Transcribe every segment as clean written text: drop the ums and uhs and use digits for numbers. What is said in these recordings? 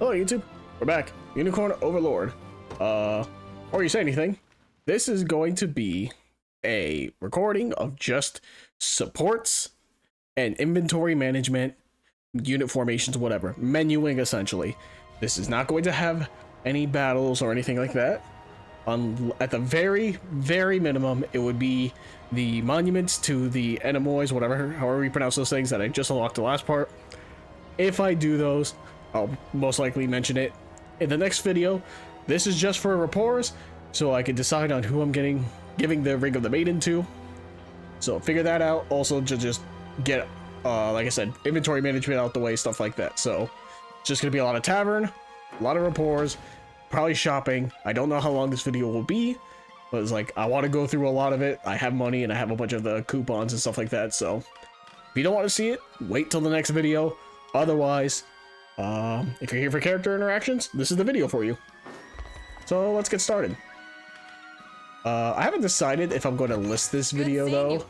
Hello YouTube, we're back. Unicorn Overlord. Before you say anything, this is going to be a recording of just supports and inventory management, unit formations, whatever. Menuing, essentially. This is not going to have any battles or anything like that. At the very, very minimum, it would be the monuments to the Enemoys, whatever, however you pronounce those things that I just unlocked the last part. If I do those, I'll most likely mention it in the next video. This is just for rapports, so I can decide on who I'm giving the Ring of the Maiden to. So figure that out. Also, to just get, like I said, inventory management out the way, stuff like that. So it's just gonna be a lot of tavern, a lot of rapports, probably shopping. I don't know how long this video will be, but it's like I want to go through a lot of it. I have money and I have a bunch of the coupons and stuff like that. So if you don't want to see it, wait till the next video. Otherwise, if you're here for character interactions, this is the video for you. So let's get started. I haven't decided if I'm going to list this video though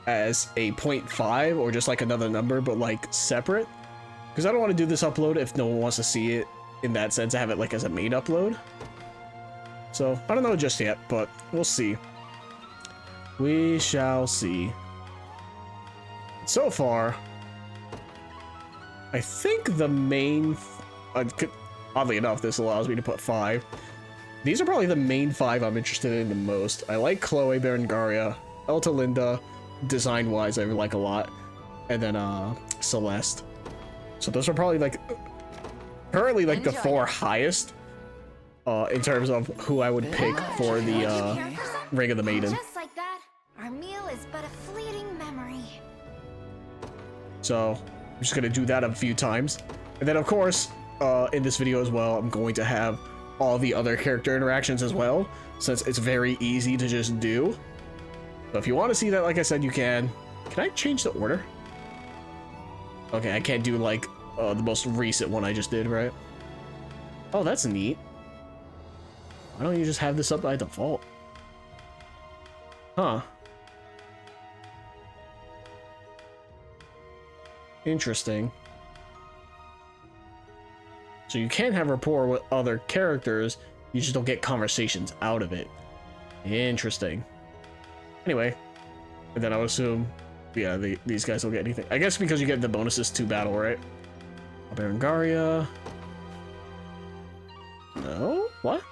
as a 0.5 or just like another number, but like separate, because I don't want to do this upload if no one wants to see it in that sense. I have it like as a main upload. So I don't know just yet, but we'll see. We shall see. So far, I think the main, oddly enough, this allows me to put 5. These are probably the main 5 I'm interested in the most. I like Chloe, Berengaria, Linda, design-wise I like a lot, and then Celeste. So those are probably like, currently like the 4 highest in terms of who I would pick for the Ring of the Maiden. Just like that, our meal is but a fleeting memory. So I'm just gonna do that a few times, and then of course in this video as well I'm going to have all the other character interactions as well, since it's very easy to just do. So if you want to see that, like I said, you can. Can I change the order? Okay, I can't do like the most recent one I just did, right? Oh, that's neat. Why don't you just have this up by default? Huh. Interesting. So you can have rapport with other characters, you just don't get conversations out of it. Interesting. Anyway, and then I would assume, yeah, these guys don't get anything. I guess because you get the bonuses to battle, right? Berengaria. No? What?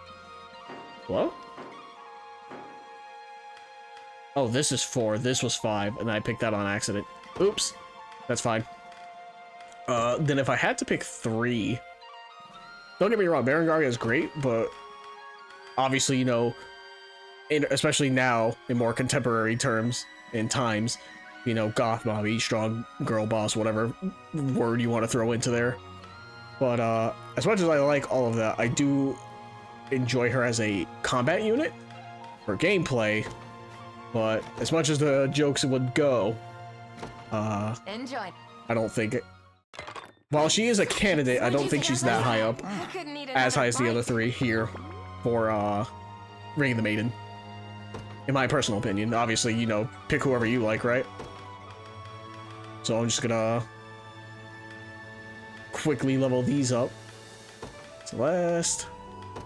Hello? Oh, this is 4. This was 5, and I picked that on accident. Oops. That's fine. Then if I had to pick 3, don't get me wrong, Berengaria is great, but obviously, you know, especially now in more contemporary terms and times, you know, goth mobby, strong girl boss, whatever word you want to throw into there. But as much as I like all of that, I do enjoy her as a combat unit for gameplay. But as much as the jokes would go, Enjoy. I don't think it. While she is a candidate, I don't think she's that high up, as high as the other 3 here for Ring of the Maiden. In my personal opinion, obviously, you know, pick whoever you like, right? So I'm just gonna quickly level these up. Celeste,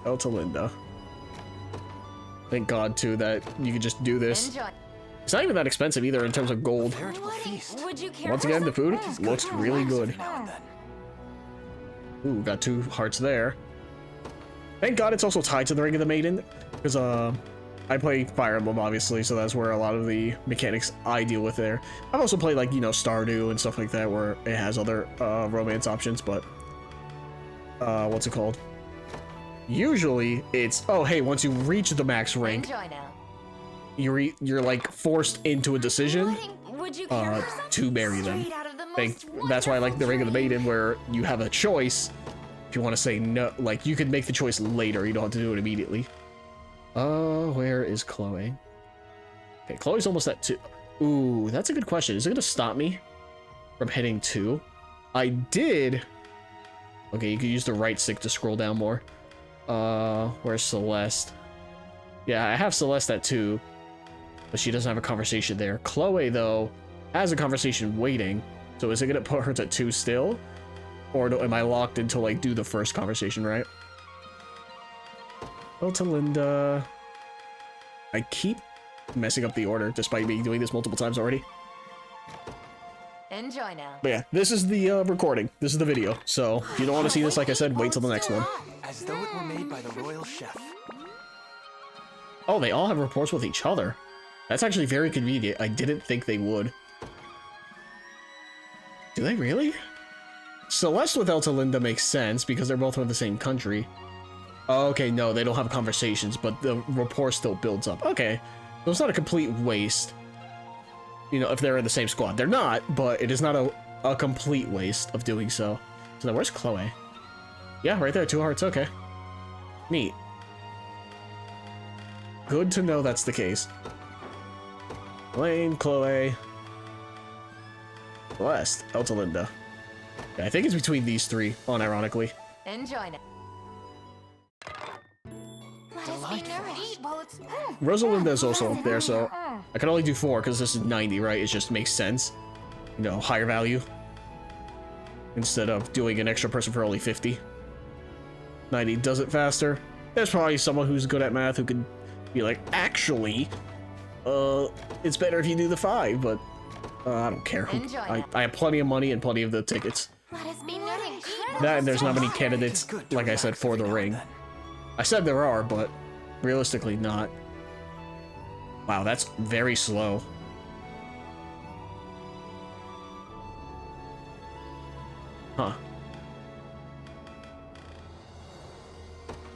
Linda. Thank God too that you can just do this. Enjoy. It's not even that expensive either in terms of gold. Would you care Once for again, the food something? looks really good. Ooh, got 2 hearts there. Thank God it's also tied to the Ring of the Maiden, because I play Fire Emblem obviously, so that's where a lot of the mechanics I deal with there. I've also played like, you know, Stardew and stuff like that where it has other romance options, but what's it called? Usually it's, oh hey, once you reach the max rank, Enjoy now. you're like forced into a decision Would you care for something to marry them. straight out of the most That's why I like the Ring of the wonderful Maiden, where you have a choice. If you want to say no, like you can make the choice later, you don't have to do it immediately. Where is Chloe? Okay, Chloe's almost at 2. Ooh, that's a good question. Is it gonna stop me from hitting 2? I did. Okay, you can use the right stick to scroll down more. Where's Celeste? Yeah, I have Celeste at 2, but she doesn't have a conversation there. Chloe, though, has a conversation waiting. So is it gonna put her to 2 still? Or am I locked into, like, do the first conversation, right? Linda. I keep messing up the order, despite me doing this multiple times already. Enjoy now. But yeah, this is the recording. This is the video. So if you don't want to see this, like I said, wait till the next one. As though it were made by the royal chef. Oh, they all have reports with each other. That's actually very convenient. I didn't think they would. Do they really? Celeste with Linda makes sense because they're both from the same country. Oh, okay, no, they don't have conversations, but the rapport still builds up. Okay, so it's not a complete waste. You know, if they're in the same squad. They're not, but it is not a complete waste of doing so. So now where's Chloe? Yeah, right there, 2 hearts, okay. Neat. Good to know that's the case. Lane, Chloe. Celeste, Linda. Yeah, I think it's between these 3, unironically. Enjoy now. Rosalinda is also up there, so I can only do 4 because this is 90, right? It just makes sense. You know, higher value. Instead of doing an extra person for only 50. 90 does it faster. There's probably someone who's good at math who could be like, actually, it's better if you do the 5, but I don't care. I have plenty of money and plenty of the tickets. That and there's not many candidates, like I said, for the ring. I said there are, but realistically not. Wow, that's very slow. Huh.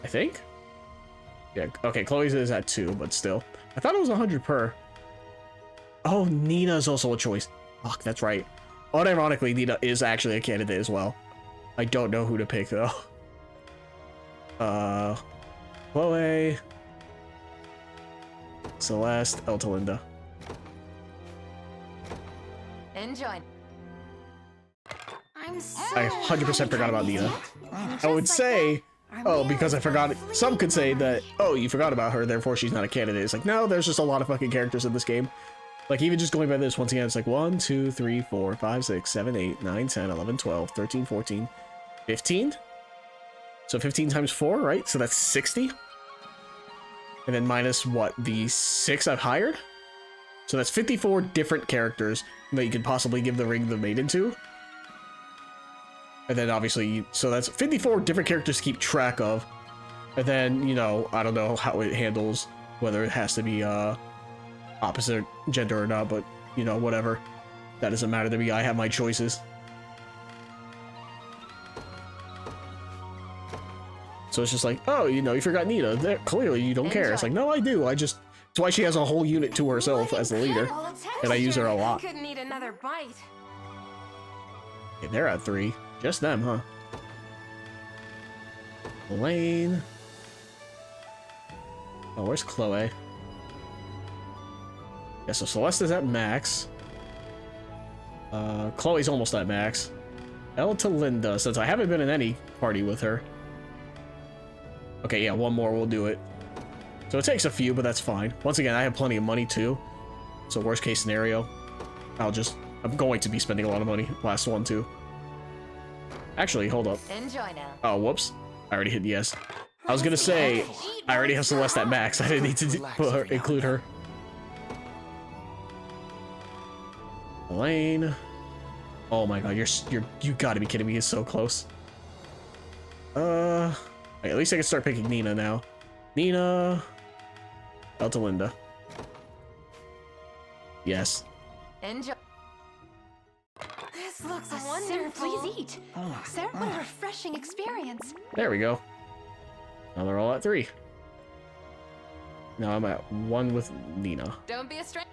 I think? Yeah, okay, Chloe's is at 2, but still. I thought it was 100 per. Oh, Nina's also a choice. Fuck, that's right. Unironically, Nina is actually a candidate as well. I don't know who to pick, though. Chloe. Celeste, Linda. Enjoy. I 100% forgot about Nina. I would say, oh, because I forgot. Some could say that, oh, you forgot about her, therefore she's not a candidate. It's like, no, there's just a lot of fucking characters in this game. Like, even just going by this, once again, it's like 1, 2, 3, 4, 5, 6, 7, 8, 9, 10, 11, 12, 13, 14, 15? So 15 times 4, right? So that's 60? And then minus, what, the 6 I've hired? So that's 54 different characters that you could possibly give the ring the maiden to. And then obviously, so that's 54 different characters to keep track of. And then, you know, I don't know how it handles, whether it has to be opposite gender or not, but, you know, whatever. That doesn't matter to me. I have my choices. So it's just like, oh, you know, you forgot Nina. There, clearly you don't care. It's like, no, I do. I just... It's why she has a whole unit to herself as the leader. And I use her a lot. Couldn't eat another bite. Okay, they're at 3. Just them, huh? Elaine. Oh, where's Chloe? Yeah, so Celeste is at max. Chloe's almost at max. Linda, since I haven't been in any party with her. Okay, yeah, one more will do it. So it takes a few, but that's fine. Once again, I have plenty of money too. So worst case scenario, I'm going to be spending a lot of money. Last one too. Actually, hold up. Enjoy now. Oh, whoops. I already hit yes. I was gonna say, I already have Celeste at max. I didn't need to include her. Elaine. Oh my god, you gotta be kidding me. It's so close. At least I can start picking Nina now. Nina. Linda. Yes. Enjoy. This looks wonderful. Please eat. What a refreshing experience. There we go. Now they're all at 3. Now I'm at 1 with Nina. Don't be a stranger.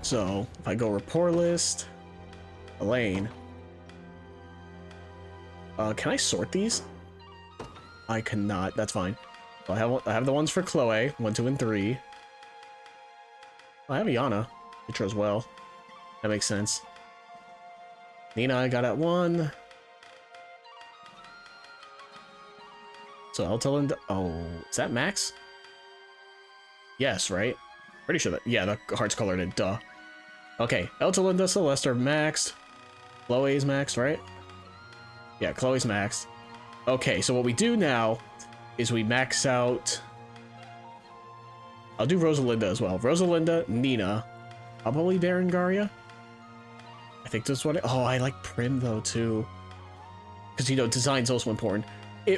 So if I go rapport list, Elaine. Can I sort these? I cannot. That's fine. So I have the ones for Chloe, 1, 2, and 3. I have Yana, Mitra as well. That makes sense. Nina, I got at 1. So Linda. Oh, is that max? Yes, right? Pretty sure that. Yeah, the heart's colored in. Duh. Okay, Linda, Celeste are maxed. Chloe's max, right? Yeah, Chloe's max. Okay, so what we do now is we max out. I'll do Rosalinda as well. Rosalinda, Nina, probably Berengaria. I think that's what. Oh, I like Prim though too, because you know design's also important.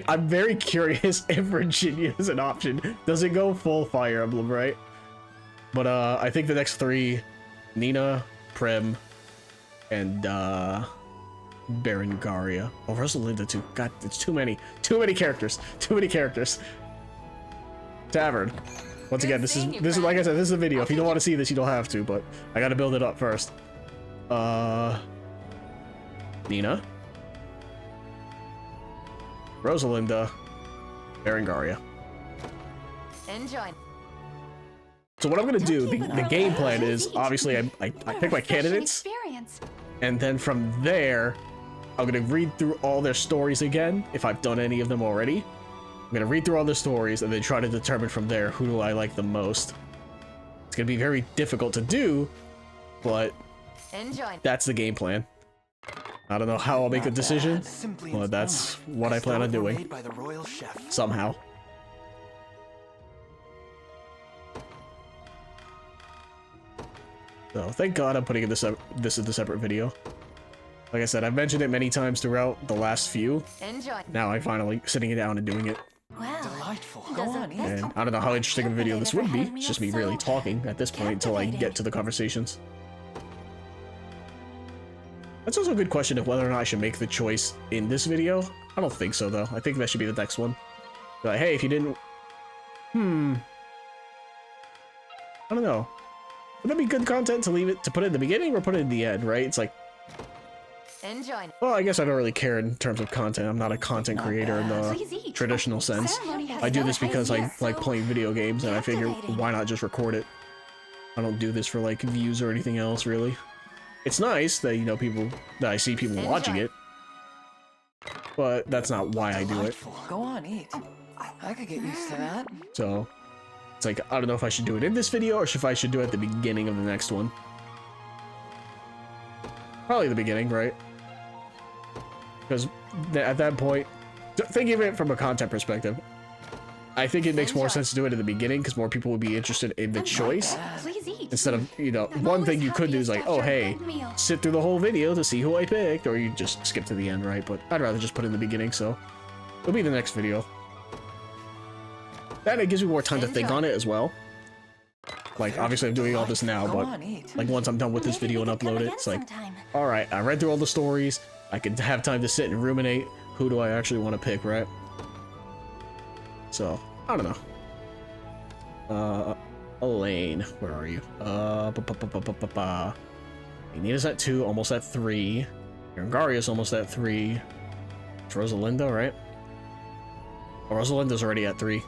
I'm very curious if Virginia is an option. Does it go full Fire Emblem, right? But I think the next three, Nina, Prim, and Berengaria. Oh, Rosalinda too. God, it's too many characters. Too many characters. Tavern. Once again, this is like I said, this is a video. If you don't want to see this, you don't have to. But I got to build it up first. Nina, Rosalinda, Berengaria. Enjoy. So what I'm gonna do, the game plan is obviously I pick my candidates, and then from there, I'm gonna read through all their stories again if I've done any of them already. I'm gonna read through all their stories and then try to determine from there who do I like the most. It's gonna be very difficult to do, but that's the game plan. I don't know how I'll make the decision, but that's what I plan on doing. Somehow. So thank God I'm putting this in a separate video. Like I said, I've mentioned it many times throughout the last few. Now I'm finally sitting it down and doing it. Well, Delightful. Go on, eat. And I don't know how interesting of a video this would be. It's just me really talking at this point until I get to the conversations. That's also a good question of whether or not I should make the choice in this video. I don't think so, though. I think that should be the next one. Like, hey, if you didn't... I don't know. Would that be good content to leave it, to put it in the beginning or put it in the end, right? It's like... Well, I guess I don't really care in terms of content. I'm not a content creator in the traditional sense. I do this because I like playing video games, and I figure, why not just record it? I don't do this for, like, views or anything else, really. It's nice that, you know, that I see people watching it, but that's not why I do it. Go on, eat. I could get used to that. So, it's like, I don't know if I should do it in this video or if I should do it at the beginning of the next one. Probably the beginning, right? Because at that point, thinking of it from a content perspective, I think it makes more sense to do it at the beginning because more people would be interested in the choice. Instead of, you know, one thing you could do is like, oh, hey, sit through the whole video to see who I picked, or you just skip to the end, right? But I'd rather just put it in the beginning, so it'll be the next video. That it gives me more time to think on it as well. Like, obviously I'm doing all this now, but like once I'm done with this video and upload it, it's like, all right, I read through all the stories. I can have time to sit and ruminate. Who do I actually want to pick, right? So, I don't know. Elaine, where are you? Nina's at 2, almost at 3. Berengaria's almost at 3. It's Rosalinda, right? Oh, Rosalinda's already at 3.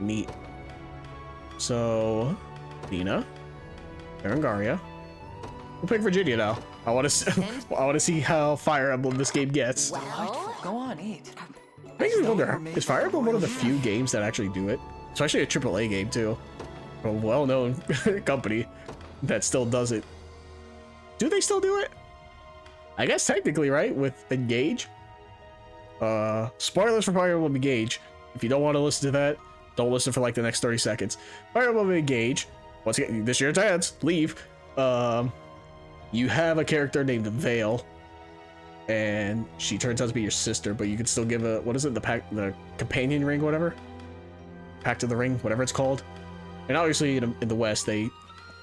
Neat. So, Nina, Berengaria. We'll pick Virginia now. I want to see how Fire Emblem this game gets. Go on, eat. Makes me wonder, is Fire Emblem one of the few games that actually do it? Especially a AAA game too. A well-known company that still does it. Do they still do it? I guess technically, right? With Engage. Spoilers for Fire Emblem Engage. If you don't want to listen to that, don't listen for like the next 30 seconds. Fire Emblem Engage. Once again, this is your chance. Leave. You have a character named Vale, and she turns out to be your sister, but you can still give a, what is it, the companion ring, whatever? Pact of the Ring, whatever it's called. And obviously in the West, they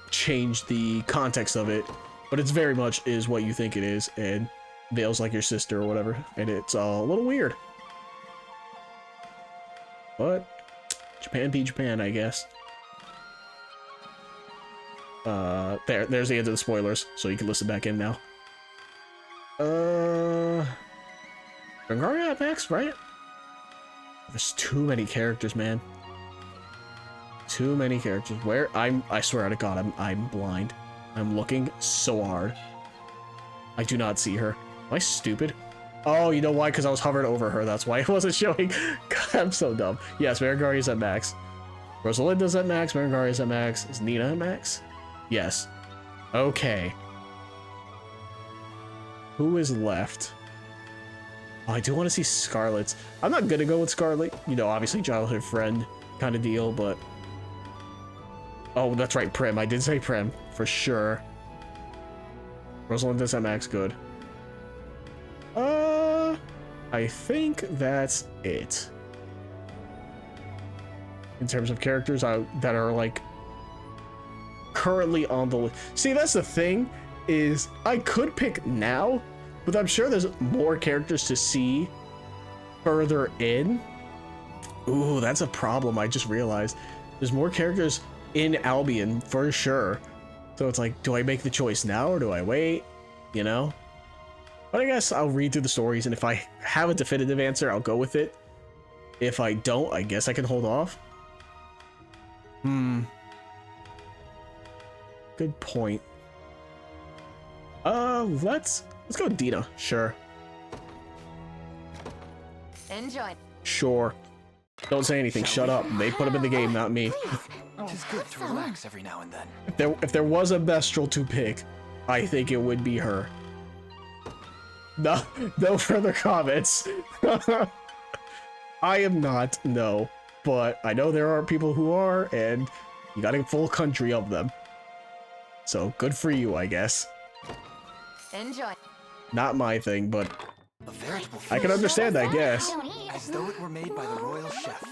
changed the context of it, but it's very much is what you think it is, and Vale's like your sister or whatever, and it's a little weird. But Japan be Japan, I guess. There's the end of the spoilers, so you can listen back in now. Berengaria at max, right? There's too many characters, man. Too many characters. I swear to God, I'm blind. I'm looking so hard. I do not see her. Am I stupid? Oh, you know why? Because I was hovering over her. That's why it wasn't showing. God, I'm so dumb. Yes, Berengaria's at max. Rosalinda's at max. Berengaria's at max. Is Nina at max? Yes. Okay. Who is left? Oh, I do want to see Scarlet's. I'm not gonna go with Scarlet. You know, obviously childhood friend kind of deal, but... Oh, that's right, Prim. I did say Prim, for sure. Rosalind does have max good. I think that's it. In terms of characters that are, like, currently on the list. See, that's the thing, is I could pick now, but I'm sure there's more characters to see further in. Ooh, that's a problem. I just realized there's more characters in Albion for sure. So it's like, do I make the choice now or do I wait? You know? But I guess I'll read through the stories, and if I have a definitive answer, I'll go with it. If I don't, I guess I can hold off. Good point. Let's go Dina. Sure. Enjoy. Sure. Don't say anything. Shut up. They put him in the game, not me. It is good to relax every now and then. If there was a Mestral to pick, I think it would be her. No further comments. I am not, no. But I know there are people who are, and you got a full country of them. So good for you, I guess. Enjoy. Not my thing, but A veritable I can understand, I guess. as though it were made by the royal chef.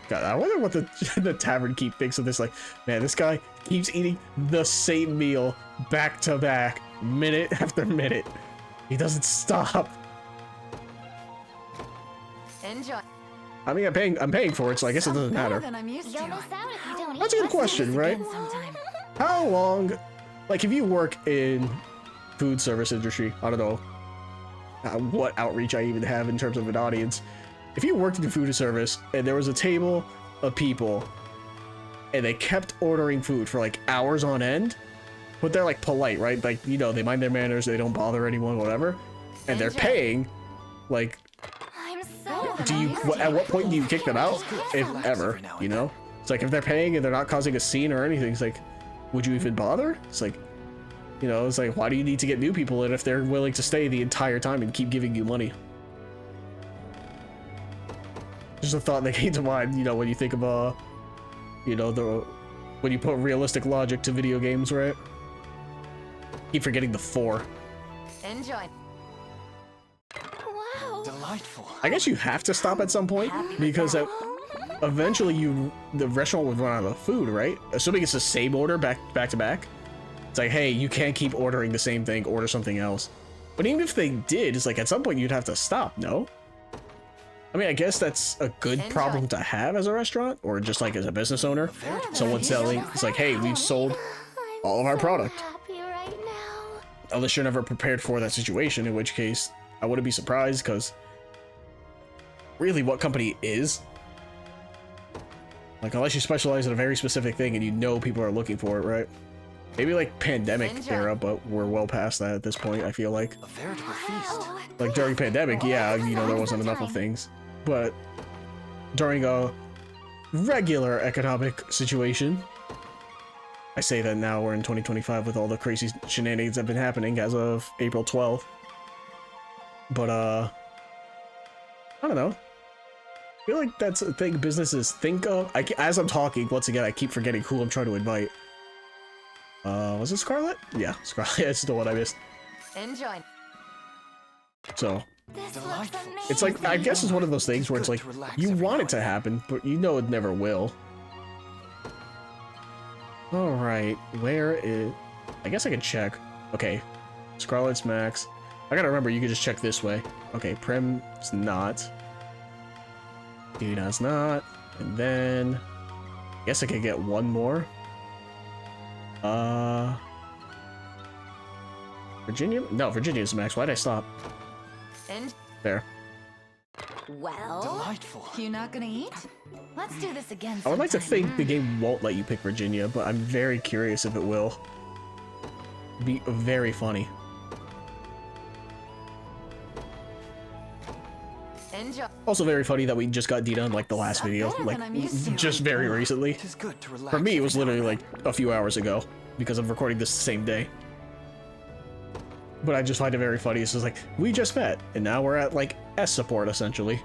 God, I wonder what the tavern keep thinks of this. Like, man, this guy keeps eating the same meal back to back, minute after minute. He doesn't stop. Enjoy. I mean, I'm paying for it, so I guess it doesn't matter. Than I'm used You'll to. miss out if you don't That's a good question, right? Sometime. How long, like, if you work in food service industry, I don't know what outreach I even have in terms of an audience. If you worked in food service and there was a table of people and they kept ordering food for like hours on end, but they're like polite, right? Like, you know, they mind their manners, they don't bother anyone, whatever, and they're paying, like, I'm so do you, at what point do you kick them out? If ever, you know? It's like, if they're paying and they're not causing a scene or anything, it's like, would you even bother? It's like, you know, it's like, why do you need to get new people in if they're willing to stay the entire time and keep giving you money? Just a thought that came to mind, you know, when you think of, you know, when you put realistic logic to video games, right? Keep forgetting the 4. Enjoy. Wow. Delightful. I guess you have to stop at some point because eventually the restaurant would run out of food, right? Assuming it's the same order back to back. It's like, hey, you can't keep ordering the same thing, order something else. But even if they did, it's like at some point you'd have to stop, no? I mean, I guess that's a good problem to have as a restaurant, or just like as a business owner. Someone selling, it's like, hey, we've sold all of our product. Happy right now. Unless you're never prepared for that situation, in which case I wouldn't be surprised, because really what company is? Like, unless you specialize in a very specific thing and you know people are looking for it, right? Maybe like pandemic era, but we're well past that at this point, I feel like. A veritable feast. Like during pandemic, yeah, you know, there wasn't enough of things. But during a regular economic situation, I say that now we're in 2025 with all the crazy shenanigans that have been happening as of April 12th. But, I don't know. I feel like that's a thing businesses think of. As I'm talking, once again, I keep forgetting who I'm trying to invite. Was it Scarlet? Yeah, Scarlet. It's the one I missed. Enjoy. So, This looks Delightful. amazing. it's like, I guess it's one of those things where it's like, you want it to happen, but you know it never will. Alright, where is... I guess I can check. Okay, Scarlet's max. I gotta remember, you can just check this way. Okay, Prim's not. Dina's not. And then... I guess I could get one more. Virginia? No, Virginia's max. Why'd I stop? And There. Well, Delightful. You not gonna eat? let's do this again. I would like to sometime. think the game won't let you pick Virginia, but I'm very curious if it will. Be very funny. Enjoy. Also very funny that we just got Dita in like the last video, better like than I'm used to. just very recently. It is good to relax. For me, it was every now literally and like a few hours ago because I'm recording this the same day. But I just find it very funny. It's just like, we just met, and now we're at like S support essentially.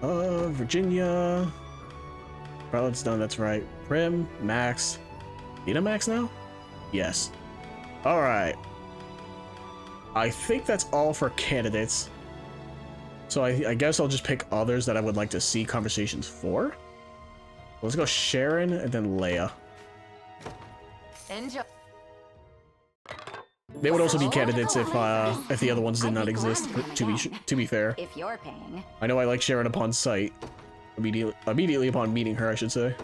Virginia. Charlotte's done, that's right. Prim, Max. Dita Max now? Yes. Alright. I think that's all for candidates. So I guess I'll just pick others that I would like to see conversations for. Let's go Sharon and then Leia. Enjoy. They would also be candidates if the other ones did not exist. To be fair, If you're paying. I know I like Sharon upon sight. Immediately upon meeting her, I should say.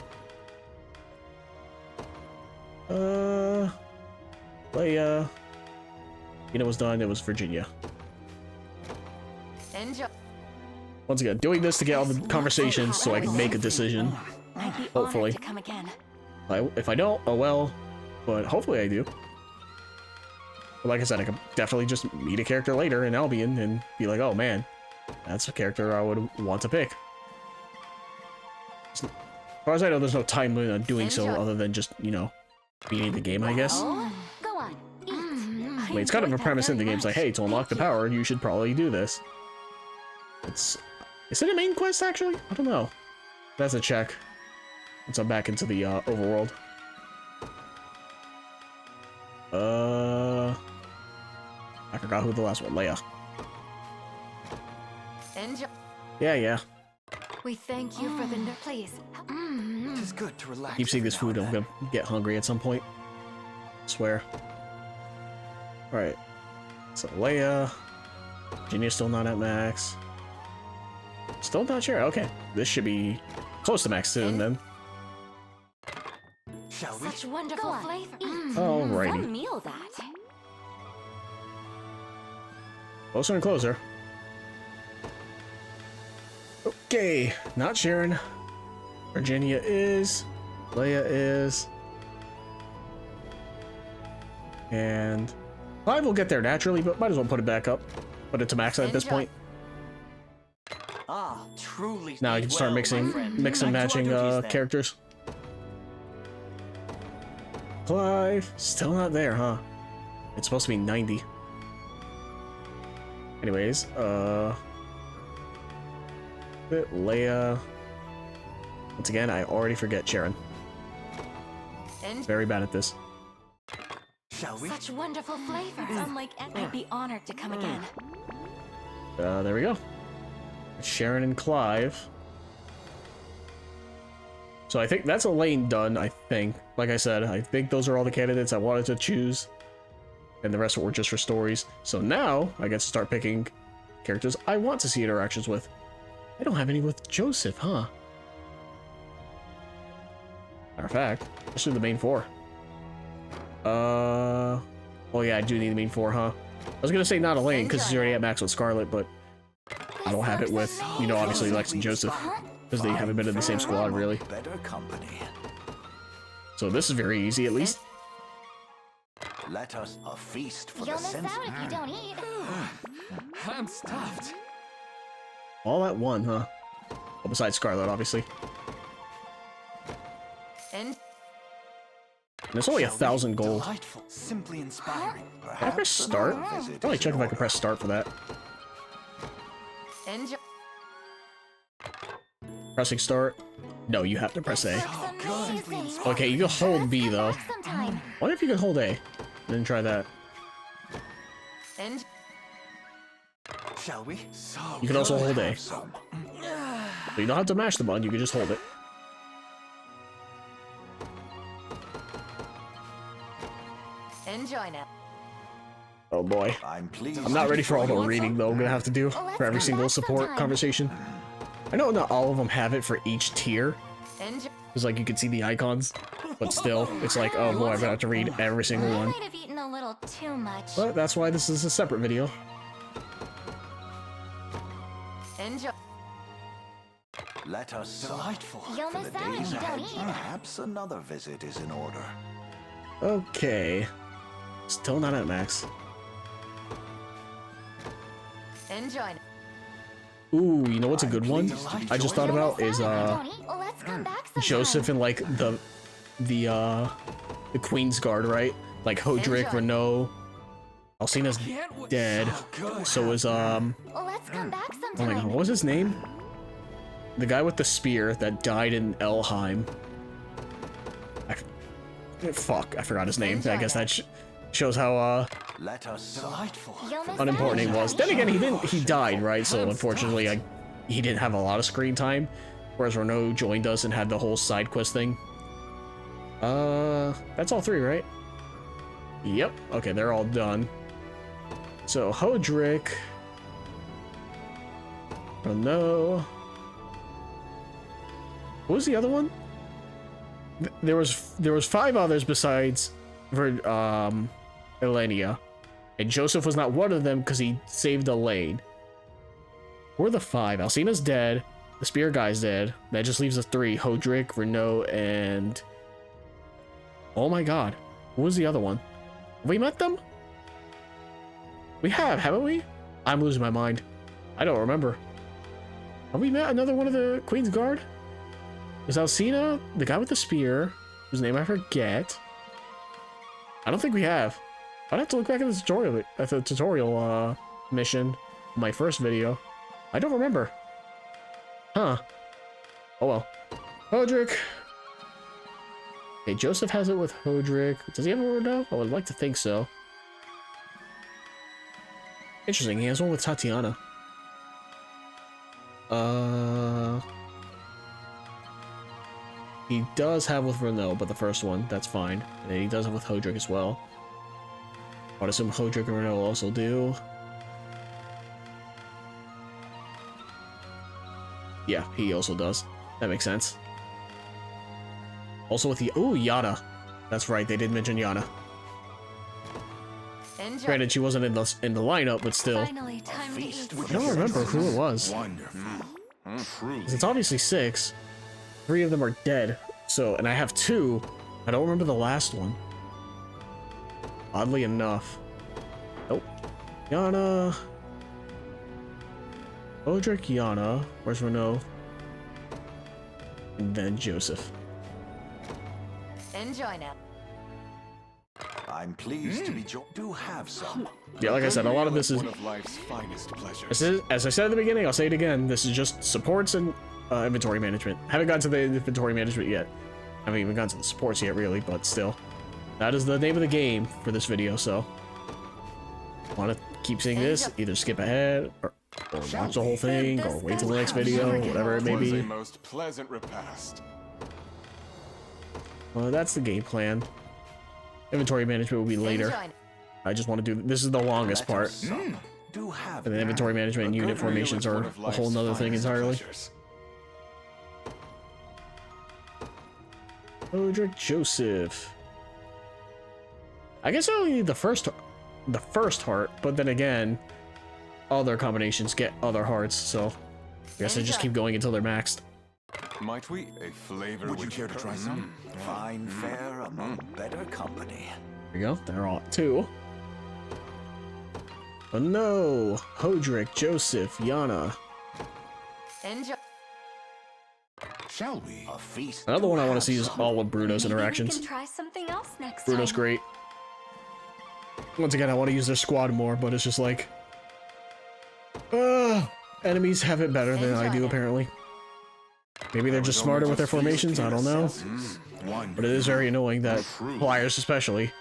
Leia. It was done. It was Virginia. Enjoy. Once again, doing this to get all the conversations so I can make a decision. I'd be Hopefully. honored to come again. If I don't, oh well. But hopefully I do. But like I said, I could definitely just meet a character later in Albion and be like, oh man, that's a character I would want to pick. As far as I know, there's no time limit on doing so other than just, you know, beating the game, I guess. Oh, go on. Eat. I mean, it's kind of a premise in the game. It's like, hey, to unlock the power, you should probably do this. Is it a main quest, actually? I don't know. That's a check. Once I'm back into the overworld. I forgot who the last one. Leia. Enjoy. Yeah. We thank you for the please. It is good to relax. Keep seeing every this now food. and I'm then. gonna get hungry at some point. Swear. Alright. So Leia. Virginia's still not at max. Still not sure. Okay. This should be close to max soon then. Shall we? Such wonderful Go on. flavor. Eat. Alrighty. Some meal that. Closer and closer. Okay. Not Sharon. Virginia is. Leia is. And Clive will get there naturally, but might as well put it back up. Put it to max at this point. Ah, truly. Now I can start Well, mixing, my friend, mix and back to our matching duties then. characters. Clive, still not there, huh? It's supposed to be 90. Anyways, Leia. Once again, I already forget Sharon. Very bad at this. Shall we? Such wonderful flavor. Unlike I'd be honored to come again. There we go. Sharon and Clive. So I think that's a lane done, I think. Like I said, I think those are all the candidates I wanted to choose. And the rest were just for stories. So now, I get to start picking characters I want to see interactions with. I don't have any with Joseph, huh? Matter of fact, let's do the main four. Oh yeah, I do need the main four, huh? I was gonna say not Elaine, because she's already at max with Scarlet, but I don't have it with, you know, obviously Lex and Joseph. Because they haven't been in the same squad, really. Better company. So this is very easy, at least. Let us a feast for You'll the miss senses. out if you don't eat. I'm stuffed. All at one, huh? Well, besides Scarlet, obviously. And And it's only 1,000 gold. Delightful, simply inspiring. Can I press start? I'll only check if I can press start for that. enjoy. Pressing start. No, you have to press A. Amazing. Okay, you can hold B though. Sometime. Wonder if you can hold A. Then try that. And Shall we? So You can also hold A. some. So you don't have to mash the button, you can just hold it. enjoy now. Oh boy. I'm pleased. I'm not ready for all the reading though I'm gonna have to do for every single support conversation. I know not all of them have it for each tier. Enjoy. It's like you can see the icons, but still, it's like, oh boy, I'm gonna have to read every single I one. might have eaten a little too much. But that's why this is a separate video. Enjoy. Let us delightful. You'll for miss the out if days you don't ahead. eat. Perhaps another visit is in order. Okay. Still not at max. Enjoy. Ooh, you know what's a good one? I just thought about is Tony, let's come back sometime. Joseph and like the Queen's Guard, right? Like Hodrick, Enjoy. Renault. Alcina's dead. So is Let's come back oh my sometime. god, what was his name? The guy with the spear that died in Elheim. Fuck, I forgot his name. I guess that shows how Let us Delightful. unimportant he was. Then again, he died, right? So unfortunately, he didn't have a lot of screen time. Whereas Renault joined us and had the whole side quest thing. That's all three, right? Yep. Okay, they're all done. So Hodrick, Renault. What was the other one? There was 5 others besides Elenia, and Joseph was not one of them because he saved Elaine. Who are the 5? Alcina's dead. The spear guy's dead. That just leaves us 3: Hodrick, Renault, and oh my god, what was the other one? Have we met them? We haven't we? I'm losing my mind. I don't remember. Have we met another one of the Queen's Guard? Was Alcina the guy with the spear, whose name I forget? I don't think we have. I'd have to look back at the tutorial mission, my first video. I don't remember. Huh. Oh well. Hodrick. Okay, Joseph has it with Hodrick. Does he have it with Renault? I would like to think so. Interesting, he has one with Tatiana. He does have with Renault, but the first one, that's fine. And then he does have with Hodrick as well. I would assume Hodrick and Renault also do. Yeah, he also does. That makes sense. Also with the Yana. That's right, they did mention Yana. Enjoy. Granted, she wasn't in the lineup, but still. Finally, time to eat. I don't remember who it was. Wonderful. Truly. It's obviously 6. 3 of them are dead. So, and I have 2. I don't remember the last one. Oddly enough. Nope. Yana. Hodrick, Yana. Where's Renault? And then Joseph. Enjoy now. I'm pleased to be do have some. Yeah, like I said, a lot of this is, one of life's finest pleasures. as I said at the beginning, I'll say it again, this is just supports and inventory management. Haven't gotten to the inventory management yet. Haven't even gotten to the supports yet, really, but still. That is the name of the game for this video, so. Want to keep seeing this, either skip ahead, or watch the whole thing, or wait till the next video, whatever it may Was a be. most pleasant repast. Well, that's the game plan. Inventory management will be later. Enjoy. I just want to do, this is the longest part. Do have And then inventory management and unit formations are a whole nother thing entirely. Hodrick, Joseph. I guess I only need the first heart, but then again, other combinations get other hearts, so I guess I just keep going until they're maxed. Might we? A flavor Would you which care to try some? Fine fare among better company. There you go, they're all 2. Oh no! Hodrick, Joseph, Yana. Enjoy. Shall we? A feast. Another one I want to see is some. all of Bruno's Maybe we interactions. can try something else next Bruno's time. great. Once again, I want to use their squad more, but it's just like... enemies have it better than I do, apparently. Maybe they're just smarter with their formations, I don't know. But it is very annoying that flyers especially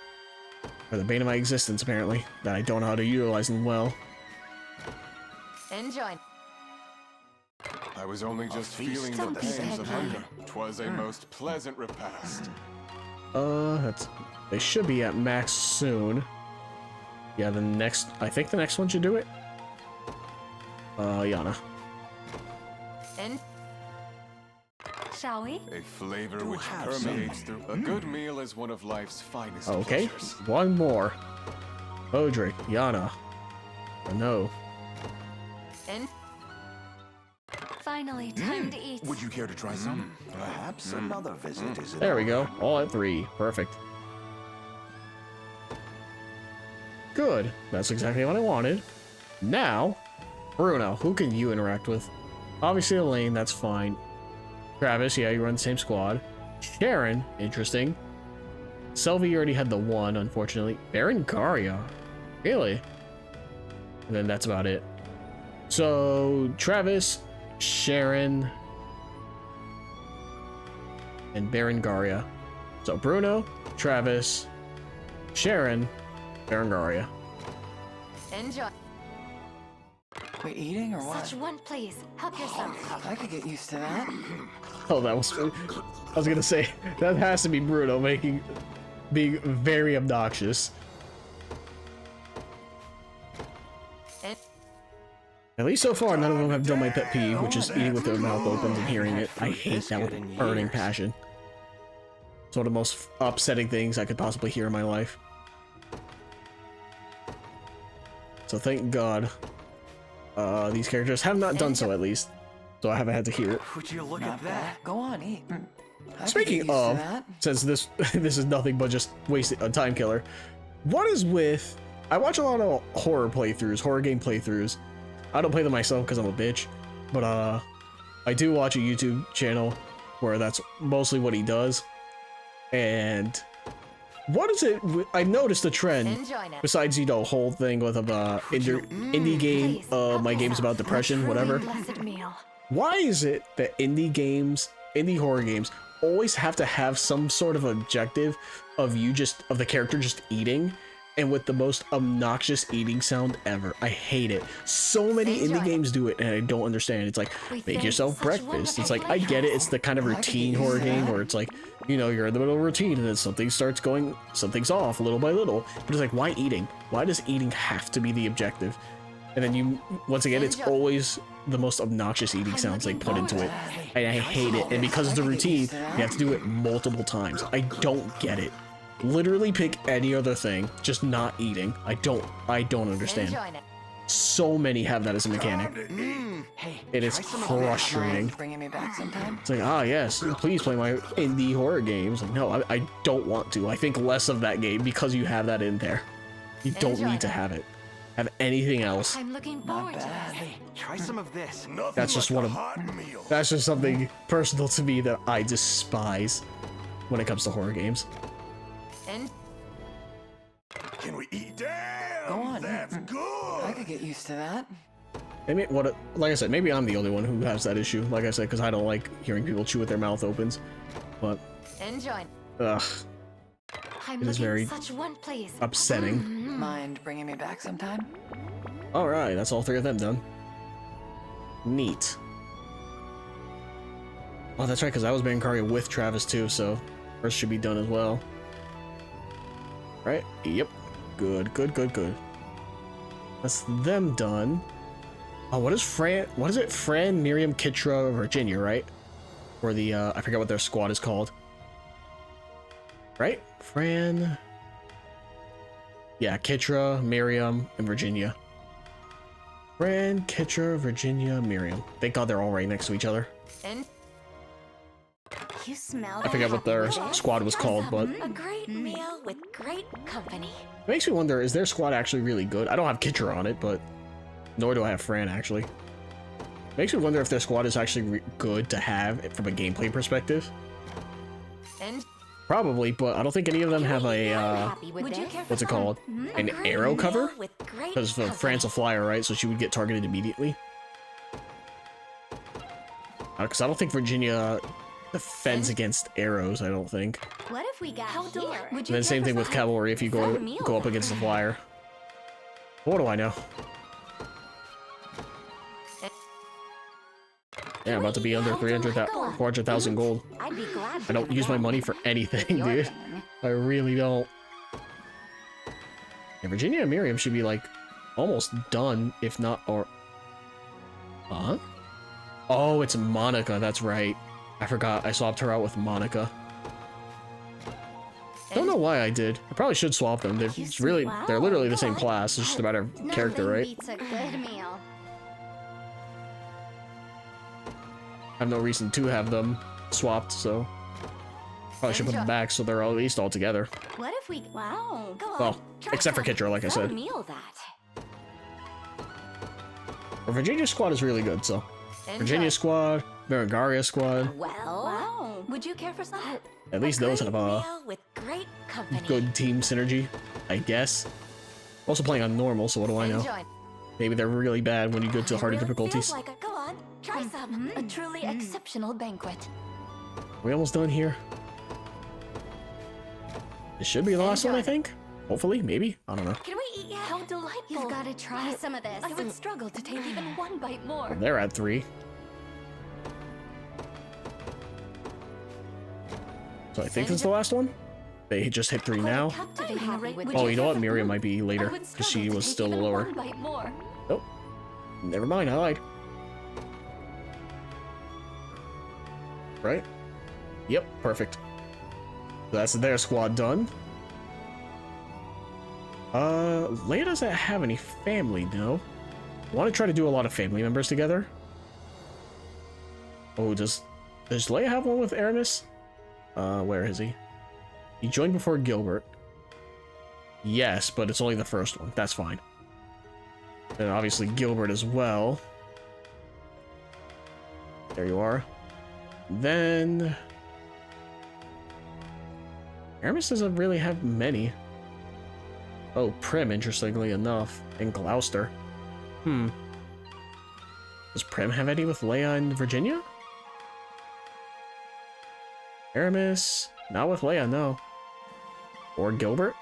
are the bane of my existence, apparently. That I don't know how to utilize them well. Enjoy. I was only just feast feeling for the the pangs of sick. hunger. 'Twas a most pleasant repast. They should be at max soon. Yeah, I think the next one should do it. Yana. And Shall we? A flavor Do which have some. permeates through. A good meal is one of life's finest Okay, pleasures. one more. Hodrick, Yana. No. and Finally, time to eat. Would you care to try some? Perhaps another visit is in There we order. go. All at 3. Perfect. Good. That's exactly what I wanted. Now, Bruno, who can you interact with? Obviously Elaine, that's fine. Travis, yeah, you run the same squad. Sharon, interesting. Selvi, you already had the one, unfortunately. Berengaria, really? And then that's about it. So, Travis, Sharon, and Berengaria. So, Bruno, Travis, Sharon, Berengaria. Enjoy. We eating or what? Such one, please. Help yourself. I could get used to that. Oh, that was... I was gonna say, that has to be Bruno being very obnoxious. At least so far, none of them have done my pet peeve, which is eating with their mouth open and hearing it. I hate that with a burning passion. It's one of the most upsetting things I could possibly hear in my life. So thank God, these characters have not done so, at least. So I haven't had to hear it. Would you look Not at that? bad. Go on, eat. I could Speaking get used to of, that. since this this is nothing but just wasted a time killer, what is with... I watch a lot of horror playthroughs, horror game playthroughs. I don't play them myself because I'm a bitch, but I do watch a YouTube channel where that's mostly what he does. And what is it? I noticed a trend. Enjoy now. Besides, you know, whole thing with indie game, Please, help my game's yourself. about depression, whatever. Blessed meal. Why is it that indie horror games always have to have some sort of objective of the character just eating, and with the most obnoxious eating sound ever? I hate it. So many indie games do it, and I don't understand. It's like, make yourself breakfast. It's like, I get it. It's the kind of routine horror game where it's like, you know, you're in the middle of a routine and then something's off little by little. But it's like, why eating? Why does eating have to be the objective? And then once again, it's always the most obnoxious eating sounds they put into it. And I hate it. And because it's a routine, you have to do it multiple times. I don't get it. Literally pick any other thing, just not eating. I don't understand. Enjoy now. So many have that as a mechanic. Hey, It is try some of that. frustrating. Mind bringing me back sometime? It's like, yes, please play my indie horror games. Like, no, I don't want to. I think less of that game because you have that in there. You don't Enjoy need to that. have it. Have anything else. I'm looking Not forward to bad. this. Try some of this. That's just one of... That's just something personal to me that I despise when it comes to horror games. En- Can we eat? Damn! Go on, That's eat. good! I could get used to that. Maybe like I said, maybe I'm the only one who has that issue. Like I said, because I don't like hearing people chew with their mouth opens. But Enjoy. ugh, I'm It is looking very such one, please. upsetting. Mind bringing me back sometime? All right, that's all three of them done. Neat. Oh, that's right, because I was Berengaria with Travis too, so hers should be done as well. Right? Yep. Good, good, good, good. That's them done. Oh, what is Fran? What is it? Fran, Miriam, Kitra, Virginia, right? Or the I forget what their squad is called. Right? Fran. Yeah, Kitra, Miriam, and Virginia. Fran, Kitra, Virginia, Miriam. Thank God they're all right next to each other. En- You smell I forget what their squad was called, but a great meal with great company. it makes me wonder, is their squad actually really good? I don't have Kitra on it, but nor do I have Fran, actually. Makes me wonder if their squad is actually good to have from a gameplay perspective. En- Probably, but I don't think any of them have a, Would you care for what's it some? called? A An great arrow meal cover? with great Because company. Fran's a flyer, right? So she would get targeted immediately. Because I don't think Virginia defends against arrows, I don't think. What if we got How here? delightful. Would And you then care same for thing with some? cavalry if you go Some meal. up against the flyer. What do I know? Yeah, I'm about to be under 400,000 gold. I'd be glad. I don't use my money for anything, dude. I really don't. Yeah, Virginia and Miriam should be like almost done, if not, or... Huh? Oh, it's Monica, that's right. I forgot, I swapped her out with Monica. Don't know why I did. I probably should swap them. They're literally the same class. It's just a matter of character, right? Beats a good meal. I have no reason to have them swapped, so probably should put them back so they're at least all together. What if we? Wow. Go on. Well, Try except for some. Kitra, like I Some said. meal that. But Virginia squad is really good, so. Virginia squad, Berengaria squad. Well, wow. Would you care for some? At least those have a meal with great company. good team synergy, I guess. Also playing on normal, so what do I know? Enjoy. Maybe they're really bad when you go to harder Feels difficulties. like go on, try some. A truly exceptional banquet. Are we almost done here? This should be the last one, I think. Hopefully, maybe. I don't know. Can we eat yet? How delightful. You've got to try some of this. I would struggle to take even one bite more. They're at 3. So I think this is the last one. They just hit 3 now. Captivating happy rate. with Would Oh, you know what? care for Miriam food? might be I later would because she struggle to was take still even lower. one bite more. Oh, never mind. I lied. Right? Yep, perfect. That's their squad done. Leia doesn't have any family, no. I want to try to do a lot of family members together. Oh, does Leia have one with Aramis? Where is he? He joined before Gilbert. Yes, but it's only the first one. That's fine. And obviously Gilbert as well. There you are. Then Aramis doesn't really have many. Oh, Prim, interestingly enough, and Gloucester. Does Prim have any with Leia and Virginia? Aramis, not with Leia, no. Or Gilbert?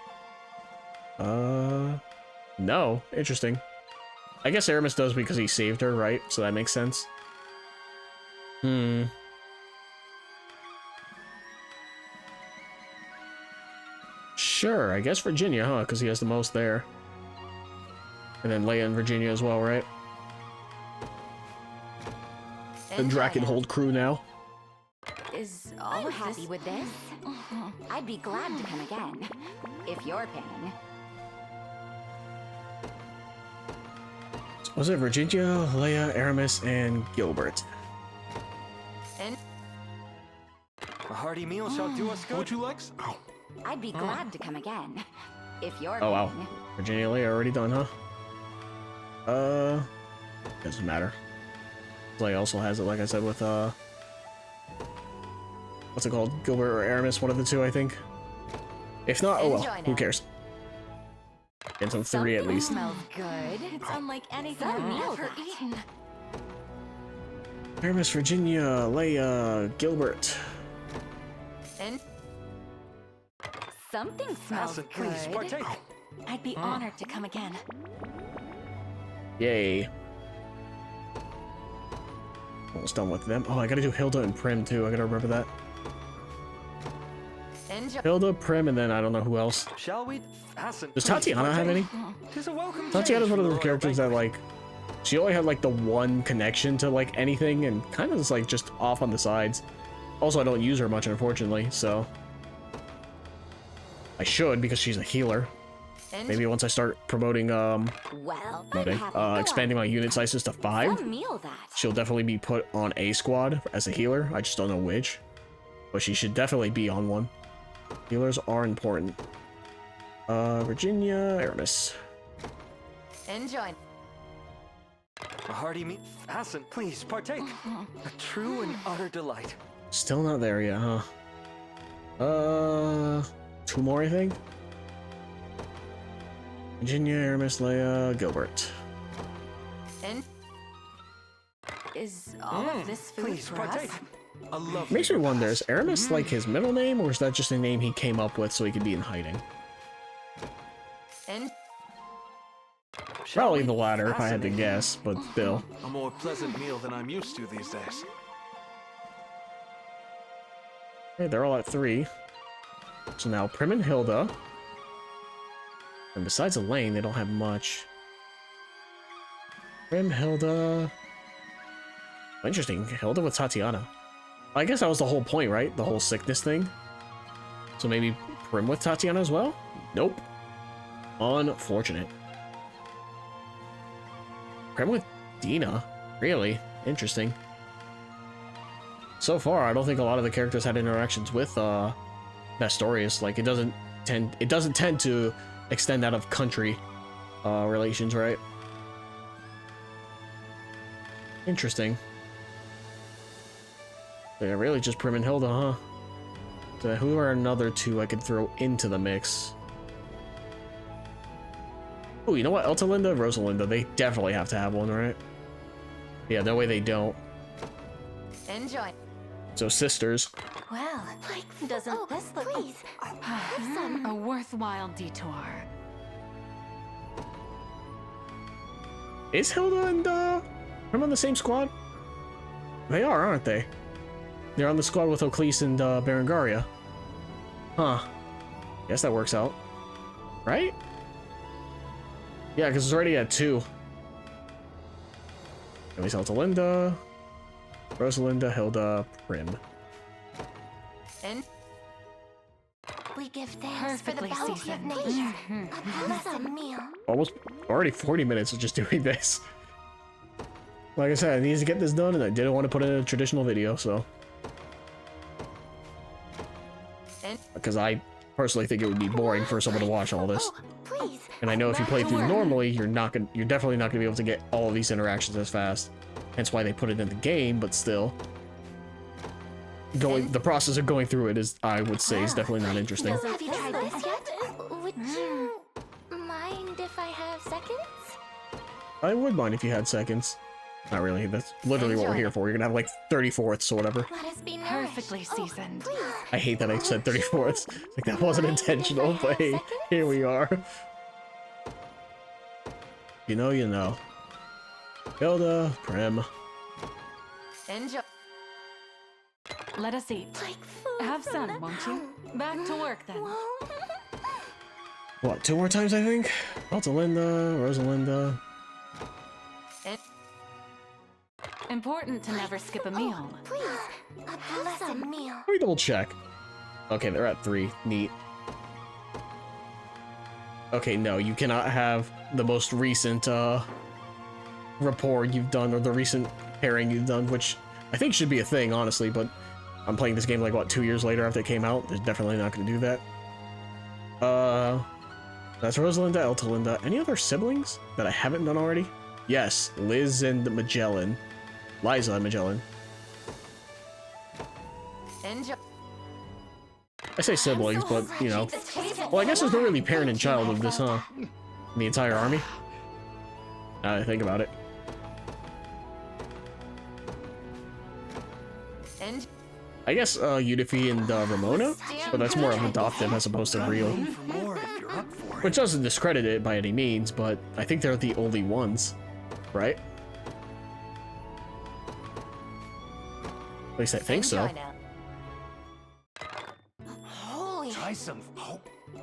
No. Interesting. I guess Aramis does because he saved her, right? So that makes sense. Sure, I guess Virginia, huh? Because he has the most there. And then Leia and Virginia as well, right? The Drakenhold crew now. Is all I'm happy with this? I'd be glad to come again, if you're paying. Was it Virginia, Leia, Aramis, and Gilbert? And A hearty meal shall do us good. Would you like some? Oh. I'd be glad to come again, if you're Oh wow. paying. Virginia, Leia already done, huh? Doesn't matter. Leia also has it, like I said, with, what's it called? Gilbert or Aramis, one of the two, I think. If not, oh well, Enjoy who now. cares? Get some 3 at least. Smells good. It's unlike anything Some I've meal ever that. eaten. Aramis, Virginia, Leia, Gilbert. and Something smells Fasten, good. please, partake. I'd be honored to come again. Yay. Almost done with them. Oh, I gotta do Hilda and Prim too. I gotta remember that. enjoy. Hilda, Prim, and then I don't know who else. Shall we? Fasten. Does please, Tatiana have partake. any? 'Tis a welcome Tatiana's change one of from those the characters royal that, like, she only had, like, the one connection to, like, anything, and kind of is, like, just off on the sides. Also, I don't use her much, unfortunately, so... I should, because she's a healer. Maybe once I start promoting, Well, I'm promoting, happy. Go expanding my unit sizes to 5, Some meal that. she'll definitely be put on a squad as a healer. I just don't know which. But she should definitely be on one. Healers are important. Virginia, Aramis. Enjoy. A hearty meal. Fasten, please, partake. A true and utter delight. Still not there yet, huh? 2 more, I think? Virginia, Aramis, Leia, Gilbert. And Is all of this food Please, for partake. us? A lovely Makes me wonder, is repast. Aramis like his middle name, or is that just a name he came up with so he could be in hiding? and Shall Probably we? the latter, if I had to Fascinating. guess, but still. A more pleasant meal than I'm used to these days. Okay, they're all at 3. So now Prim and Hilda. And besides Elaine, they don't have much. Prim, Hilda... Interesting, Hilda with Tatiana. I guess that was the whole point, right? The whole sickness thing. So maybe Prim with Tatiana as well? Nope. Unfortunate. Prim with Dina? Really? Interesting. So far, I don't think a lot of the characters had interactions with Nestorius. Like, it doesn't tend to extend out of country relations, right? Interesting. Yeah, really just Prim and Hilda, huh? So who are another two I could throw into the mix? Oh, you know what? Eltalinda, Rosalinda, they definitely have to have one, right? Yeah, no way they don't. Enjoy. So sisters. Well, doesn't this look... Please, have some... A worthwhile detour. Is Hilda and Prim on the same squad? They are, aren't they? They're on the squad with Oclese and Berengaria. Huh. Guess that works out. Right? Yeah, because it's already at 2. At least Eltalinda, Rosalinda, Hilda, Prim. And We give thanks for the Perfectly bounty of seasoned. nature. A blessed meal. Almost already 40 minutes of just doing this. Like I said, I needed to get this done, and I didn't want to put in a traditional video, so. and Because I personally think it would be boring for someone to watch all this. Please. And I know if you play through normally, you're definitely not gonna be able to get all of these interactions as fast. Hence why they put it in the game, but still. The process of going through it is, I would say, is definitely not interesting. Have you tried this yet? Would you mind if I have seconds? I would mind if you had seconds. Not really, that's literally what we're here for. You're gonna have like 34ths or whatever. Let us be nourished. Perfectly seasoned. Please. I hate that I said 34ths. Like, that wasn't intentional, but hey, here we are. You know, you know. Hilda, Prim. enjoy. Let us eat. Like food Have from some, the- won't you? Back to work then. What, 2 more times, I think? Eltalinda, Rosalinda. Important to never skip a meal. Please, a blessed meal. Let me double check. Okay, they're at 3. Neat. Okay, no, you cannot have the most recent rapport you've done, or the recent pairing you've done, which I think should be a thing, honestly, but I'm playing this game like, what, 2 years later after it came out? They're definitely not going to do that. That's Rosalinda, Eltalinda. Any other siblings that I haven't done already? Yes, Liz and Magellan. Liza and Magellan. Enjoy. I say siblings, but, you know. Well, I guess there's no really parent and child of this, huh? The entire army? Now that I think about it. And I guess, Yudifi and, Ramona? But that's more of adoptive as opposed to real. For more if you're up for it. Which doesn't discredit it by any means, but I think they're the only ones. Right? At least I think so. enjoy now. Holy. Try some.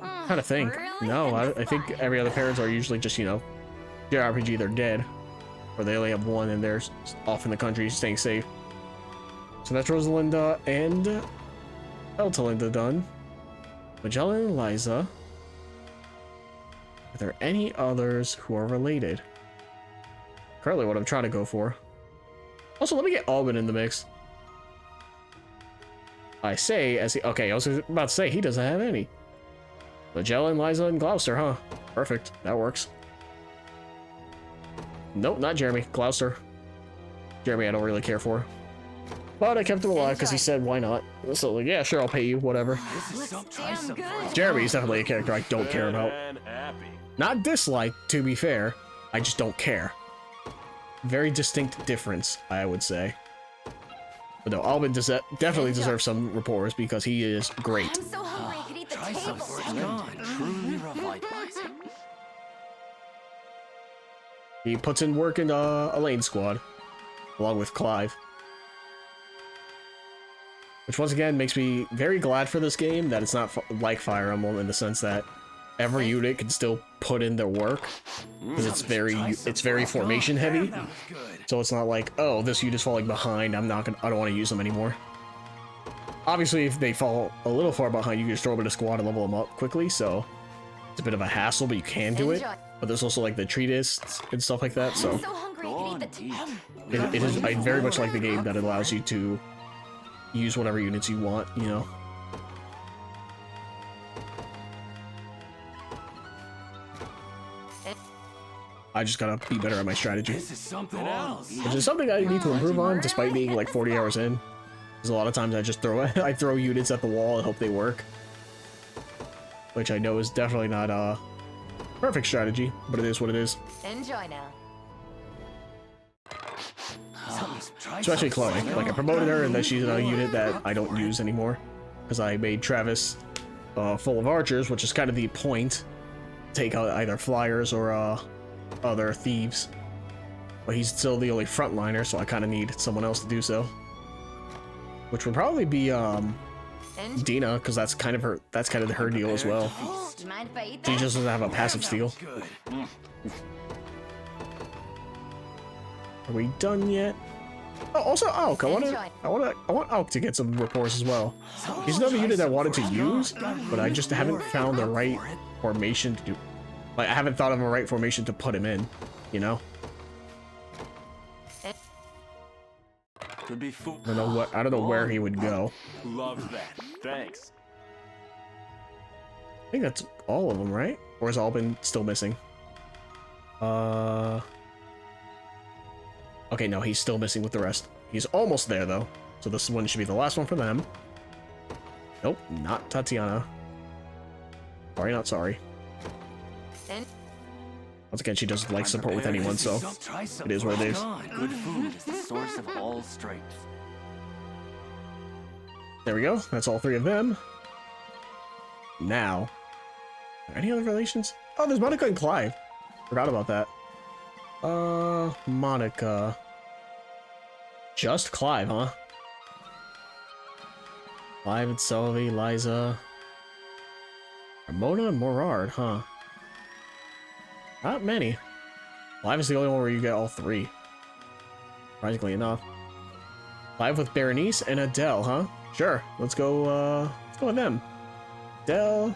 Trying to think. No, I think every other parents are usually just, you know, JRPG, they're dead. Or they only have one and they're off in the country staying safe. So that's Rosalinda and Eltalinda done. Magellan and Liza. Are there any others who are related? Currently what I'm trying to go for. Also, let me get Alban in the mix. I say, as he... Okay, I was about to say, he doesn't have any. Magellan, Liza, and Gloucester, huh? Perfect. That works. Nope, not Jeremy. Gloucester. Jeremy I don't really care for. But I kept him alive because he said, why not? So, like, yeah, sure, I'll pay you, whatever. This is try some. Jeremy's definitely a character I don't care about. Not dislike, to be fair. I just don't care. Very distinct difference, I would say. But no, Alban definitely deserves some rapports because he is great. I'm so hungry I could eat the Try some table. for it's gone. Truly revitalizing. He puts in work in Elaine's squad, along with Clive. Which once again makes me very glad for this game that it's not like Fire Emblem in the sense that every unit can still put in their work, because it's very formation heavy. So it's not like, oh, this unit's falling behind, I don't want to use them anymore. Obviously, if they fall a little far behind, you can just throw them in a squad and level them up quickly, so it's a bit of a hassle, but you can do it. Enjoy. But there's also like the treatise and stuff like that, so I'm so hungry I could eat the table. it is. I very much like the game that allows you to use whatever units you want, you know. I just gotta be better at my strategy. This is something else. Which is something I need to improve on, despite being like 40 hours in. Because a lot of times I just I throw units at the wall and hope they work. Which I know is definitely not a perfect strategy, but it is what it is. Enjoy now. Especially Chloe. Like, I promoted her, and then she's in a unit that I don't use anymore. Because I made Travis full of archers, which is kind of the point. Take out either flyers or other thieves. But he's still the only frontliner, so I kind of need someone else to do so. Which would probably be Dina, because that's kind of her deal as well. Do you mind if I eat She that? just doesn't have a passive steal. Are we done yet? Oh, also Auk. I want Auk to get some reports as well. He's another unit I wanted to use, but I just haven't found the right formation to do. Like, I haven't thought of a right formation to put him in, you know? Could be food. I don't know where he would go. Love that. Thanks. I think that's all of them, right? Or has all been still missing? Okay, no, he's still missing with the rest. He's almost there, though. So this one should be the last one for them. Nope, not Tatiana. Sorry, not sorry. Once again, she doesn't like support with anyone, so it is what it is. Good food is the source of all strength. There we go. That's all three of them. Now, are there any other relations? Oh, there's Monica and Clive. Forgot about that. Monica. Just Clive, huh? Clive and Sylvie, Liza. Ramona and Morard, huh? Not many. Clive is the only one where you get all three. Surprisingly enough. Clive with Berenice and Adele, huh? Sure. Let's go with them. Adele,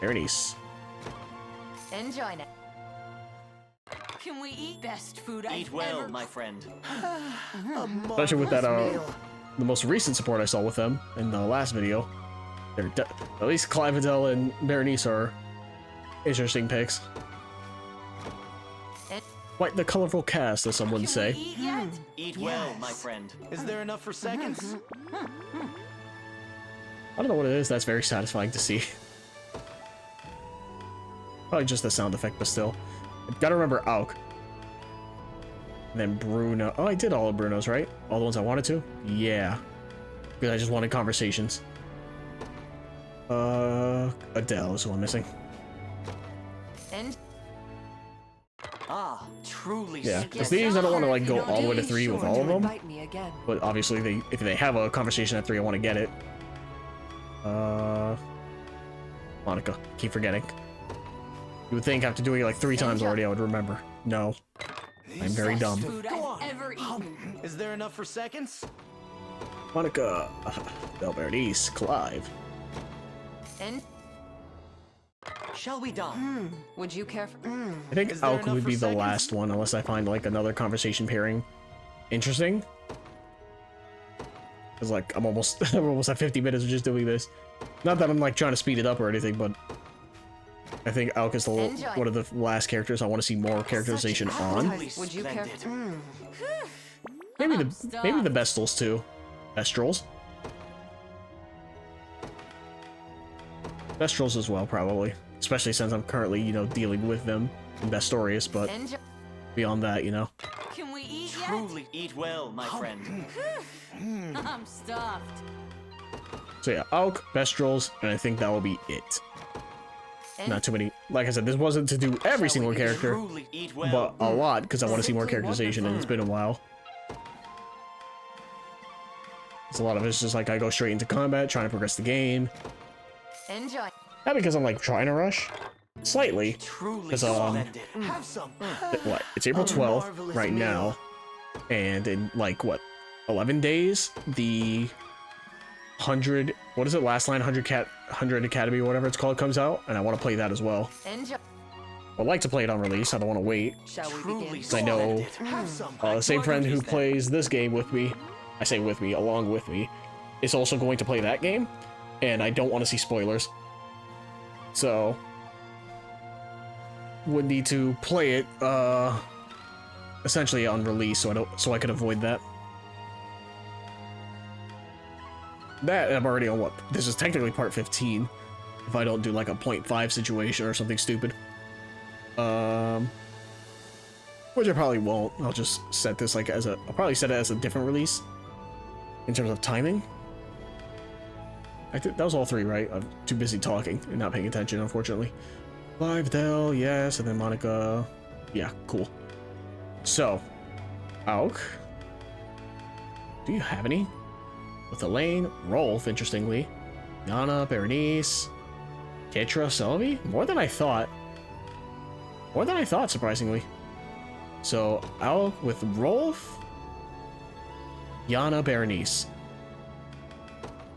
Berenice. Enjoy now. Can we eat best food Eat I've well, ever... my friend. Especially with that, the most recent support I saw with them in the last video. They're at least Clive, Adele, and Berenice are interesting picks. Quite the colorful cast, as some would Can say. we eat yet? Eat well, my friend. Is there enough for seconds? I don't know what it is, that's very satisfying to see. Probably just the sound effect, but still. I've gotta remember Auk. And then Bruno. Oh, I did all of Bruno's, right? All the ones I wanted to? Yeah. Because I just wanted conversations. Adele is the one missing. And Ah, truly. Yeah, because these I don't want to like go all the way to 3 with all of them. Invite me again. But obviously, if they have a conversation at 3, I want to get it. Monica, keep forgetting. You would think after doing it like 3 times already, I would remember. No, I'm very dumb. Food I've ever eaten. Is there enough for seconds? Monica, Del Bernice, Clive. and Shall we dine? Would you care for... I think Is there Auk enough would for be the seconds? last one, unless I find like another conversation pairing interesting. Cause like I'm almost at 50 minutes of just doing this. Not that I'm like trying to speed it up or anything, but I think Auk is Enjoy. one of the last characters I want to see more characterization on. Would you care Splendid. for... Maybe the Bestals too. Bestrels. Bestrels as well, probably. Especially since I'm currently, you know, dealing with them in Bestorius, but enjoy. beyond that, you know. Can we eat Truly eat well, my friend. yet? I'm stuffed. So yeah, Auk, Bestrels, and I think that will be it. Not too many. Like I said, this wasn't to do every Shall single we character, truly eat well? but a lot, because I want to see more Simply characterization, and it's been a while. It's a lot of it's just like I go straight into combat, trying to progress the game. Enjoy. Not because I'm like trying to rush. Slightly. Truly 'Cause, splendid. Have some. What? It's April 12th marvelous right now. And in like, what? 11 days? The 100... What is it? Last Line 100 Academy or whatever it's called comes out. And I want to play that as well. Enjoy. I'd like to play it on release. I don't want to wait. Shall we Truly begin? I know Have some. the same friend who Royalties, then. plays this game with me, I say with me, along with me, is also going to play that game. And I don't want to see spoilers. So, would need to play it essentially on release, so I could avoid that. That I'm already on what? This is technically part 15. If I don't do like a 0.5 situation or something stupid. Which I probably won't. I'll just set this like I'll probably set it as a different release in terms of timing. I think that was all 3, right? I'm too busy talking and not paying attention, unfortunately. Live Dell, yes, and then Monica. Yeah, cool. So, Auk. Do you have any? With Elaine, Rolf, interestingly. Yana, Berenice, Ketra, Selvi? More than I thought. More than I thought, surprisingly. So, Auk with Rolf, Yana, Berenice.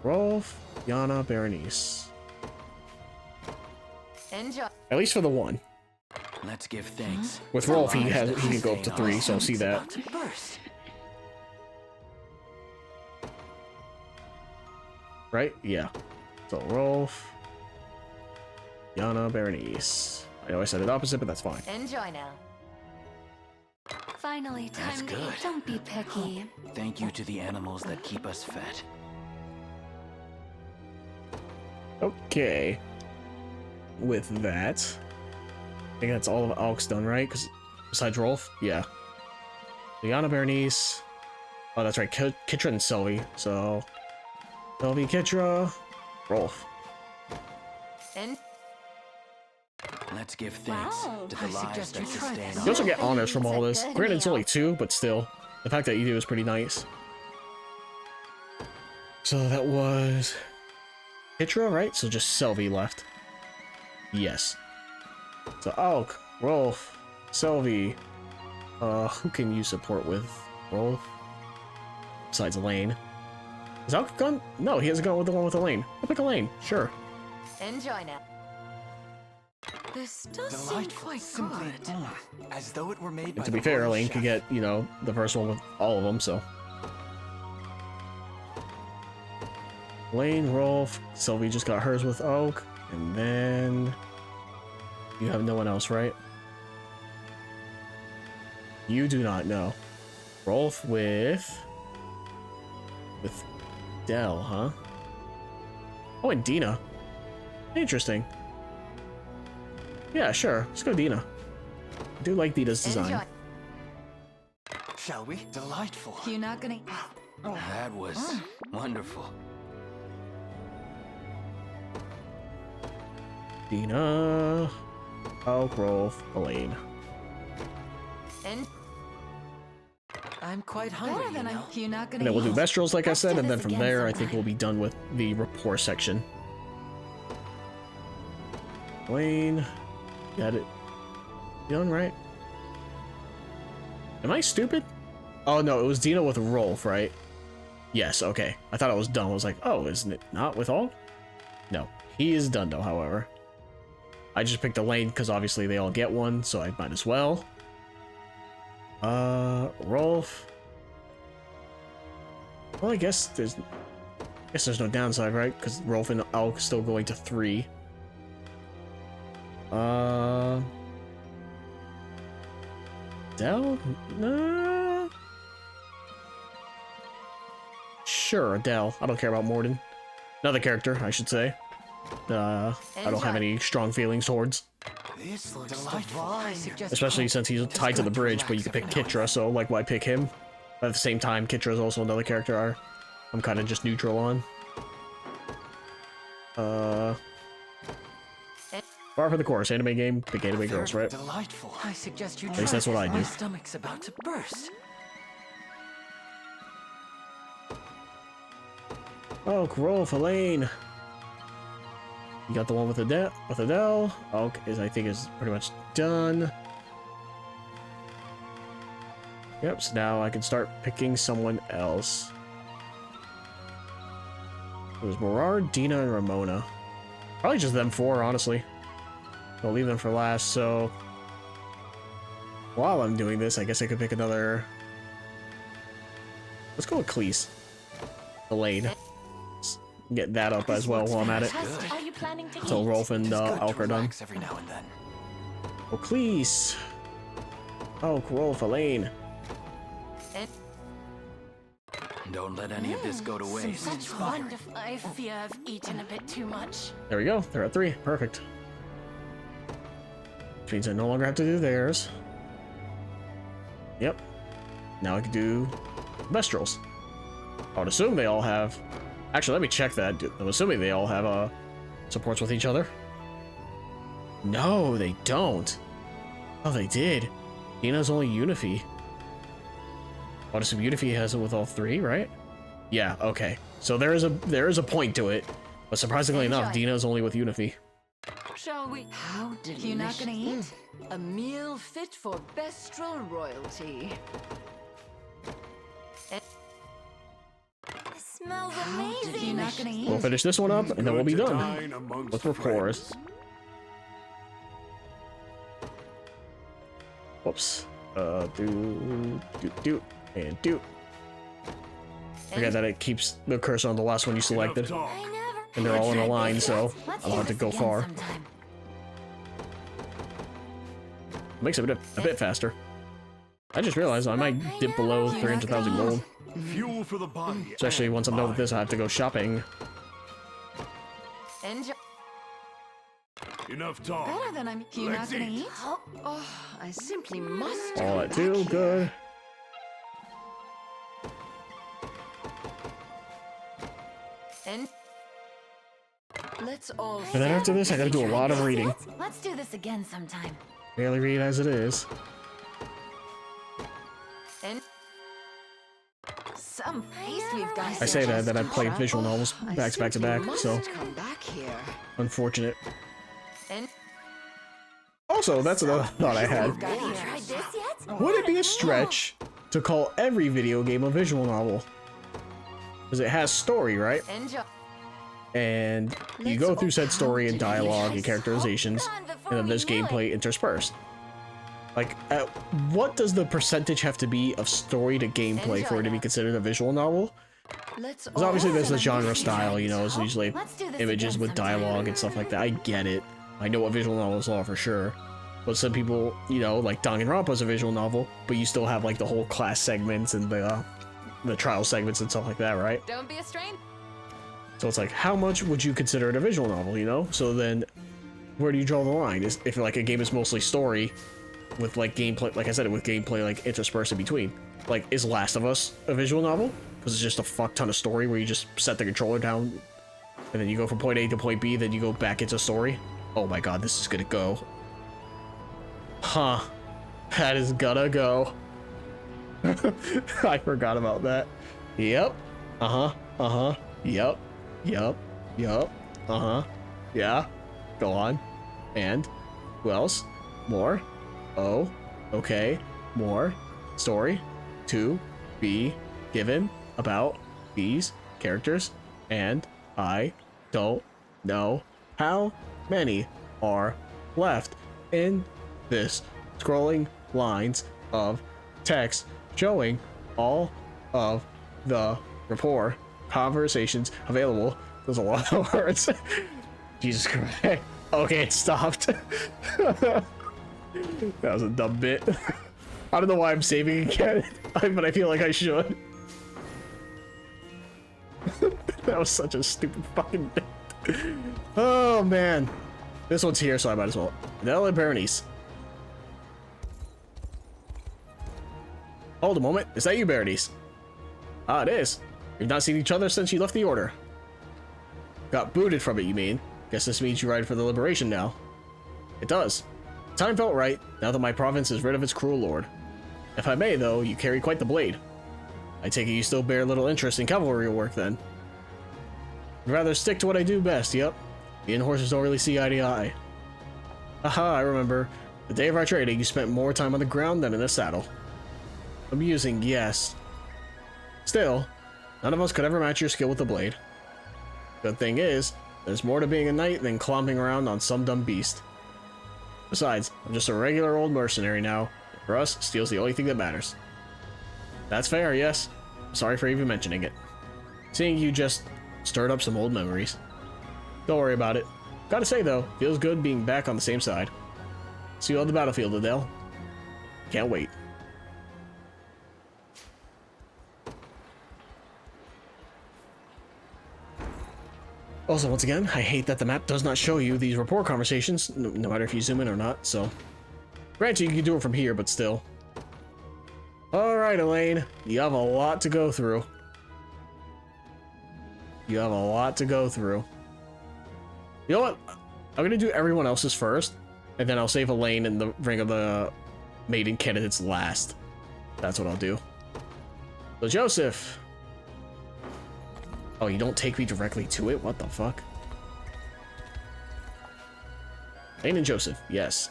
Rolf, Yana, Berenice. Enjoy. At least for the one. Let's give thanks. With Rolf, he can go up to 3, so I'll see that. Right? Yeah. So Rolf, Yana, Berenice. I know I said it opposite, but that's fine. Enjoy now. Finally, That's time to good. eat. Don't be picky. Thank you to the animals that keep us fed. Okay. With that, I think that's all of Auk's done, right? Because besides Rolf, yeah. Yana, Berenice. Oh, that's right. Kitra and Sylvie. So Sylvie, Kitra, Rolf. And Let's give thanks to the lives that sustain You also us. get honors from all this. Good Granted, it's meal. only 2, but still, the fact that you do is pretty nice. So that was Kitra, right? So just Sylvie left. Yes. So Auk, Rolf, Sylvie. Who can you support with Rolf? Besides Elaine. Is Auk gone? No, he hasn't gone with the one with Elaine. I'll pick Elaine, sure. enjoy now. This does seem Delightful. quite Simply, good. as though it were made by And to the be fair, royal Elaine chef. could get, you know, the first one with all of them, so. Elaine, Rolf, Sylvie just got hers with Oak, and then you have no one else, right? You do not know. Rolf with Dell, huh? Oh, and Dina. Interesting. Yeah, sure. Let's go Dina. I do like Dina's design. Enjoy. Shall we? Delightful. You're not gonna. That was wonderful. Dina, Oak, Rolf, Elaine. And I'm quite Better hungry, than you know? You're not gonna. And then we'll do eat. Vestrals, like I Let's said, do and then this from again there, I think sometime. we'll be done with the rapport section. Elaine, got it. Done, right? Am I stupid? Oh no, it was Dina with Rolf, right? Yes, okay. I thought it was done. I was like, oh, isn't it not with all? No, he is done though, however. I just picked Elaine because obviously they all get one, so I might as well. Rolf. Well, I guess there's no downside, right? Because Rolf and Alk still going to 3. Adele? No. Sure, Adele. I don't care about Morden. Another character, I should say. I don't have any strong feelings towards. This looks divine. Especially since he's tied to the bridge, but you can pick Kitra, so like why pick him? But at the same time, Kitra is also another character I'm kind of just neutral on. Bar for the course, anime game, big anime girls, right? Delightful. I suggest you At try least that's what I this. do. My stomach's about to burst. Oh, Rolf, Elaine. You got the one with Adele. Oak is, I think, is pretty much done. Yep, so now I can start picking someone else. It was Morard, Dina, and Ramona. Probably just them 4, honestly. I'll leave them for last, so... While I'm doing this, I guess I could pick another... Let's go with Cleese. Elaine. Get that up as well while I'm at it. Test, are you planning to Until eat? Rolf and It's good to Alk are done. relax every now and then. Oh, please. Oh, Corol Lane. And Don't let any of this go to waste. Such wonderful. I fear I've eaten a bit too much. There we go. They're at 3. Perfect. Which means I no longer have to do theirs. Yep. Now I can do Vestrals. I would assume they all have... Actually, let me check that. I'm assuming they all have supports with each other. No, they don't. Oh, they did. Dina's only Unify. I would assume Unify has it with all 3, right? Yeah, okay. So there is a point to it. But surprisingly enough, Dina's only with Unify. shall we? How delicious. You're not gonna eat? A meal fit for Bestral royalty. It smells How amazing. You're not gonna eat? We'll finish this one up, and then we'll be Good to done dine amongst with rapport. friends. Whoops. Do, and do. Forget that it keeps the cursor on the last one you selected. Enough talk. I never. And they're all in a line, so Let's I don't do have to this go again far. sometime. Makes it a bit faster. I just realized I might dip below 300,000 gold. Fuel for the body. Especially once I'm done with this, I have to go shopping. Enjoy. Enough talk. Better than I'm. You're Let's not gonna eat. eat? Oh, I simply must. All come that back too here. good. And let's all. And then after this, I gotta do a lot of reading. Let's do this again sometime. Barely read as it is. And Some face we've got. I say that I played visual novels I back to simply back, so must come back here. unfortunate. And Also, that's another thought I had. got here. Tried this yet? Would it be a stretch to call every video game a visual novel? Because it has story, right? Enjoy. And you go through said story and dialogue and characterizations, and then there's gameplay interspersed. Like, what does the percentage have to be of story to gameplay for it to be considered a visual novel? Let's Because obviously there's the genre celebrate. style, you know, it's usually Let's do this images again with sometime. dialogue and stuff like that. I get it. I know what visual novels are for sure. But some people, you know, like Danganronpa is a visual novel, but you still have like the whole class segments and the trial segments and stuff like that, right? Don't be a stranger. So it's like, how much would you consider it a visual novel, you know? So then, where do you draw the line? Is if like a game is mostly story, with like gameplay, like I said, with gameplay like interspersed in between. Like, is Last of Us a visual novel? Because it's just a fuck ton of story where you just set the controller down, and then you go from point A to point B, then you go back into story. Oh my god, this is gonna go. Huh. That is gonna go. I forgot about that. Yep. Uh-huh. Uh-huh. Yep. Yup. Yup. Uh-huh. Yeah. Go on. And who else? More. Oh. Okay. More. Story. To be given about these characters. And I don't know how many are left in this scrolling lines of text showing all of the rapport conversations available. There's a lot of words. Jesus Christ. Okay, it stopped. That was a dumb bit. I don't know why I'm saving again, but I feel like I should. That was such a stupid fucking bit. Oh man. This one's here, so I might as well. Nell and Berenice. Hold a moment. Is that you, Berenice? Ah, it is. You've not seen each other since you left the Order. Got booted from it, you mean? Guess this means you ride for the Liberation now. It does. Time felt right, now that my province is rid of its cruel lord. If I may, though, you carry quite the blade. I take it you still bear little interest in cavalry work, then. I'd rather stick to what I do best, yep. Me and horses don't really see eye to eye. Aha, I remember. The day of our trading, you spent more time on the ground than in the saddle. Amusing, yes. Still, none of us could ever match your skill with the blade. Good thing is, there's more to being a knight than clomping around on some dumb beast. Besides, I'm just a regular old mercenary now. For us, steel's the only thing that matters. That's fair, yes. Sorry for even mentioning it. Seeing you just stirred up some old memories. Don't worry about it. Gotta say though, feels good being back on the same side. See you on the battlefield, Adele. Can't wait. Also, once again, I hate that the map does not show you these rapport conversations, no matter if you zoom in or not, so... Granted, you can do it from here, but still. Alright, Elaine. You have a lot to go through. You have a lot to go through. You know what? I'm gonna do everyone else's first, and then I'll save Elaine and the Ring of the Maiden candidates last. That's what I'll do. So, Joseph. Oh, you don't take me directly to it? What the fuck? Elaine and Joseph, yes.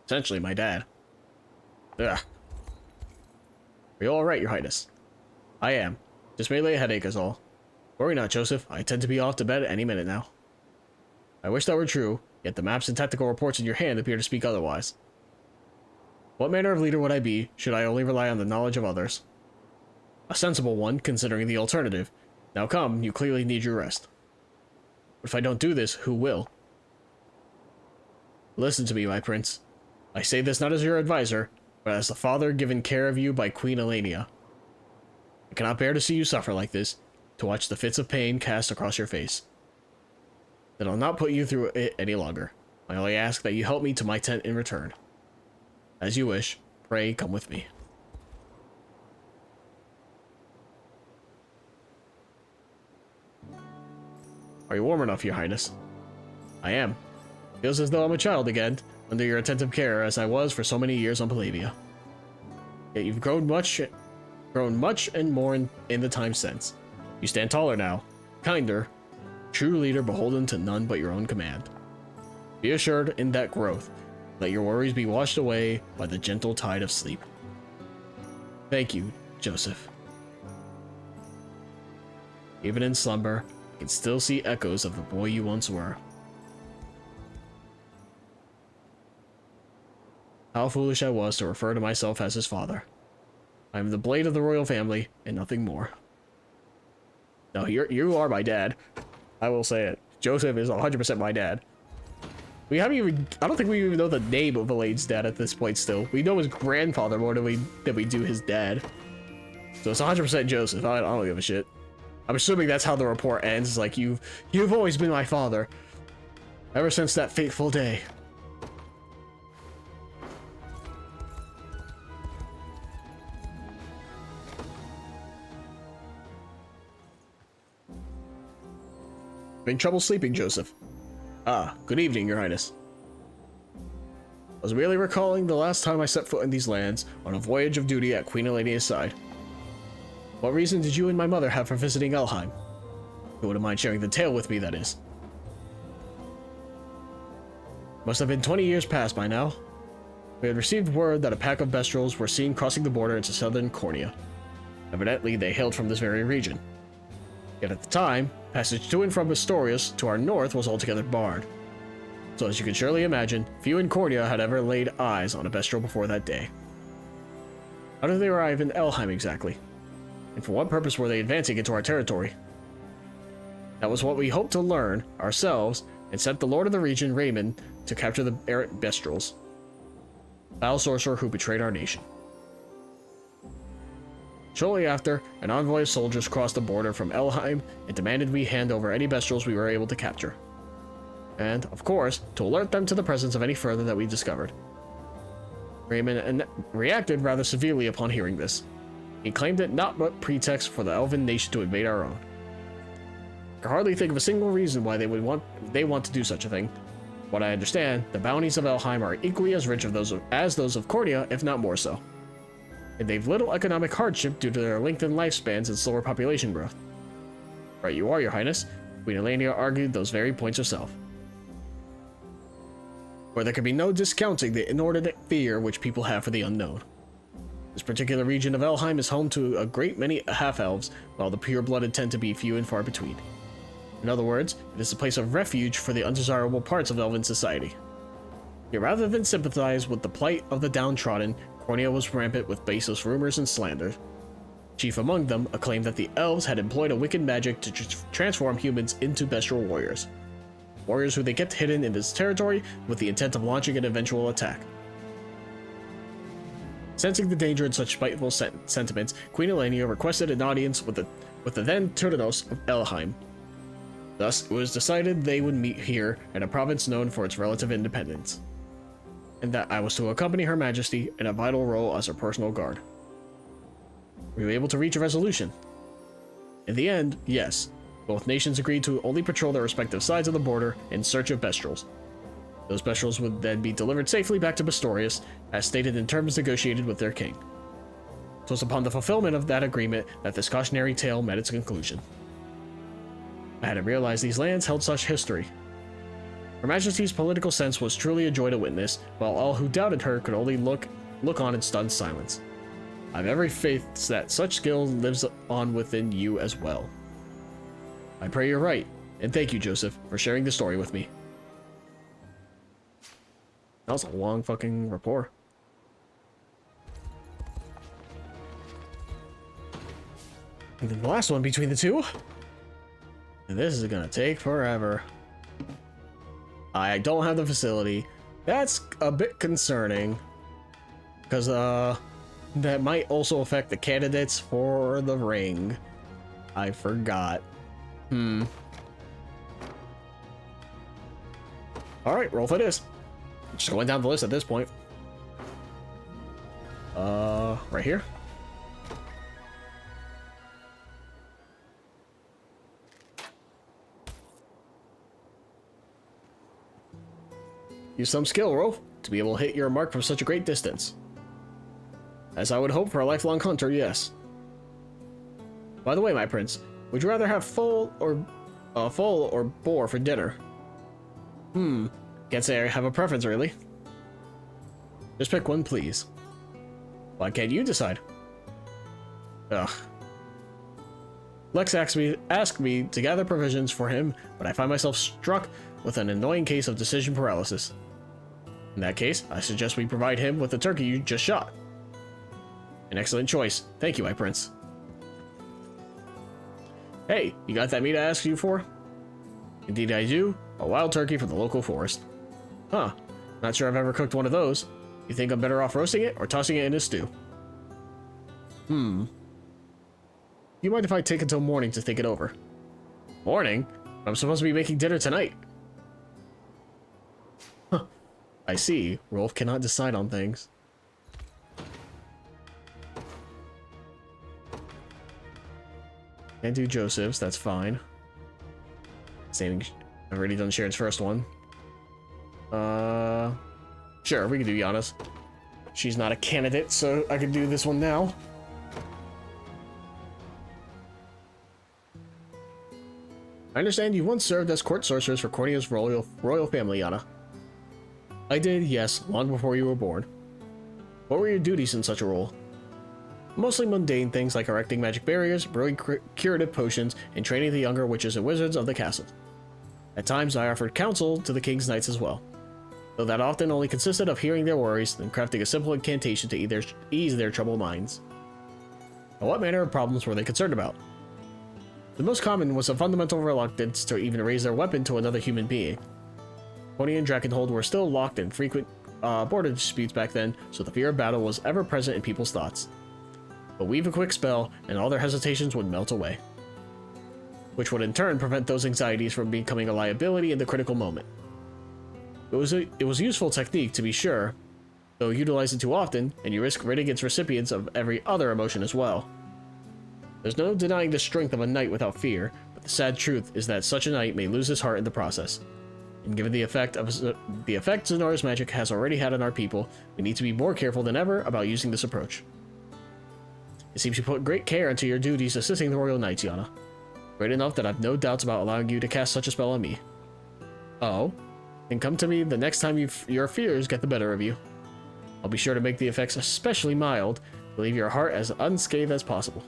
Essentially, my dad. Ugh. Are you alright, Your Highness? I am. Just merely a headache is all. Worry not, Joseph. I intend to be off to bed any minute now. I wish that were true, yet the maps and tactical reports in your hand appear to speak otherwise. What manner of leader would I be, should I only rely on the knowledge of others? A sensible one, considering the alternative. Now come, you clearly need your rest. But if I don't do this, who will? Listen to me, my prince. I say this not as your advisor, but as the father given care of you by Queen Elenia. I cannot bear to see you suffer like this, to watch the fits of pain cast across your face. Then I'll not put you through it any longer. I only ask that you help me to my tent in return. As you wish, pray come with me. Are you warm enough, Your Highness? I am. Feels as though I'm a child again, under your attentive care as I was for so many years on Palavia. Yet you've grown much and more in the time since. You stand taller now, kinder, true leader beholden to none but your own command. Be assured in that growth, let your worries be washed away by the gentle tide of sleep. Thank you, Joseph. Even in slumber, I can still see echoes of the boy you once were. How foolish I was to refer to myself as his father. I am the blade of the royal family, and nothing more. No, you are my dad. I will say it. Joseph is 100% my dad. We haven't even... I don't think we even know the name of Elaine's dad at this point still. We know his grandfather more than we do his dad. So it's 100% Joseph. I don't give a shit. I'm assuming that's how the report ends. It's like, you've always been my father. Ever since that fateful day. Having trouble sleeping, Joseph? Ah, good evening, Your Highness. I was merely recalling the last time I set foot in these lands on a voyage of duty at Queen Elenia's side. What reason did you and my mother have for visiting Elheim? You wouldn't mind sharing the tale with me, that is. Must have been 20 years past by now. We had received word that a pack of Bestrels were seen crossing the border into southern Cornea. Evidently, they hailed from this very region. Yet at the time, passage to and from Astorius to our north was altogether barred. So as you can surely imagine, few in Cornea had ever laid eyes on a Bestrel before that day. How did they arrive in Elheim exactly? And for what purpose were they advancing into our territory? That was what we hoped to learn ourselves and sent the lord of the region, Raymond, to capture the errant Bestrels. Foul sorcerer who betrayed our nation. Shortly after, an envoy of soldiers crossed the border from Elheim and demanded we hand over any Bestrels we were able to capture. And, of course, to alert them to the presence of any further that we discovered. Raymond reacted rather severely upon hearing this. He claimed it not but pretext for the elven nation to invade our own. I can hardly think of a single reason why they want to do such a thing. What I understand, the bounties of Elheim are equally as rich as those of Cornea, if not more so. And they've little economic hardship due to their lengthened lifespans and slower population growth. Right you are, Your Highness. Queen Elenia argued those very points herself. For there can be no discounting the inordinate fear which people have for the unknown. This particular region of Elheim is home to a great many half-elves, while the pure-blooded tend to be few and far between. In other words, it is a place of refuge for the undesirable parts of elven society. Yet rather than sympathize with the plight of the downtrodden, Cornea was rampant with baseless rumors and slander. Chief among them acclaimed that the elves had employed a wicked magic to transform humans into bestial warriors. warriors who they kept hidden in this territory with the intent of launching an eventual attack. Sensing the danger in such spiteful sentiments, Queen Elenia requested an audience with the then Turdanos of Elheim. Thus, it was decided they would meet here in a province known for its relative independence, and that I was to accompany Her Majesty in a vital role as her personal guard. We were able to reach a resolution. In the end, yes, both nations agreed to only patrol their respective sides of the border in search of Bestrels. Those Bestrels would then be delivered safely back to Bastorius, as stated in terms negotiated with their king. It was upon the fulfillment of that agreement that this cautionary tale met its conclusion. I hadn't realized these lands held such history. Her Majesty's political sense was truly a joy to witness, while all who doubted her could only look on in stunned silence. I have every faith that such skill lives on within you as well. I pray you're right, and thank you, Joseph, for sharing the story with me. That was a long fucking rapport. And then the last one between the two. And this is gonna take forever. I don't have the facility. That's a bit concerning. Because, that might also affect the candidates for the ring. I forgot. Alright, roll for this. Just going down the list at this point. Right here. Use some skill, Rolf, to be able to hit your mark from such a great distance. As I would hope for a lifelong hunter, yes. By the way, my prince, would you rather have foal or boar for dinner? Can't say I have a preference, really. Just pick one, please. Why can't you decide? Ugh. Lex asked me to gather provisions for him, but I find myself struck with an annoying case of decision paralysis. In that case, I suggest we provide him with the turkey you just shot. An excellent choice. Thank you, my prince. Hey, you got that meat I asked you for? Indeed I do. A wild turkey from the local forest. Huh. Not sure I've ever cooked one of those. You think I'm better off roasting it or tossing it in a stew? You mind if I take until morning to think it over? Morning? I'm supposed to be making dinner tonight. Huh. I see. Rolf cannot decide on things. Can't do Joseph's, that's fine. Saving. I've already done Sharon's first one. Sure, we can do Yana's. She's not a candidate, so I can do this one now. I understand you once served as court sorceress for Cornea's royal family, Yana. I did, yes, long before you were born. What were your duties in such a role? Mostly mundane things like erecting magic barriers, brewing curative potions, and training the younger witches and wizards of the castle. At times, I offered counsel to the king's knights as well, though that often only consisted of hearing their worries and crafting a simple incantation to ease their troubled minds. Now, what manner of problems were they concerned about? The most common was a fundamental reluctance to even raise their weapon to another human being. Pony and Drakenhold were still locked in frequent border disputes back then, so the fear of battle was ever present in people's thoughts. But weave a quick spell, and all their hesitations would melt away, which would in turn prevent those anxieties from becoming a liability in the critical moment. It was a useful technique, to be sure, though utilized too often, and you risk ridding its recipients of every other emotion as well. There's no denying the strength of a knight without fear, but the sad truth is that such a knight may lose his heart in the process. And given the effect Zenora's magic has already had on our people, we need to be more careful than ever about using this approach. It seems you put great care into your duties assisting the Royal Knights, Yana. Great enough that I've no doubts about allowing you to cast such a spell on me. Oh? Then come to me the next time your fears get the better of you. I'll be sure to make the effects especially mild, to leave your heart as unscathed as possible.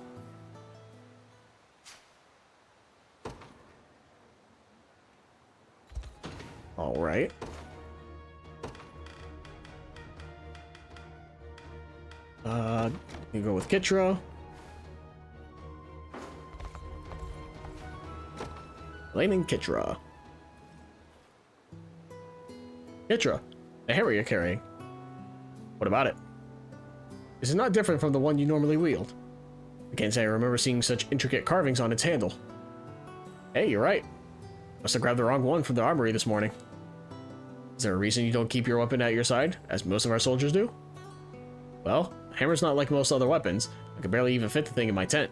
Alright. You go with Kitra. Lane and Kitra. Itra, the hammer you're carrying. What about it? Is it not different from the one you normally wield? I can't say I remember seeing such intricate carvings on its handle. Hey, you're right. Must have grabbed the wrong one from the armory this morning. Is there a reason you don't keep your weapon at your side, as most of our soldiers do? Well, a hammer's not like most other weapons. I could barely even fit the thing in my tent.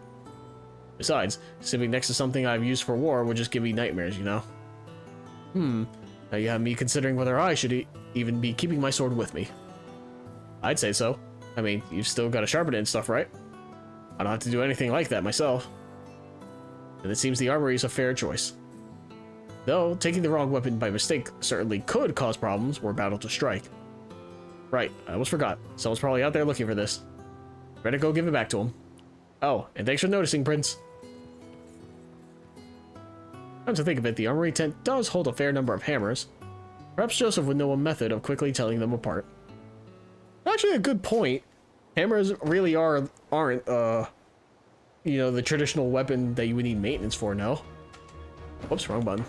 Besides, sitting next to something I've used for war would just give me nightmares, you know? Now you have me considering whether I should even be keeping my sword with me. I'd say so. I mean, you've still got to sharpen it and stuff, right? I don't have to do anything like that myself. And it seems the armory is a fair choice. Though, taking the wrong weapon by mistake certainly could cause problems were battle to strike. Right, I almost forgot. Someone's probably out there looking for this. Better go give it back to him. Oh, and thanks for noticing, Prince. Come to think of it, the armory tent does hold a fair number of hammers. Perhaps Joseph would know a method of quickly telling them apart. Actually, a good point. Hammers really aren't, you know, the traditional weapon that you would need maintenance for, no? Whoops, wrong button.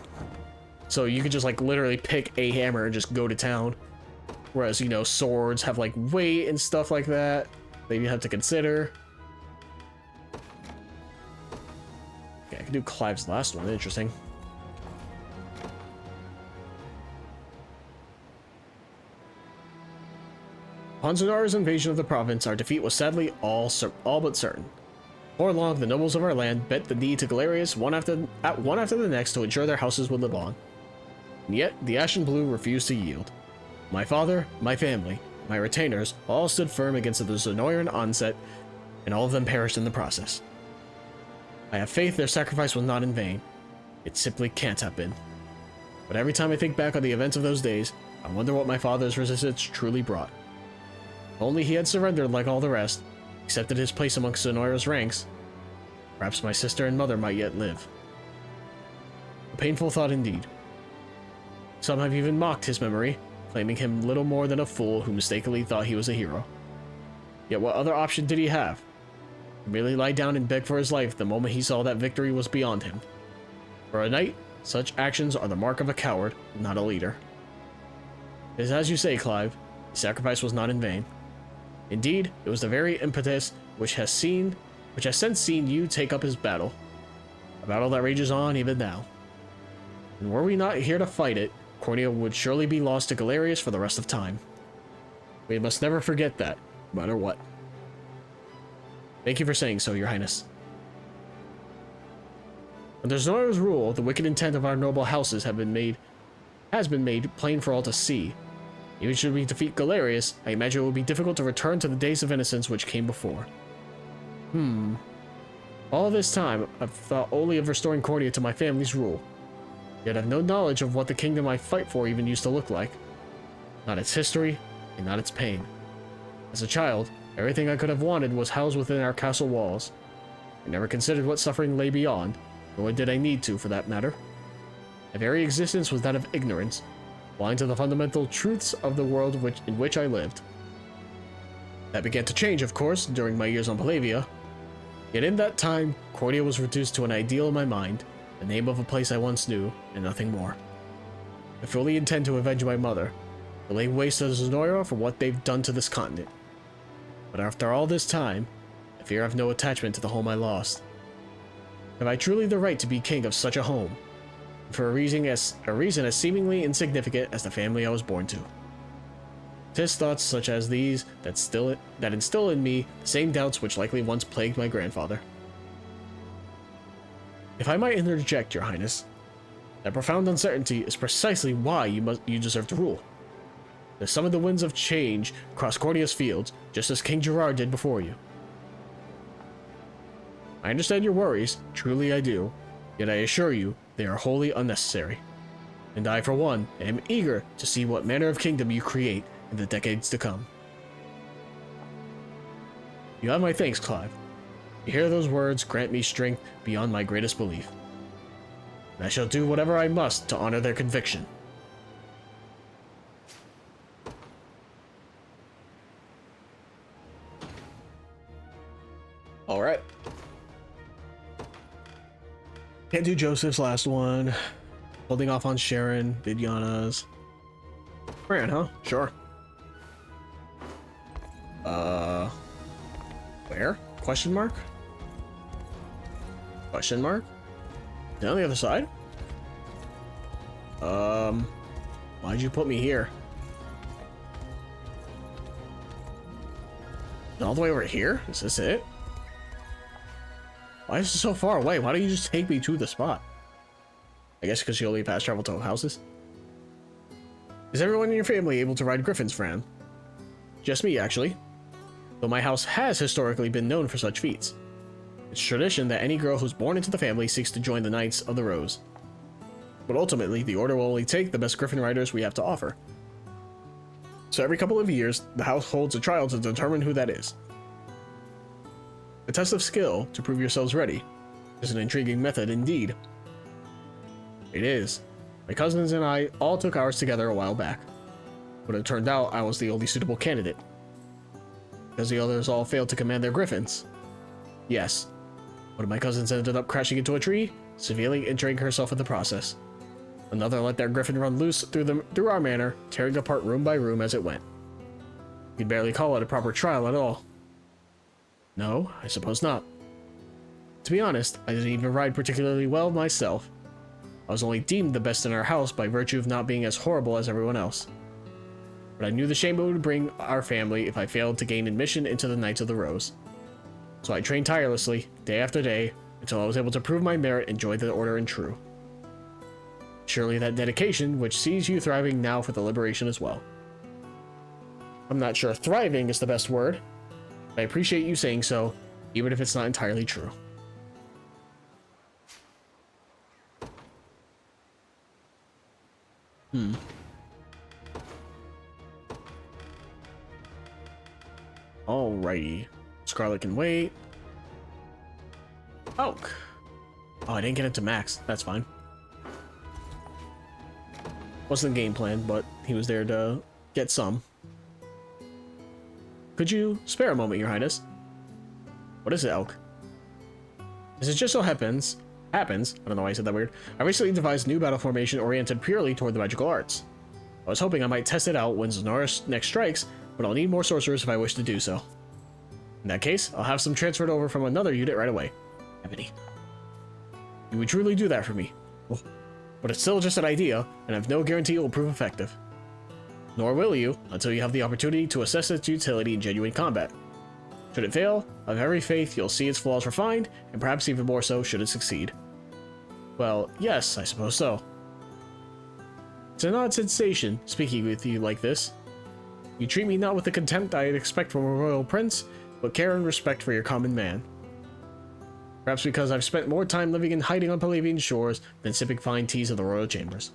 So you could just, like, literally pick a hammer and just go to town. Whereas, you know, swords have, like, weight and stuff like that you have to consider. Okay, I can do Clive's last one. Interesting. Upon Zanara's invasion of the province, our defeat was sadly all but certain. Before long, the nobles of our land bent the knee to Galerius one after the next to ensure their houses would live on. And yet, the Ashen Blue refused to yield. My father, my family, my retainers all stood firm against the Zenoiran onset, and all of them perished in the process. I have faith their sacrifice was not in vain. It simply can't have been. But every time I think back on the events of those days, I wonder what my father's resistance truly brought. If only he had surrendered like all the rest, accepted his place amongst Zenoira's ranks, perhaps my sister and mother might yet live. A painful thought indeed. Some have even mocked his memory, claiming him little more than a fool who mistakenly thought he was a hero. Yet what other option did he have? He merely lie down and beg for his life the moment he saw that victory was beyond him. For a knight, such actions are the mark of a coward, not a leader. It is as you say, Clive, his sacrifice was not in vain. Indeed, it was the very impetus which has since seen you take up his battle. A battle that rages on even now. And were we not here to fight it, Cornea would surely be lost to Galerius for the rest of time. We must never forget that, no matter what. Thank you for saying so, Your Highness. Under Zenoira's rule, the wicked intent of our noble houses has been made plain for all to see. Even should we defeat Galerius, I imagine it will be difficult to return to the days of innocence which came before. All this time, I've thought only of restoring Cornea to my family's rule. Yet I've no knowledge of what the kingdom I fight for even used to look like. Not its history, and not its pain. As a child, everything I could have wanted was housed within our castle walls. I never considered what suffering lay beyond, nor did I need to, for that matter. My very existence was that of ignorance, blind to the fundamental truths of the world in which I lived. That began to change, of course, during my years on Palavia. Yet in that time, Cordia was reduced to an ideal in my mind, the name of a place I once knew, and nothing more. I fully intend to avenge my mother, to lay waste to Zenoira for what they've done to this continent. But after all this time, I fear I've no attachment to the home I lost. Have I truly the right to be king of such a home, and for a reason as seemingly insignificant as the family I was born to? 'Tis thoughts such as these that instill in me the same doubts which likely once plagued my grandfather. If I might interject, Your Highness, that profound uncertainty is precisely why you deserve to rule. The some of the winds of change cross Cordia's fields, just as King Gerard did before you. I understand your worries, truly I do, yet I assure you they are wholly unnecessary. And I, for one, am eager to see what manner of kingdom you create in the decades to come. You have my thanks, Clive. To hear those words grant me strength beyond my greatest belief. And I shall do whatever I must to honor their conviction. Alright. Can't do Joseph's last one. Holding off on Sharon, Vidyana's. Fran, huh? Sure. Where? Question mark? Question mark? Is it on the other side? Why'd you put me here? All the way over here? Is this it? Why is it so far away? Why don't you just take me to the spot? I guess because you only fast travel to houses. Is everyone in your family able to ride griffins, Fran? Just me, actually. Though my house has historically been known for such feats. It's tradition that any girl who's born into the family seeks to join the Knights of the Rose. But ultimately, the order will only take the best griffin riders we have to offer. So every couple of years, the house holds a trial to determine who that is. A test of skill to prove yourselves ready is an intriguing method indeed. It is. My cousins and I all took ours together a while back, but it turned out I was the only suitable candidate, because the others all failed to command their griffins. Yes, one of my cousins ended up crashing into a tree, severely injuring herself in the process. Another let their griffin run loose through our manor, tearing apart room by room as it went. You'd barely call it a proper trial at all. No, I suppose not. To be honest, I didn't even ride particularly well myself. I was only deemed the best in our house by virtue of not being as horrible as everyone else. But I knew the shame it would bring our family if I failed to gain admission into the Knights of the Rose. So I trained tirelessly, day after day, until I was able to prove my merit and join the order in true. Surely that dedication, which sees you thriving now for the liberation as well. I'm not sure thriving is the best word, but I appreciate you saying so, even if it's not entirely true. Alrighty. Scarlet can wait. Oak. Oh, I didn't get it to max. That's fine. Wasn't the game plan, but he was there to get some. Could you spare a moment, Your Highness? What is it, Elk? As it just so happens, I don't know why I said that weird, I recently devised a new battle formation oriented purely toward the magical arts. I was hoping I might test it out when Zenoris next strikes, but I'll need more sorcerers if I wish to do so. In that case, I'll have some transferred over from another unit right away. Ebony. You would truly do that for me. Oh. But it's still just an idea, and I have no guarantee it will prove effective. Nor will you, until you have the opportunity to assess its utility in genuine combat. Should it fail, I have every faith you'll see its flaws refined, and perhaps even more so should it succeed. Well, yes, I suppose so. It's an odd sensation, speaking with you like this. You treat me not with the contempt I'd expect from a royal prince, but care and respect for your common man. Perhaps because I've spent more time living and hiding on Palavian shores than sipping fine teas of the royal chambers.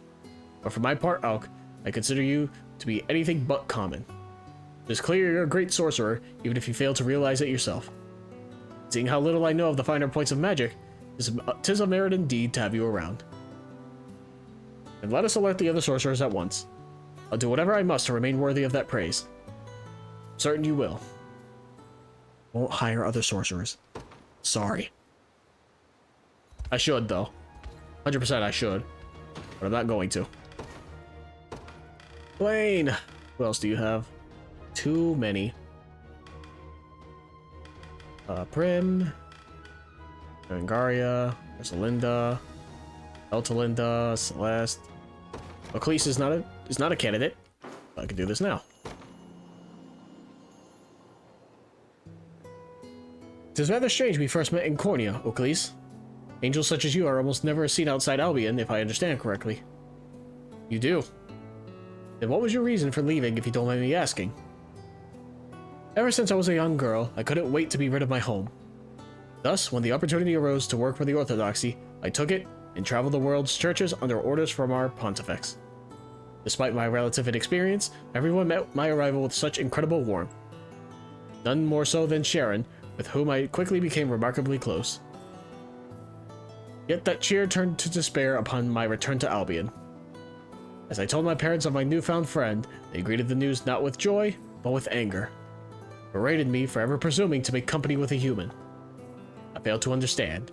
But for my part, Alk, I consider you to be anything but common. It is clear you're a great sorcerer, even if you fail to realize it yourself. Seeing how little I know of the finer points of magic, 'tis a merit indeed to have you around. And let us alert the other sorcerers at once. I'll do whatever I must to remain worthy of that praise. I'm certain you will. Won't hire other sorcerers. Sorry. I should, though. 100% I should. But I'm not going to. Blaine! Who else do you have? Too many. Prim. Angaria. Rosalinda. Eltalinda. Celeste. Oclese is not a candidate. I can do this now. It is rather strange we first met in Cornea, Oclese. Angels such as you are almost never seen outside Albion, if I understand correctly. You do. Then what was your reason for leaving, if you don't mind me asking? Ever since I was a young girl, I couldn't wait to be rid of my home. Thus, when the opportunity arose to work for the Orthodoxy, I took it and traveled the world's churches under orders from our pontifex. Despite my relative inexperience, everyone met my arrival with such incredible warmth. None more so than Sharon, with whom I quickly became remarkably close. Yet that cheer turned to despair upon my return to Albion. As I told my parents of my newfound friend, they greeted the news not with joy, but with anger. Berated me for ever presuming to make company with a human. I failed to understand.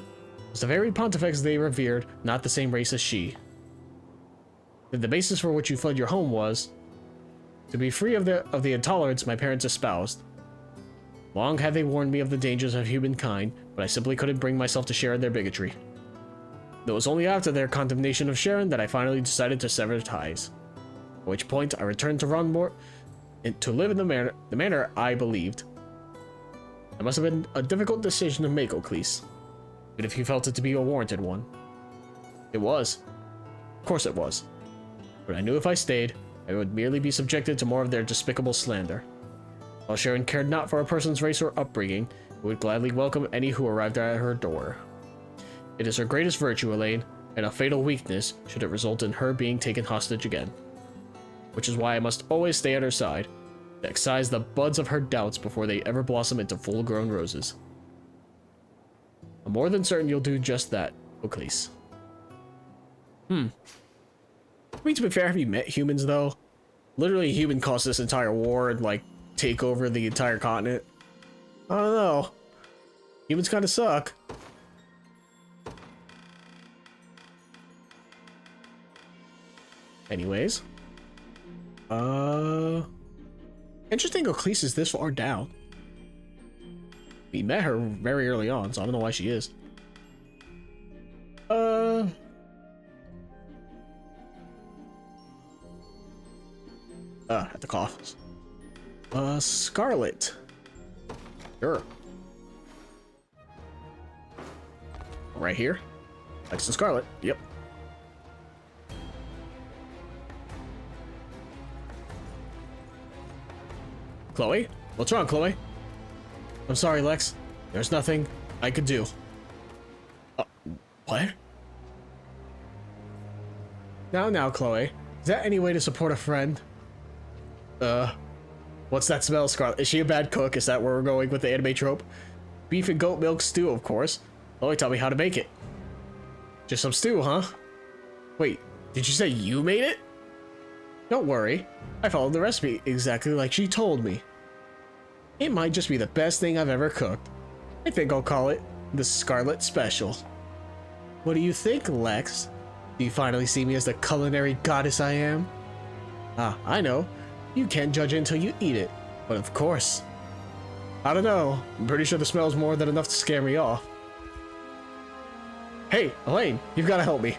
Was the very pontifex they revered not the same race as she? Then the basis for which you fled your home was... to be free of the intolerance my parents espoused. Long had they warned me of the dangers of humankind, but I simply couldn't bring myself to share in their bigotry. It was only after their condemnation of Sharon that I finally decided to sever ties. At which point, I returned to Ronmore to live in the manner I believed. It must have been a difficult decision to make, Oclese, even if you felt it to be a warranted one. It was. Of course it was. But I knew if I stayed, I would merely be subjected to more of their despicable slander. While Sharon cared not for a person's race or upbringing, she would gladly welcome any who arrived at her door. It is her greatest virtue, Elaine, and a fatal weakness should it result in her being taken hostage again. Which is why I must always stay at her side, to excise the buds of her doubts before they ever blossom into full-grown roses. I'm more than certain you'll do just that, Oclese. I mean, to be fair, have you met humans, though? Literally, a human caused this entire war and, like, take over the entire continent. I don't know. Humans kind of suck. Anyways. Interesting Oclese is this far down. We met her very early on, so I don't know why she is. At the cough. Scarlet. Sure. Right here. Next to Scarlet. Yep. Chloe? What's wrong, Chloe? I'm sorry, Lex. There's nothing I could do. What? Now, Chloe. Is that any way to support a friend? What's that smell, Scarlet? Is she a bad cook? Is that where we're going with the anime trope? Beef and goat milk stew, of course. Chloe taught me how to make it. Just some stew, huh? Wait, did you say you made it? Don't worry. I followed the recipe exactly like she told me. It might just be the best thing I've ever cooked. I think I'll call it the Scarlet Special. What do you think, Lex? Do you finally see me as the culinary goddess I am? Ah, I know. You can't judge it until you eat it. But of course. I don't know. I'm pretty sure the smell's more than enough to scare me off. Hey, Elaine, you've got to help me.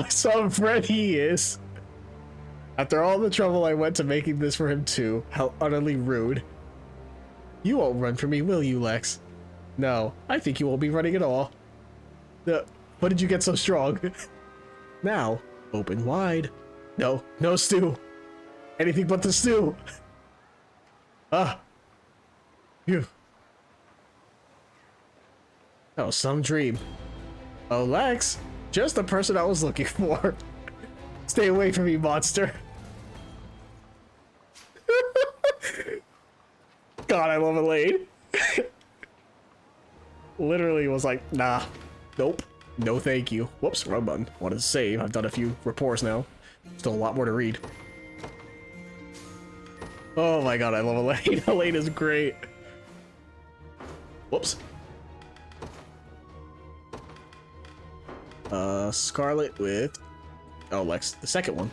Some friend he is. After all the trouble I went to making this for him too, how utterly rude. You won't run from me, will you, Lex? No, I think you won't be running at all. What did you get so strong? Now, open wide. No stew. Anything but the stew. Phew. That was some dream. Oh, Lex, just the person I was looking for. Stay away from me, monster. God, I love Elaine. Literally was like, nah, nope, no thank you. Whoops, wrong button. Wanted to save. I've done a few reports now. Still a lot more to read. Oh my god, I love Elaine. Elaine is great. Whoops. Scarlet with... Oh, Lex, the second one.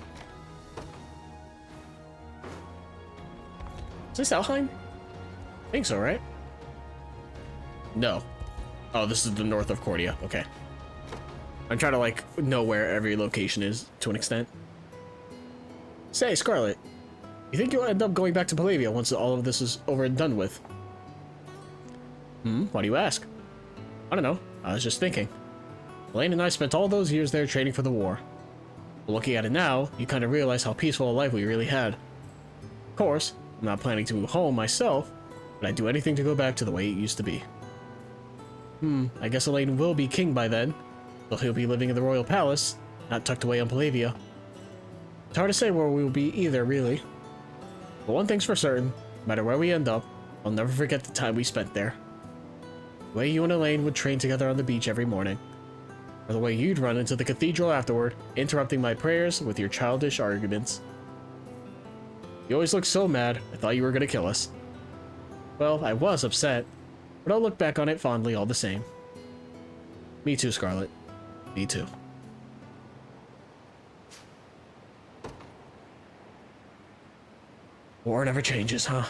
Is this Alheim? I think so, right? No. Oh, this is the north of Cordia. Okay. I'm trying to, like, know where every location is, to an extent. Say, Scarlet, you think you'll end up going back to Palavia once all of this is over and done with? Why do you ask? I don't know. I was just thinking. Elaine and I spent all those years there training for the war. But looking at it now, you kind of realize how peaceful a life we really had. Of course, I'm not planning to move home myself, but I'd do anything to go back to the way it used to be. I guess Elaine will be king by then, though he'll be living in the royal palace, not tucked away on Palavia. It's hard to say where we will be either, really. But one thing's for certain, no matter where we end up, I'll never forget the time we spent there. The way you and Elaine would train together on the beach every morning. Or the way you'd run into the cathedral afterward, interrupting my prayers with your childish arguments. You always looked so mad, I thought you were gonna kill us. Well, I was upset, but I'll look back on it fondly all the same. Me too, Scarlet. Me too. War never changes, huh?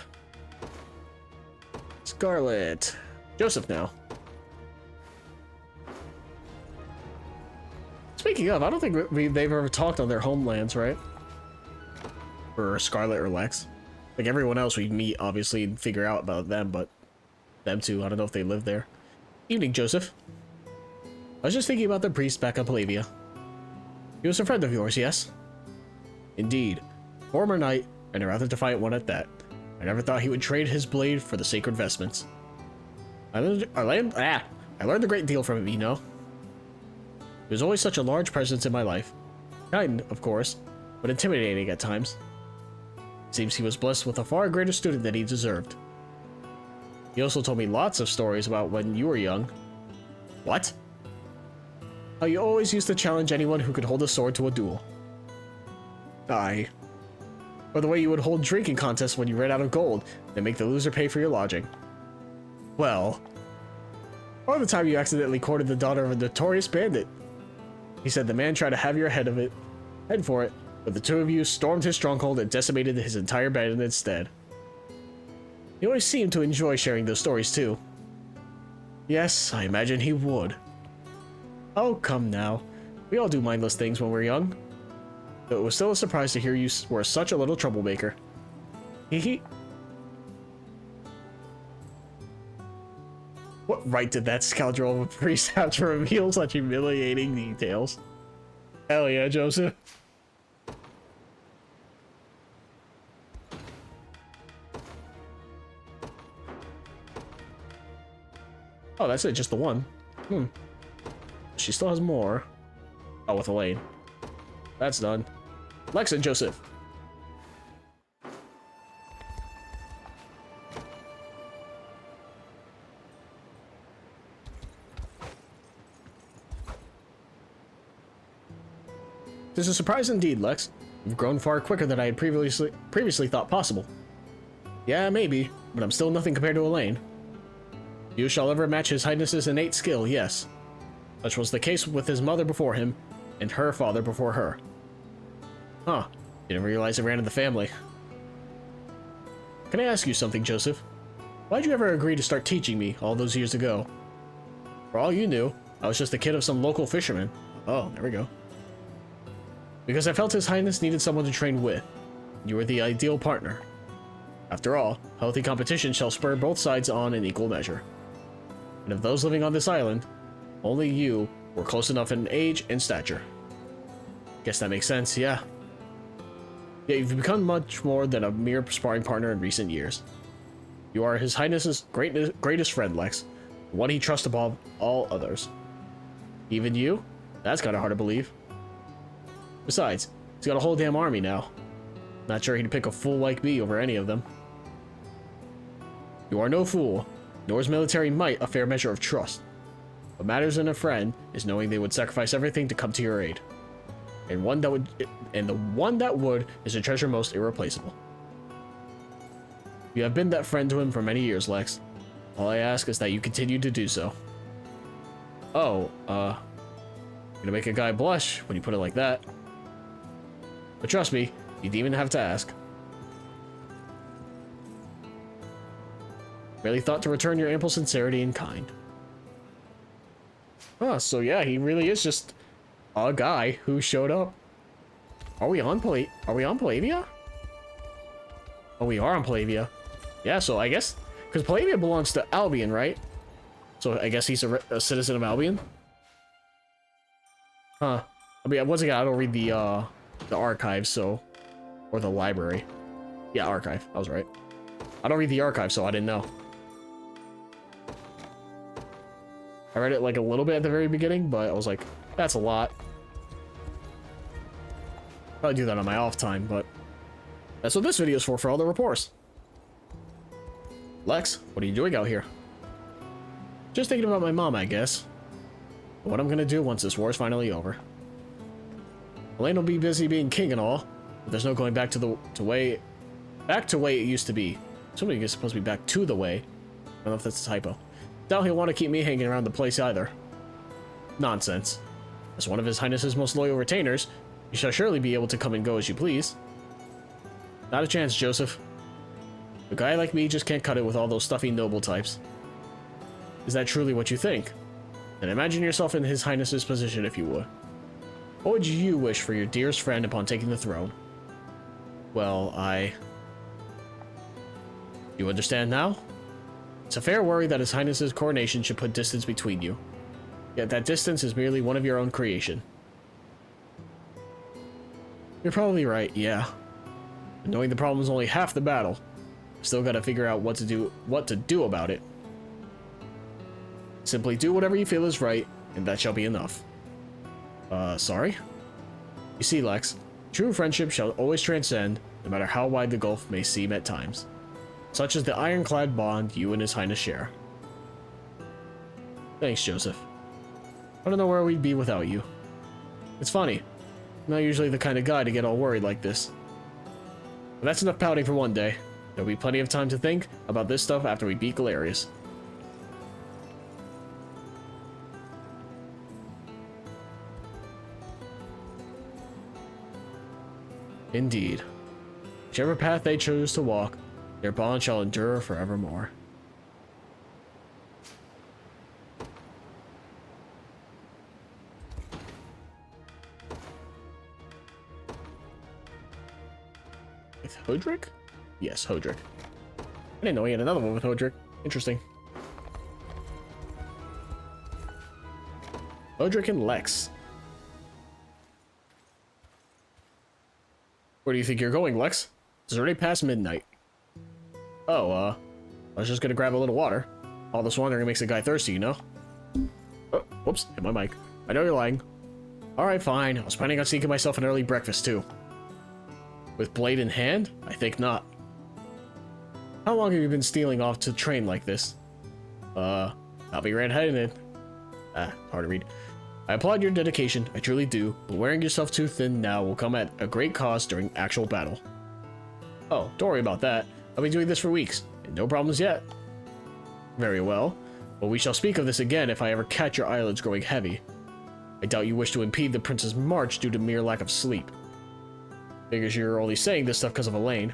Scarlet. Joseph now. Speaking of, I don't think they've ever talked on their homelands, right? Or Scarlet or Lex. Like everyone else we meet, obviously, and figure out about them, but them two, I don't know if they live there. Evening, Joseph. I was just thinking about the priest back on Palavia. He was a friend of yours, yes? Indeed. Former knight, and a rather defiant one at that. I never thought he would trade his blade for the sacred vestments. I learned a great deal from him, you know. He was always such a large presence in my life. Kind, of course, but intimidating at times. It seems he was blessed with a far greater student than he deserved. He also told me lots of stories about when you were young. What? How you always used to challenge anyone who could hold a sword to a duel. Aye. Or the way you would hold drinking contests when you ran out of gold, and make the loser pay for your lodging. Well. Or the time you accidentally courted the daughter of a notorious bandit. He said the man tried to have your head for it, but the two of you stormed his stronghold and decimated his entire band instead. He always seemed to enjoy sharing those stories too. Yes, I imagine he would. Oh, come now. We all do mindless things when we're young. Though it was still a surprise to hear you were such a little troublemaker. Hee. What right did that scoundrel of a priest have to reveal such humiliating details? Hell yeah, Joseph. Oh, that's it, just the one. She still has more. Oh, with Elaine. That's done. Lex and Joseph. This is a surprise indeed, Lex. You've grown far quicker than I had previously thought possible. Yeah, maybe, but I'm still nothing compared to Elaine. You shall ever match His Highness's innate skill, yes. Such was the case with his mother before him, and her father before her. Huh, didn't realize it ran in the family. Can I ask you something, Joseph? Why'd you ever agree to start teaching me all those years ago? For all you knew, I was just a kid of some local fisherman. Oh, there we go. Because I felt His Highness needed someone to train with. You were the ideal partner. After all, healthy competition shall spur both sides on in equal measure. And of those living on this island, only you were close enough in age and stature. Guess that makes sense, yeah. Yet you've become much more than a mere sparring partner in recent years. You are His Highness's greatest friend, Lex, the one he trusts above all others. Even you? That's kind of hard to believe. Besides, he's got a whole damn army now. Not sure he'd pick a fool like me over any of them. You are no fool, nor is military might a fair measure of trust. What matters in a friend is knowing they would sacrifice everything to come to your aid. And the one that would is a treasure most irreplaceable. You have been that friend to him for many years, Lex. All I ask is that you continue to do so. Oh, gonna make a guy blush when you put it like that. But trust me, you didn't even have to ask. Really thought to return your ample sincerity in kind. Oh, so yeah, he really is just a guy who showed up. Are we on Palavia? Oh, we are on Palavia. Yeah, so I guess because Palavia belongs to Albion, right? So I guess he's a citizen of Albion. Huh. I mean, once again, I don't read the archive, so or the library. Yeah, archive. I was right. I don't read the archive, so I didn't know. I read it like a little bit at the very beginning, but I was like, that's a lot. Probably do that on my off time, but that's what this video is for all the reports. Lex, what are you doing out here? Just thinking about my mom, I guess. What I'm gonna do once this war is finally over. Elaine will be busy being king and all, but there's no going back to the way it used to be. Somebody is supposed to be back to the way. I don't know if that's a typo. Doubt he'll want to keep me hanging around the place either. Nonsense. As one of His Highness's most loyal retainers, you shall surely be able to come and go as you please. Not a chance, Joseph. A guy like me just can't cut it with all those stuffy noble types. Is that truly what you think? Then imagine yourself in His Highness's position if you would. What would you wish for your dearest friend upon taking the throne? Well, You understand now? It's a fair worry that His Highness's coronation should put distance between you. Yet that distance is merely one of your own creation. You're probably right, yeah. But knowing the problem is only half the battle. Still gotta figure out what to do about it. Simply do whatever you feel is right, and that shall be enough. Sorry? You see, Lex, true friendship shall always transcend, no matter how wide the gulf may seem at times. Such is the ironclad bond you and His Highness share. Thanks, Joseph. I don't know where we'd be without you. It's funny. I'm not usually the kind of guy to get all worried like this. But that's enough pouting for one day. There'll be plenty of time to think about this stuff after we beat Galerius. Indeed. Whichever path they choose to walk, their bond shall endure forevermore. With Hodrick? Yes, Hodrick. I didn't know he had another one with Hodrick. Interesting. Hodrick and Lex. Where do you think you're going, Lex? It's already past midnight. Oh, I was just gonna grab a little water. All this wandering makes a guy thirsty, you know? Oh, whoops, hit my mic. I know you're lying. Alright, fine. I was planning on sneaking myself an early breakfast, too. With blade in hand? I think not. How long have you been stealing off to train like this? I'll be red-headed. Hard to read. I applaud your dedication, I truly do, but wearing yourself too thin now will come at a great cost during actual battle. Oh, don't worry about that. I've been doing this for weeks, and no problems yet. Very well. Well, we shall speak of this again if I ever catch your eyelids growing heavy. I doubt you wish to impede the prince's march due to mere lack of sleep. Figures you're only saying this stuff because of Elaine.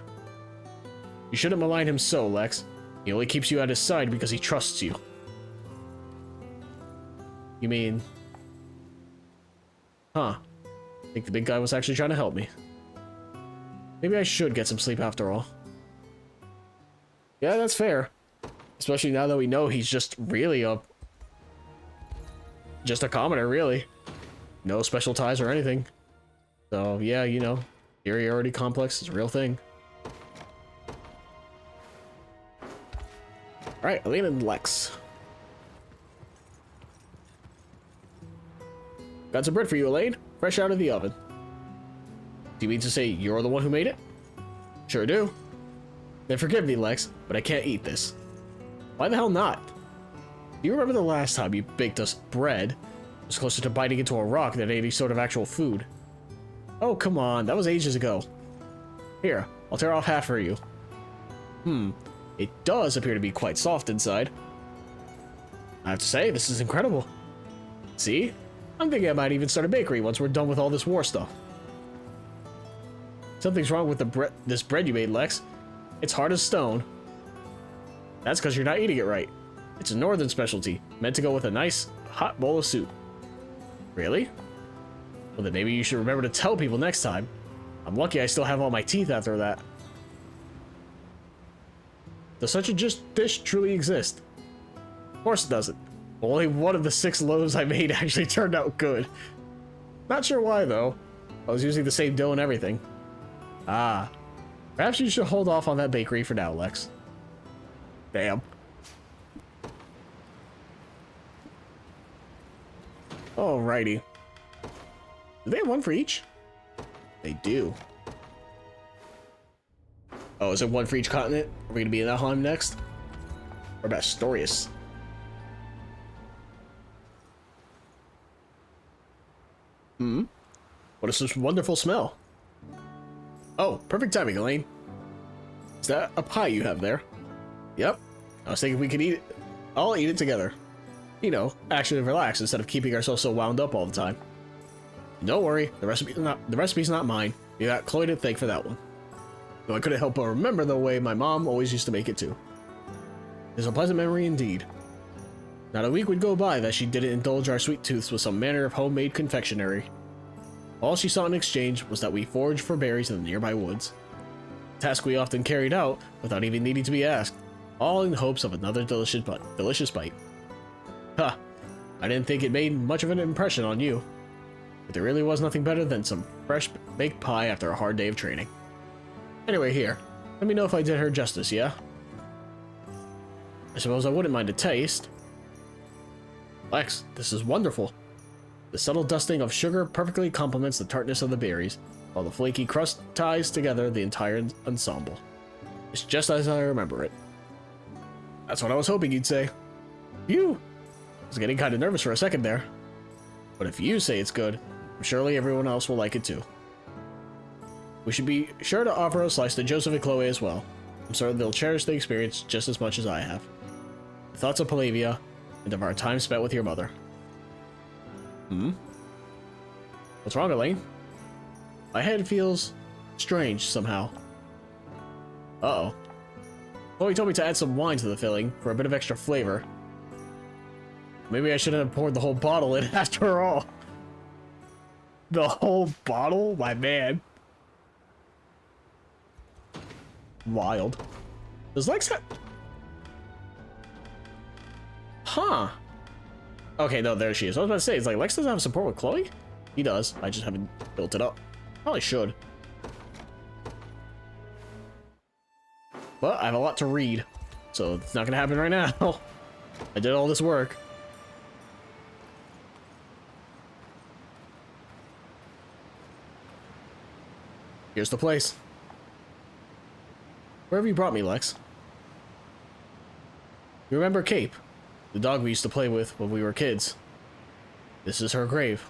You shouldn't malign him so, Lex. He only keeps you at his side because he trusts you. You mean... Huh. I think the big guy was actually trying to help me. Maybe I should get some sleep after all. Yeah, that's fair. Especially now that we know he's just really just a commoner, really. No special ties or anything. So, yeah, you know, inferiority complex is a real thing. Alright, Elaine and Lex. Got some bread for you, Elaine. Fresh out of the oven. Do you mean to say you're the one who made it? Sure do. Then forgive me, Lex, but I can't eat this. Why the hell not? Do you remember the last time you baked us bread? It was closer to biting into a rock than any sort of actual food. Oh, come on. That was ages ago. Here, I'll tear off half for you. It does appear to be quite soft inside. I have to say, this is incredible. See? I'm thinking I might even start a bakery once we're done with all this war stuff. Something's wrong with this bread you made, Lex. It's hard as stone. That's because you're not eating it right. It's a northern specialty, meant to go with a nice, hot bowl of soup. Really? Well, then maybe you should remember to tell people next time. I'm lucky I still have all my teeth after that. Does such a dish truly exist? Of course it doesn't. Only one of the 6 loaves I made actually turned out good. Not sure why, though. I was using the same dough and everything. Ah. Perhaps you should hold off on that bakery for now, Lex. Damn. Alrighty. Do they have one for each? They do. Oh, is it one for each continent? Are we gonna be in Alheim next? Or about Astorius? What is this wonderful smell? Oh, perfect timing, Elaine. Is that a pie you have there? Yep. I was thinking we could eat it. I'll eat it together. You know, actually relax instead of keeping ourselves so wound up all the time. Don't worry, the recipe's not mine. You got Chloe to thank for that one. Though I couldn't help but remember the way my mom always used to make it too. It's a pleasant memory indeed. Not a week would go by that she didn't indulge our sweet tooths with some manner of homemade confectionery. All she sought in exchange was that we forage for berries in the nearby woods. A task we often carried out without even needing to be asked, all in hopes of another delicious bite. Ha! I didn't think it made much of an impression on you, but there really was nothing better than some fresh baked pie after a hard day of training. Anyway, here, let me know if I did her justice, yeah? I suppose I wouldn't mind a taste. Lex, this is wonderful. The subtle dusting of sugar perfectly complements the tartness of the berries, while the flaky crust ties together the entire ensemble. It's just as I remember it. That's what I was hoping you'd say. Phew! I was getting kind of nervous for a second there. But if you say it's good, surely everyone else will like it too. We should be sure to offer a slice to Joseph and Chloe as well. I'm certain they'll cherish the experience just as much as I have. The thoughts of Palavia, and of our time spent with your mother. What's wrong, Elaine? My head feels strange somehow. Uh-oh. Chloe told me to add some wine to the filling for a bit of extra flavor. Maybe I shouldn't have poured the whole bottle in after all. The whole bottle? My man. Wild. Does Lex have... Huh. Okay, no, there she is. I was about to say, it's like, Lex doesn't have support with Chloe? He does. I just haven't built it up. Probably should. But I have a lot to read, so it's not gonna happen right now. I did all this work. Here's the place. Where have you brought me, Lex? You remember Cape? The dog we used to play with when we were kids. This is her grave.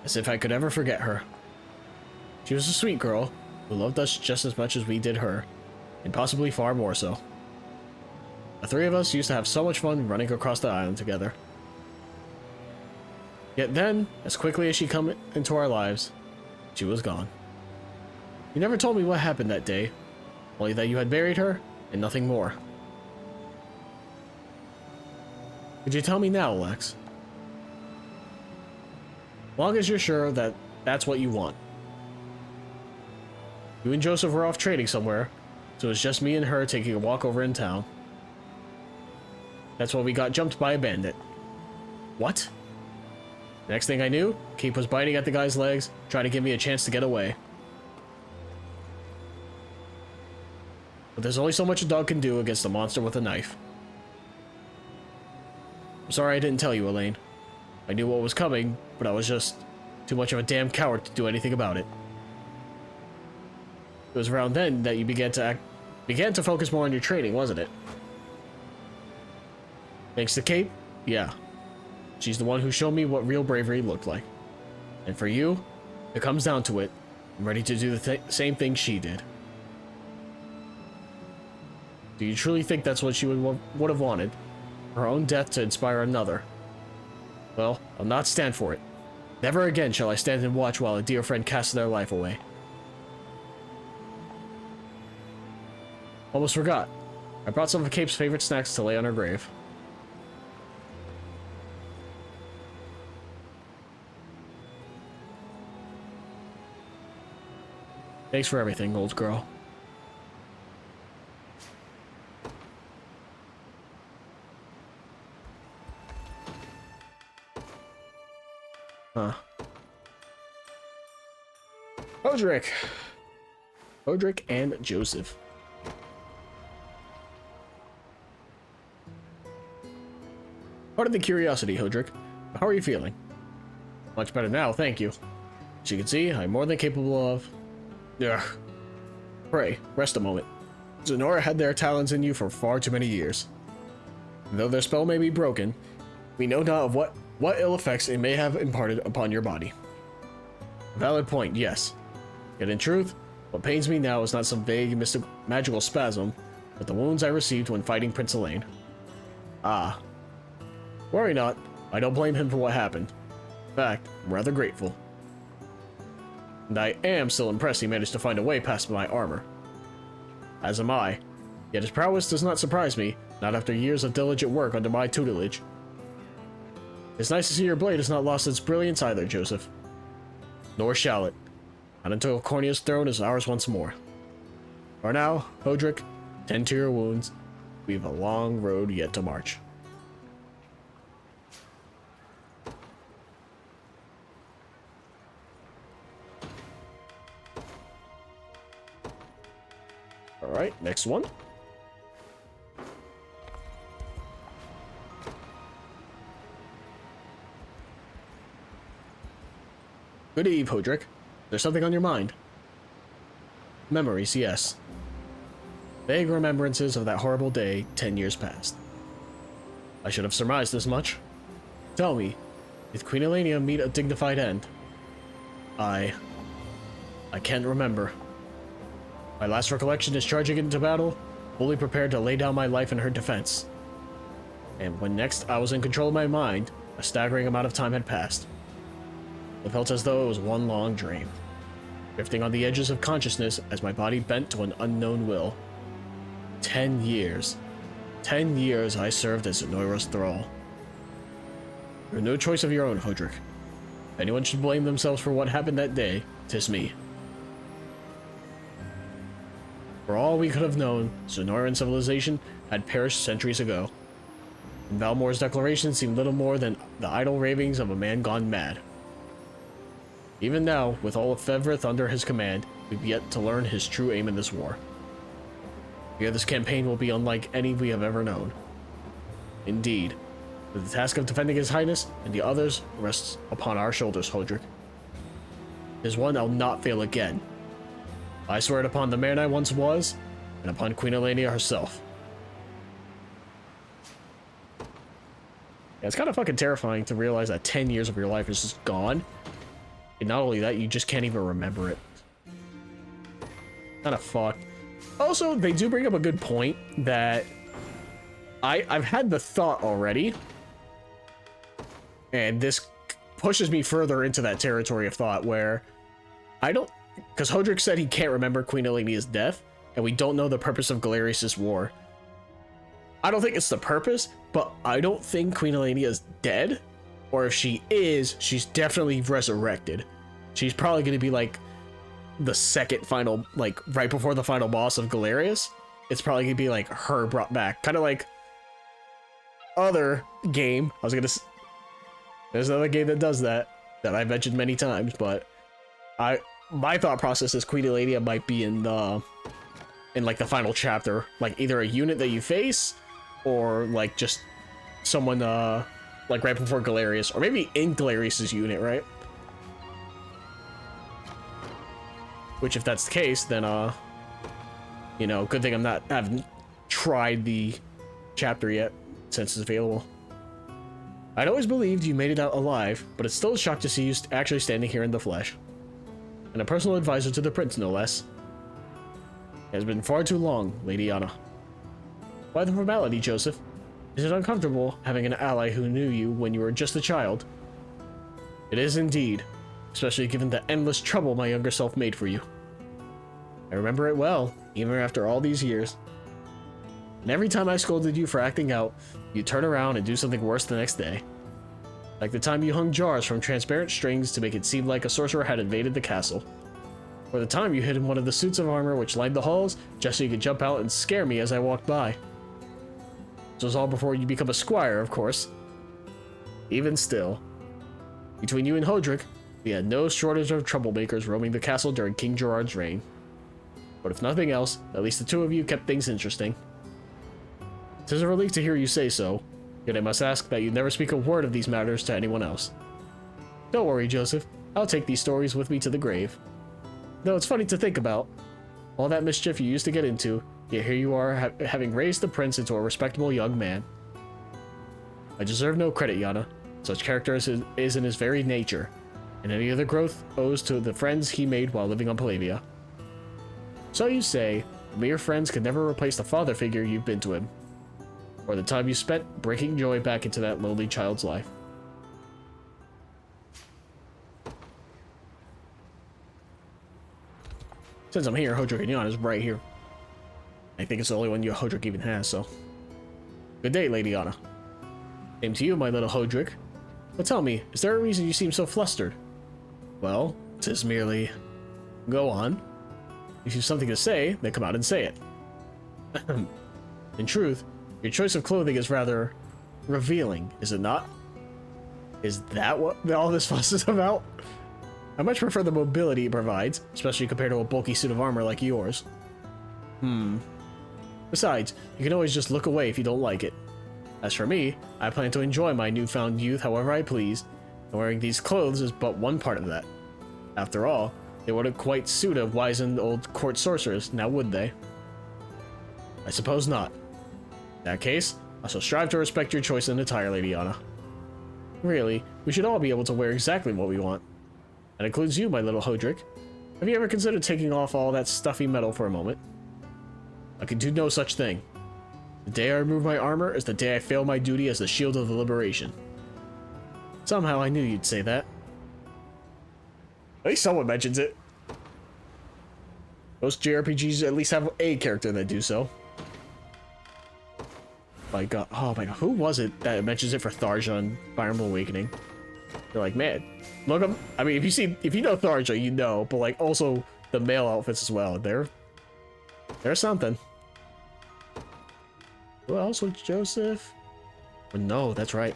As if I could ever forget her. She was a sweet girl who loved us just as much as we did her, and possibly far more so. The three of us used to have so much fun running across the island together. Yet then, as quickly as she came into our lives, she was gone. You never told me what happened that day, only that you had buried her and nothing more. Could you tell me now, Lex? Long as you're sure that that's what you want. You and Joseph were off trading somewhere, so it was just me and her taking a walk over in town. That's when we got jumped by a bandit. What? The next thing I knew, Cape was biting at the guy's legs, trying to give me a chance to get away. But there's only so much a dog can do against a monster with a knife. I'm sorry I didn't tell you, Elaine. I knew what was coming, but I was just too much of a damn coward to do anything about it. It was around then that you began to focus more on your training, wasn't it? Thanks to Kate? Yeah. She's the one who showed me what real bravery looked like. And for you, it comes down to it. I'm ready to do the same thing she did. Do you truly think that's what she would have wanted? Her own death to inspire another? Well, I'll not stand for it. Never again shall I stand and watch while a dear friend casts their life away. Almost forgot. I brought some of Cape's favorite snacks to lay on her grave. Thanks for everything, old girl. Huh. Hodrick and Joseph. Pardon the curiosity, Hodrick. How are you feeling? Much better now, thank you. As you can see, I'm more than capable of... Ugh. Pray, rest a moment. Zenora had their talents in you for far too many years. Though their spell may be broken, we know not of what ill effects it may have imparted upon your body. Valid point, yes. Yet in truth, what pains me now is not some vague magical spasm, but the wounds I received when fighting Prince Elaine. Ah. Worry not, I don't blame him for what happened. In fact, I'm rather grateful. And I am still impressed he managed to find a way past my armor. As am I. Yet his prowess does not surprise me, not after years of diligent work under my tutelage. It's nice to see your blade has not lost its brilliance either, Joseph. Nor shall it. Not until Cornea's throne is ours once more. For now, Hodrick, tend to your wounds. We have a long road yet to march. Alright, next one. Good eve, Hodrick. There's something on your mind. Memories, yes. Vague remembrances of that horrible day 10 years past. I should have surmised as much. Tell me, did Queen Elenia meet a dignified end? I can't remember. My last recollection is charging into battle, fully prepared to lay down my life in her defense. And when next I was in control of my mind, a staggering amount of time had passed. It felt as though it was one long dream, drifting on the edges of consciousness as my body bent to an unknown will. 10 years. 10 years I served as Zenoira's thrall. You have no choice of your own, Hodrick. If anyone should blame themselves for what happened that day, 'tis me. For all we could have known, Zenoiran civilization had perished centuries ago. And Valmor's declaration seemed little more than the idle ravings of a man gone mad. Even now, with all of Fevrith under his command, we've yet to learn his true aim in this war. Fear this campaign will be unlike any we have ever known. Indeed, but the task of defending His Highness and the others rests upon our shoulders, Hodrick. It is one I'll not fail again. I swear it upon the man I once was, and upon Queen Elenia herself. Yeah, it's kind of fucking terrifying to realize that 10 years of your life is just gone. And not only that, you just can't even remember it. Kind of fucked. Also, they do bring up a good point that I've had the thought already. And this pushes me further into that territory of thought where I don't... Because Hodrick said he can't remember Queen Elenia's death, and we don't know the purpose of Galerius' war. I don't think it's the purpose, but I don't think Queen Elenia is dead. Or if she is, she's definitely resurrected. She's probably going to be like the second final, like right before the final boss of Galerius. It's probably going to be like her brought back. Kind of like other game. There's another game that does that I mentioned many times, but my thought process is Queen Elenia might be in like the final chapter, like either a unit that you face or like just someone like right before Galerius, or maybe in Galerius's unit, right? Which if that's the case, then you know, good thing I haven't tried the chapter yet since it's available. I'd always believed you made it out alive, but it's still a shock to see you actually standing here in the flesh. And a personal advisor to the prince, no less. It has been far too long, Lady Anna. Why the formality, Joseph? Is it uncomfortable having an ally who knew you when you were just a child? It is indeed, especially given the endless trouble my younger self made for you. I remember it well, even after all these years. And every time I scolded you for acting out, you'd turn around and do something worse the next day. Like the time you hung jars from transparent strings to make it seem like a sorcerer had invaded the castle. Or the time you hid in one of the suits of armor which lined the halls just so you could jump out and scare me as I walked by. This was all before you become a squire, of course. Even still, between you and Hodrick, we had no shortage of troublemakers roaming the castle during King Gerard's reign. But if nothing else, at least the two of you kept things interesting. It is a relief to hear you say so, yet I must ask that you never speak a word of these matters to anyone else. Don't worry, Joseph. I'll take these stories with me to the grave. Though it's funny to think about. All that mischief you used to get into, yet here you are having raised the prince into a respectable young man. I deserve no credit, Yana. Such character is in his very nature, and any other growth owes to the friends he made while living on Palavia. So you say, mere friends can never replace the father figure you've been to him, or the time you spent breaking joy back into that lonely child's life. Since I'm here, Hodrick and Yon is right here. I think it's the only one your Hodrick even has, so. Good day, Lady Anna. Same to you, my little Hodrick. But tell me, is there a reason you seem so flustered? Well, 'tis merely... Go on. If you've something to say, then come out and say it. In truth, your choice of clothing is rather revealing, is it not? Is that what all this fuss is about? I much prefer the mobility it provides, especially compared to a bulky suit of armor like yours. Besides, you can always just look away if you don't like it. As for me, I plan to enjoy my newfound youth however I please, and wearing these clothes is but one part of that. After all, they wouldn't quite suit a wizened old court sorceress, now would they? I suppose not. In that case, I shall strive to respect your choice in attire, Lady Anna. Really, we should all be able to wear exactly what we want. That includes you, my little Hodrick. Have you ever considered taking off all that stuffy metal for a moment? I can do no such thing. The day I remove my armor is the day I fail my duty as the shield of the liberation. Somehow I knew you'd say that. At least someone mentions it. Most JRPGs at least have a character that do so. My god, oh my god, who was it that mentions it for Tharja on Fire Emblem Awakening? They're like, man, look up. I mean, if you know Tharja, you know, but like also the male outfits as well. They're something. Who else was Joseph? Oh, no, that's right.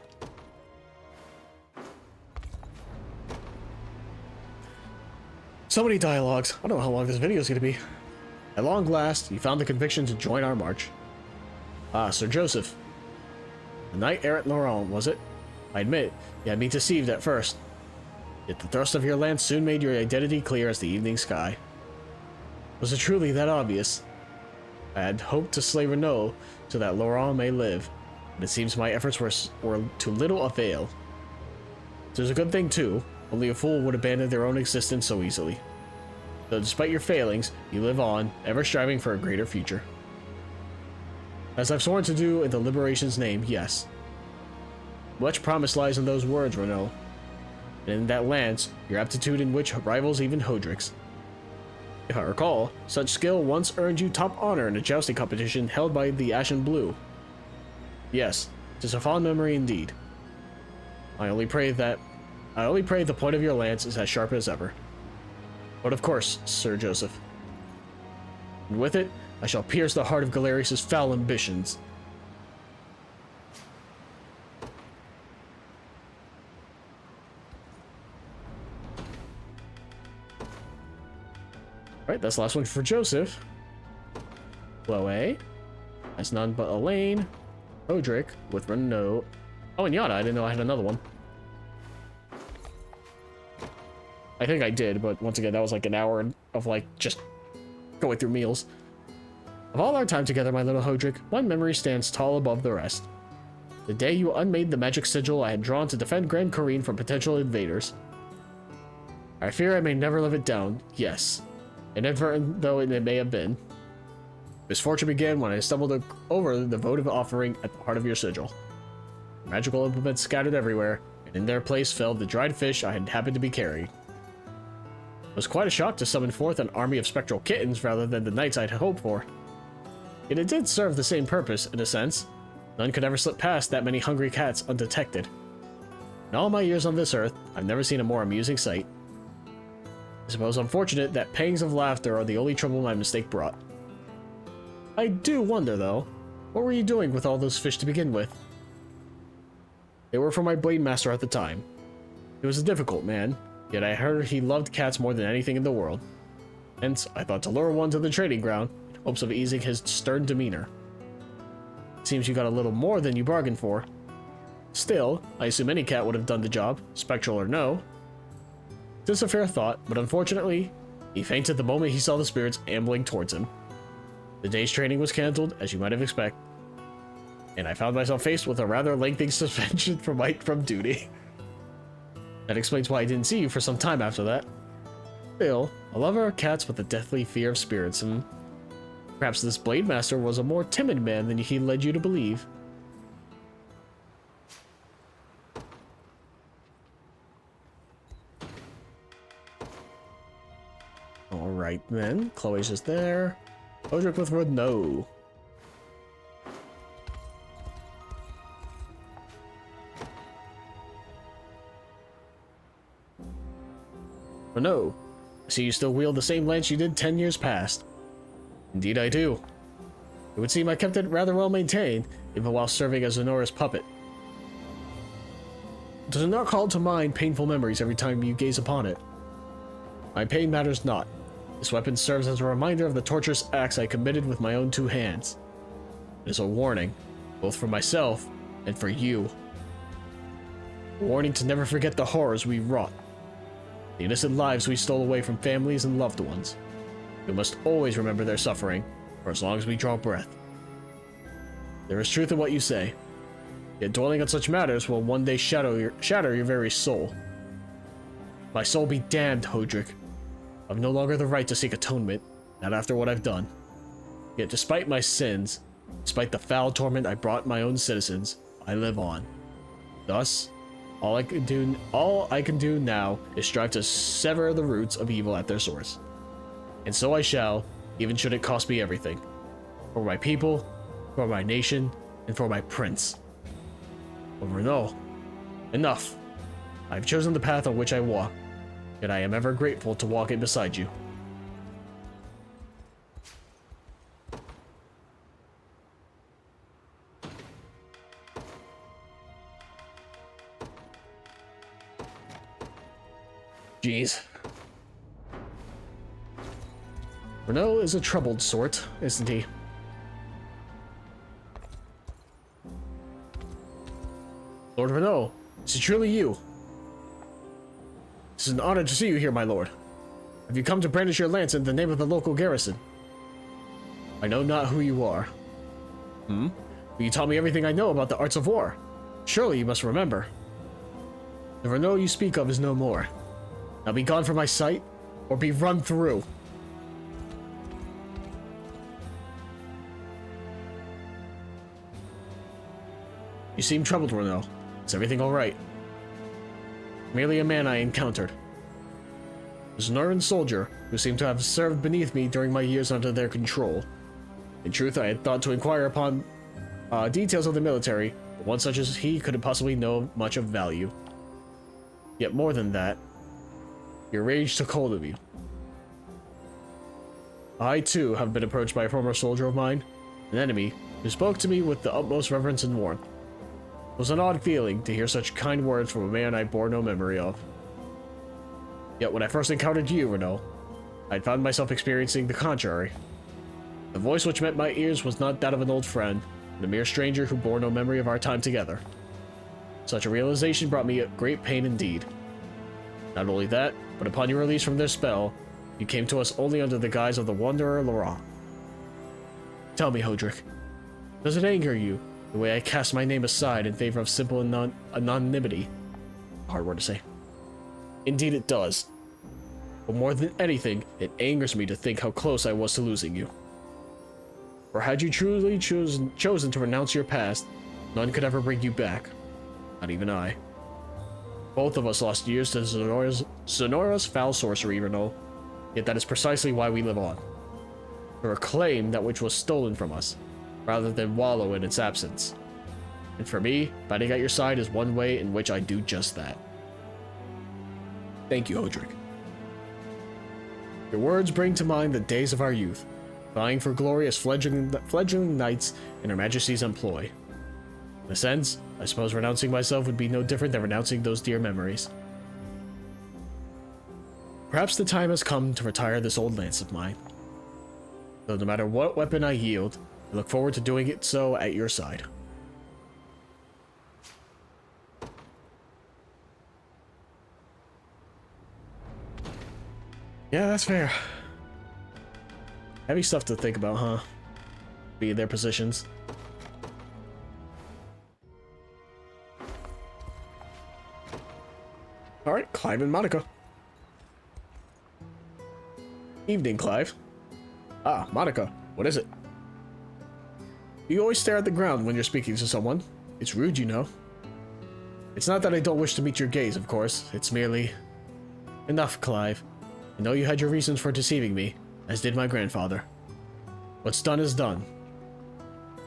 So many dialogues. I don't know how long this video is going to be. At long last, you found the conviction to join our march. Ah, Sir Joseph. The knight-errant Laurent, was it? I admit, you had me deceived at first. Yet the thrust of your lance soon made your identity clear as the evening sky. Was it truly that obvious? I had hoped to slay Renault so that Laurent may live, but it seems my efforts were to little avail. It was a good thing too. Only a fool would abandon their own existence so easily. Though despite your failings, you live on, ever striving for a greater future. As I've sworn to do in the Liberation's name, yes. Much promise lies in those words, Renault. And in that lance, your aptitude in which rivals even Hodrick's. If I recall, such skill once earned you top honor in a jousting competition held by the Ashen Blue. Yes, 'tis a fond memory indeed. I only pray the point of your lance is as sharp as ever. But of course, Sir Joseph. And with it, I shall pierce the heart of Galerius' foul ambitions. Alright, that's the last one for Joseph. Chloe. That's none but Elaine. Hodrick with Renault. Oh, and Yana. I didn't know I had another one. I think I did, but once again, that was like an hour of like just going through meals. Of all our time together, my little Hodrick, one memory stands tall above the rest. The day you unmade the magic sigil I had drawn to defend Grand Corrine from potential invaders. I fear I may never live it down, yes. Inadvertent though it may have been. Misfortune began when I stumbled over the votive offering at the heart of your sigil. Magical implements scattered everywhere, and in their place fell the dried fish I had happened to be carrying. It was quite a shock to summon forth an army of spectral kittens rather than the knights I'd hoped for. Yet it did serve the same purpose, in a sense. None could ever slip past that many hungry cats undetected. In all my years on this earth, I've never seen a more amusing sight. I suppose unfortunate that pangs of laughter are the only trouble my mistake brought. I do wonder, though, what were you doing with all those fish to begin with? They were for my blade master at the time. He was a difficult man, yet I heard he loved cats more than anything in the world. Hence, I thought to lure one to the trading ground, in hopes of easing his stern demeanor. It seems you got a little more than you bargained for. Still, I assume any cat would have done the job, spectral or no. This is a fair thought, but unfortunately, he fainted the moment he saw the spirits ambling towards him. The day's training was cancelled, as you might have expected, and I found myself faced with a rather lengthy suspension from duty. That explains why I didn't see you for some time after that. Still, a lover of cats with a deathly fear of spirits, and perhaps this Blade Master was a more timid man than he led you to believe. Alright then, Chloe's just there. Hodrick with Renault. Renault, I see you still wield the same lance you did 10 years past. Indeed I do. It would seem I kept it rather well maintained, even while serving as Zenora's puppet. Does it not call to mind painful memories every time you gaze upon it? My pain matters not. This weapon serves as a reminder of the torturous acts I committed with my own 2 hands. It is a warning, both for myself and for you. A warning to never forget the horrors we wrought, the innocent lives we stole away from families and loved ones. We must always remember their suffering, for as long as we draw breath. There is truth in what you say, yet dwelling on such matters will one day shatter your very soul. My soul be damned, Hodrick. I've no longer the right to seek atonement, not after what I've done. Yet despite my sins, despite the foul torment I brought my own citizens, I live on. Thus, all I can do now is strive to sever the roots of evil at their source. And so I shall, even should it cost me everything. For my people, for my nation, and for my prince. But Renault, enough. I've chosen the path on which I walk, yet I am ever grateful to walk it beside you. Jeez. Renault is a troubled sort, isn't he? Lord Renault, is it truly you? It is an honor to see you here, my lord. Have you come to brandish your lance in the name of the local garrison? I know not who you are. But you taught me everything I know about the arts of war. Surely you must remember. The Renault you speak of is no more. Now be gone from my sight, or be run through. You seem troubled, Renault. Is everything alright? Merely a man I encountered. A Zenoran soldier who seemed to have served beneath me during my years under their control. In truth, I had thought to inquire upon details of the military, but one such as he couldn't possibly know much of value. Yet more than that, your rage took hold of you. I, too, have been approached by a former soldier of mine, an enemy, who spoke to me with the utmost reverence and warmth. It was an odd feeling to hear such kind words from a man I bore no memory of. Yet when I first encountered you, Renault, I had found myself experiencing the contrary. The voice which met my ears was not that of an old friend, but a mere stranger who bore no memory of our time together. Such a realization brought me great pain indeed. Not only that, but upon your release from their spell, you came to us only under the guise of the Wanderer Laurent. Tell me, Hodrick, does it anger you, the way I cast my name aside in favor of simple anonymity? Hard word to say. Indeed it does. But more than anything, it angers me to think how close I was to losing you. For had you truly chosen to renounce your past, none could ever bring you back. Not even I. Both of us lost years to Zenora's foul sorcery, Renault. Yet that is precisely why we live on. To reclaim that which was stolen from us, rather than wallow in its absence. And for me, fighting at your side is one way in which I do just that. Thank you, Hodrick. Your words bring to mind the days of our youth, vying for glory as fledgling knights in Her Majesty's employ. In a sense, I suppose renouncing myself would be no different than renouncing those dear memories. Perhaps the time has come to retire this old lance of mine. Though no matter what weapon I yield, I look forward to doing it so at your side. Yeah, that's fair. Heavy stuff to think about, huh? Be in their positions. Alright, Clive and Monica. Evening, Clive. Ah, Monica, what is it? You always stare at the ground when you're speaking to someone. It's rude, you know. It's not that I don't wish to meet your gaze, of course. It's merely... Enough, Clive. I know you had your reasons for deceiving me, as did my grandfather. What's done is done.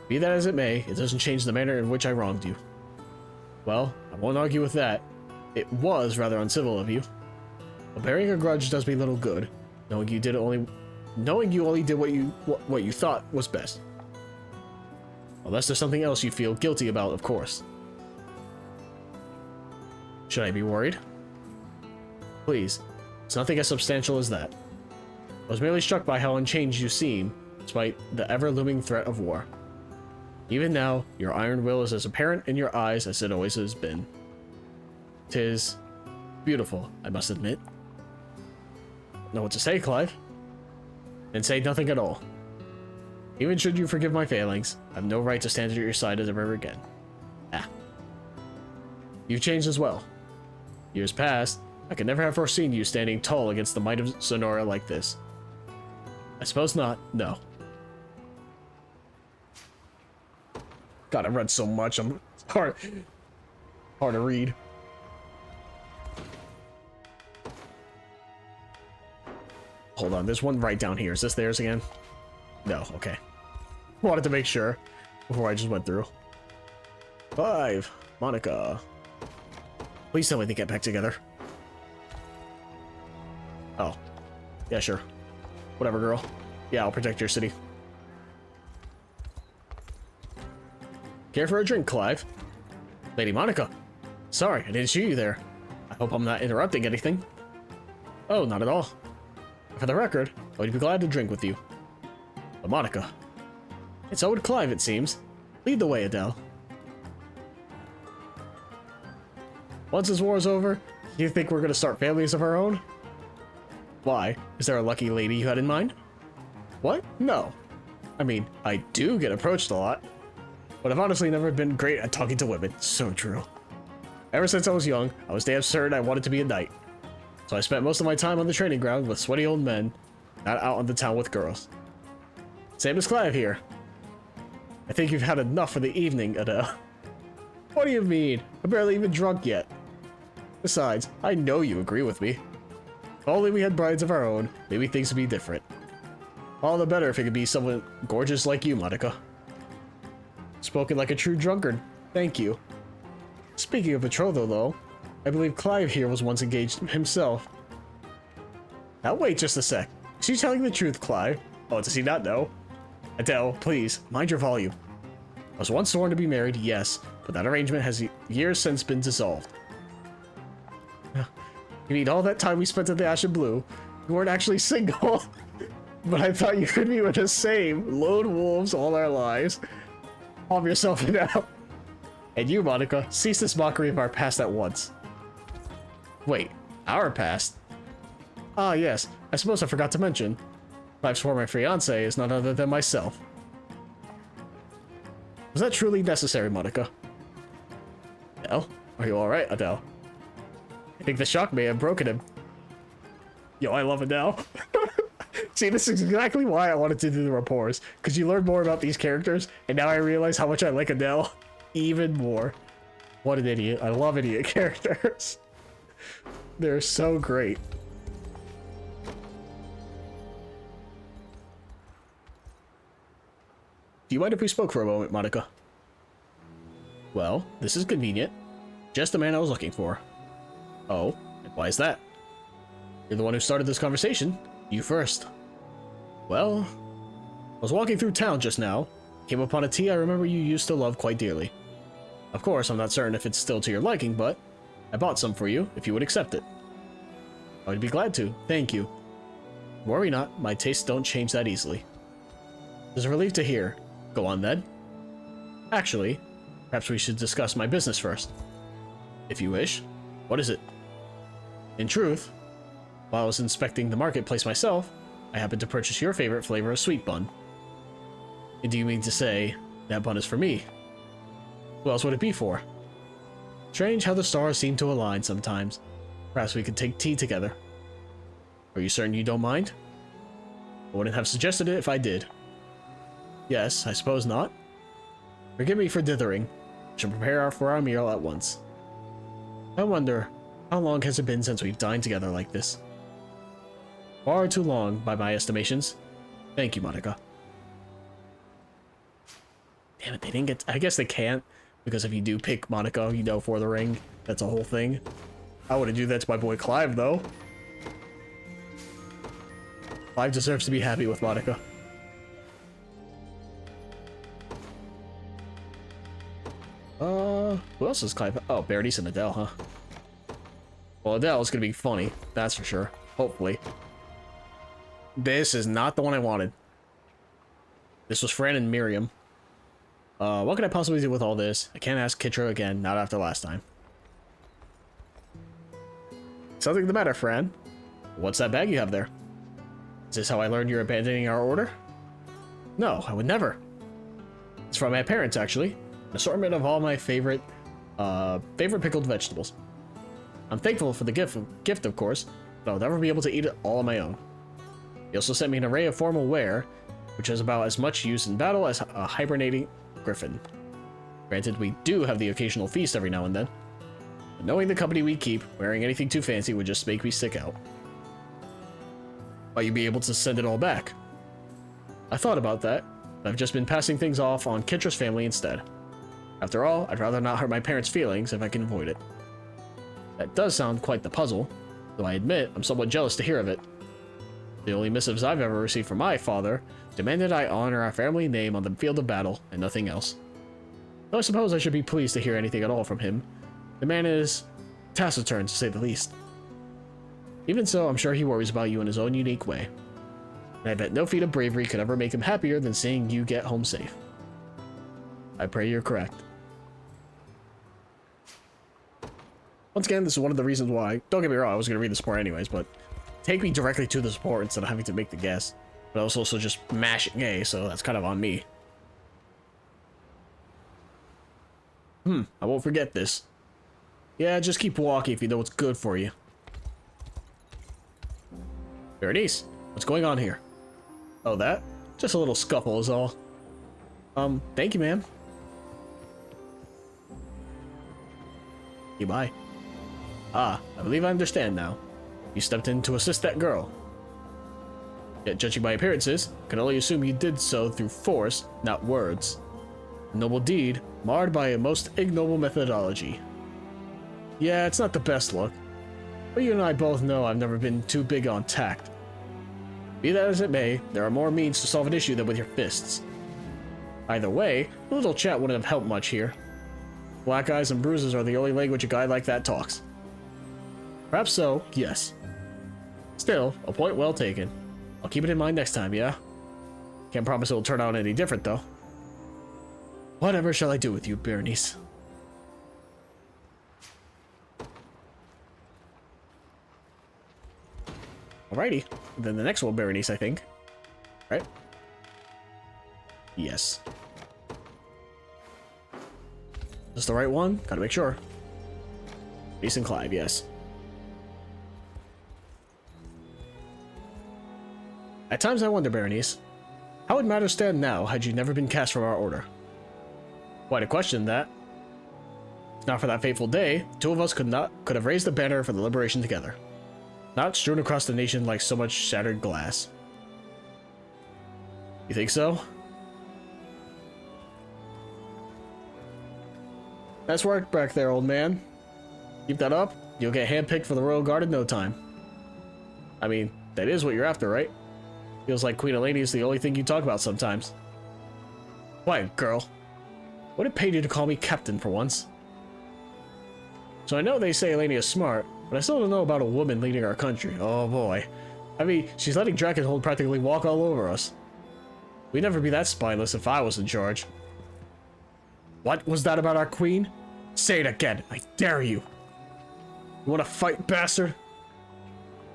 Be that as it may, it doesn't change the manner in which I wronged you. Well, I won't argue with that. It was rather uncivil of you. But bearing a grudge does me little good, knowing you only did what you thought was best. Unless there's something else you feel guilty about, of course. Should I be worried? Please, it's nothing as substantial as that. I was merely struck by how unchanged you seem, despite the ever-looming threat of war. Even now, your iron will is as apparent in your eyes as it always has been. 'Tis beautiful, I must admit. Know what to say, Clive? Then say nothing at all. Even should you forgive my failings, I have no right to stand at your side ever again. Ah. You've changed as well. Years past, I could never have foreseen you standing tall against the might of Sonora like this. I suppose not, no. God, I've read so much, it's hard to read. Hold on, there's one right down here. Is this theirs again? No, okay. Wanted to make sure before I just went through. 5. Monica. Please tell me they get back together. Oh. Yeah, sure. Whatever, girl. Yeah, I'll protect your city. Care for a drink, Clive? Lady Monica. Sorry, I didn't see you there. I hope I'm not interrupting anything. Oh, not at all. For the record, I would be glad to drink with you. But Monica. It's old Clive, it seems. Lead the way, Adele. Once this war is over, you think we're gonna start families of our own? Why? Is there a lucky lady you had in mind? What? No. I mean, I do get approached a lot. But I've honestly never been great at talking to women. So true. Ever since I was young, I was damn certain I wanted to be a knight. So I spent most of my time on the training ground with sweaty old men, not out on the town with girls. Same as Clive here. I think you've had enough for the evening, Adele. What do you mean? I'm barely even drunk yet. Besides, I know you agree with me. If only we had brides of our own, maybe things would be different. All the better if it could be someone gorgeous like you, Monica. Spoken like a true drunkard. Thank you. Speaking of betrothal, though, I believe Clive here was once engaged himself. Now wait just a sec. Is she telling the truth, Clive? Oh, does he not know? Adele, please, mind your volume. I was once sworn to be married, yes, but that arrangement has years since been dissolved. You mean all that time we spent at the Ash and Blue, you weren't actually single? But I thought you could be with the same lone wolves all our lives. Calm yourself now. And you, Monica, cease this mockery of our past at once. Wait, our past? Ah, yes, I suppose I forgot to mention. Clive's former fiancé is none other than myself. Was that truly necessary, Monica? Adele? Are you alright, Adele? I think the shock may have broken him. Yo, I love Adele. See, this is exactly why I wanted to do the rapports, because you learn more about these characters, and now I realize how much I like Adele even more. What an idiot. I love idiot characters. They're so great. Do you mind if we spoke for a moment, Monica? Well, this is convenient. Just the man I was looking for. Oh, and why is that? You're the one who started this conversation. You first. Well, I was walking through town just now. Came upon a tea I remember you used to love quite dearly. Of course, I'm not certain if it's still to your liking, but I bought some for you if you would accept it. I would be glad to, thank you. Worry not, my tastes don't change that easily. It's a relief to hear. Go on then. Actually, perhaps we should discuss my business first. If you wish. What is it? In truth, while I was inspecting the marketplace myself, I happened to purchase your favorite flavor of sweet bun. And do you mean to say that bun is for me? Who else would it be for? Strange how the stars seem to align sometimes. Perhaps we could take tea together. Are you certain you don't mind? I wouldn't have suggested it if I did. Yes, I suppose not. Forgive me for dithering. I should prepare for our meal at once. I wonder, how long has it been since we've dined together like this? Far too long, by my estimations. Thank you, Monica. Damn it, they didn't get... I guess they can't, because if you do pick Monica, you know, for the ring, that's a whole thing. I wouldn't do that to my boy Clive, though. Clive deserves to be happy with Monica. Who else is Clive? Oh, Berenice and Adele, huh? Well, Adele's gonna be funny, that's for sure. Hopefully. This is not the one I wanted. This was Fran and Miriam. What could I possibly do with all this? I can't ask Kitra again, not after last time. Something the matter, Fran? What's that bag you have there? Is this how I learned you're abandoning our order? No, I would never. It's from my parents, actually. An assortment of all my favorite pickled vegetables. I'm thankful for the gift, of course, but I'll never be able to eat it all on my own. He also sent me an array of formal wear, which has about as much use in battle as a hibernating griffin. Granted, we do have the occasional feast every now and then, but knowing the company we keep, wearing anything too fancy would just make me stick out. Might you be able to send it all back? I thought about that, but I've just been passing things off on Kitra's family instead. After all, I'd rather not hurt my parents' feelings if I can avoid it. That does sound quite the puzzle, though I admit I'm somewhat jealous to hear of it. The only missives I've ever received from my father demanded I honor our family name on the field of battle and nothing else. Though I suppose I should be pleased to hear anything at all from him. The man is taciturn, to say the least. Even so, I'm sure he worries about you in his own unique way. And I bet no feat of bravery could ever make him happier than seeing you get home safe. I pray you're correct. Once again, this is one of the reasons why, don't get me wrong, I was going to read the support anyways, but take me directly to the support instead of having to make the guess. But I was also just mashing A, so that's kind of on me. I won't forget this. Yeah, just keep walking if you know what's good for you. Berenice, what's going on here? Oh, that? Just a little scuffle is all. Thank you, ma'am. Bye. Ah, I believe I understand now. You stepped in to assist that girl. Yet, judging by appearances, I can only assume you did so through force, not words. A noble deed, marred by a most ignoble methodology. Yeah, it's not the best look. But you and I both know I've never been too big on tact. Be that as it may, there are more means to solve an issue than with your fists. Either way, a little chat wouldn't have helped much here. Black eyes and bruises are the only language a guy like that talks. Perhaps so, yes. Still, a point well taken. I'll keep it in mind next time, yeah? Can't promise it'll turn out any different, though. Whatever shall I do with you, Berenice? Alrighty. Then the next one, Berenice, I think. Right? Yes. Is this the right one? Gotta make sure. Berenice and Clive, yes. At times I wonder, Berenice, how would matters stand now had you never been cast from our order? Quite a question, that. If not for that fateful day, the two of us could have raised the banner for the liberation together. Not strewn across the nation like so much shattered glass. You think so? Nice work back there, old man. Keep that up, you'll get handpicked for the Royal Guard in no time. I mean, that is what you're after, right? Feels like Queen Eleni is the only thing you talk about sometimes. Quiet, girl. Would it pay you to call me captain for once? So I know they say Eleni is smart, but I still don't know about a woman leading our country. Oh boy. I mean, she's letting Drakenhold practically walk all over us. We'd never be that spineless if I was in charge. What was that about our queen? Say it again, I dare you. You wanna fight, bastard?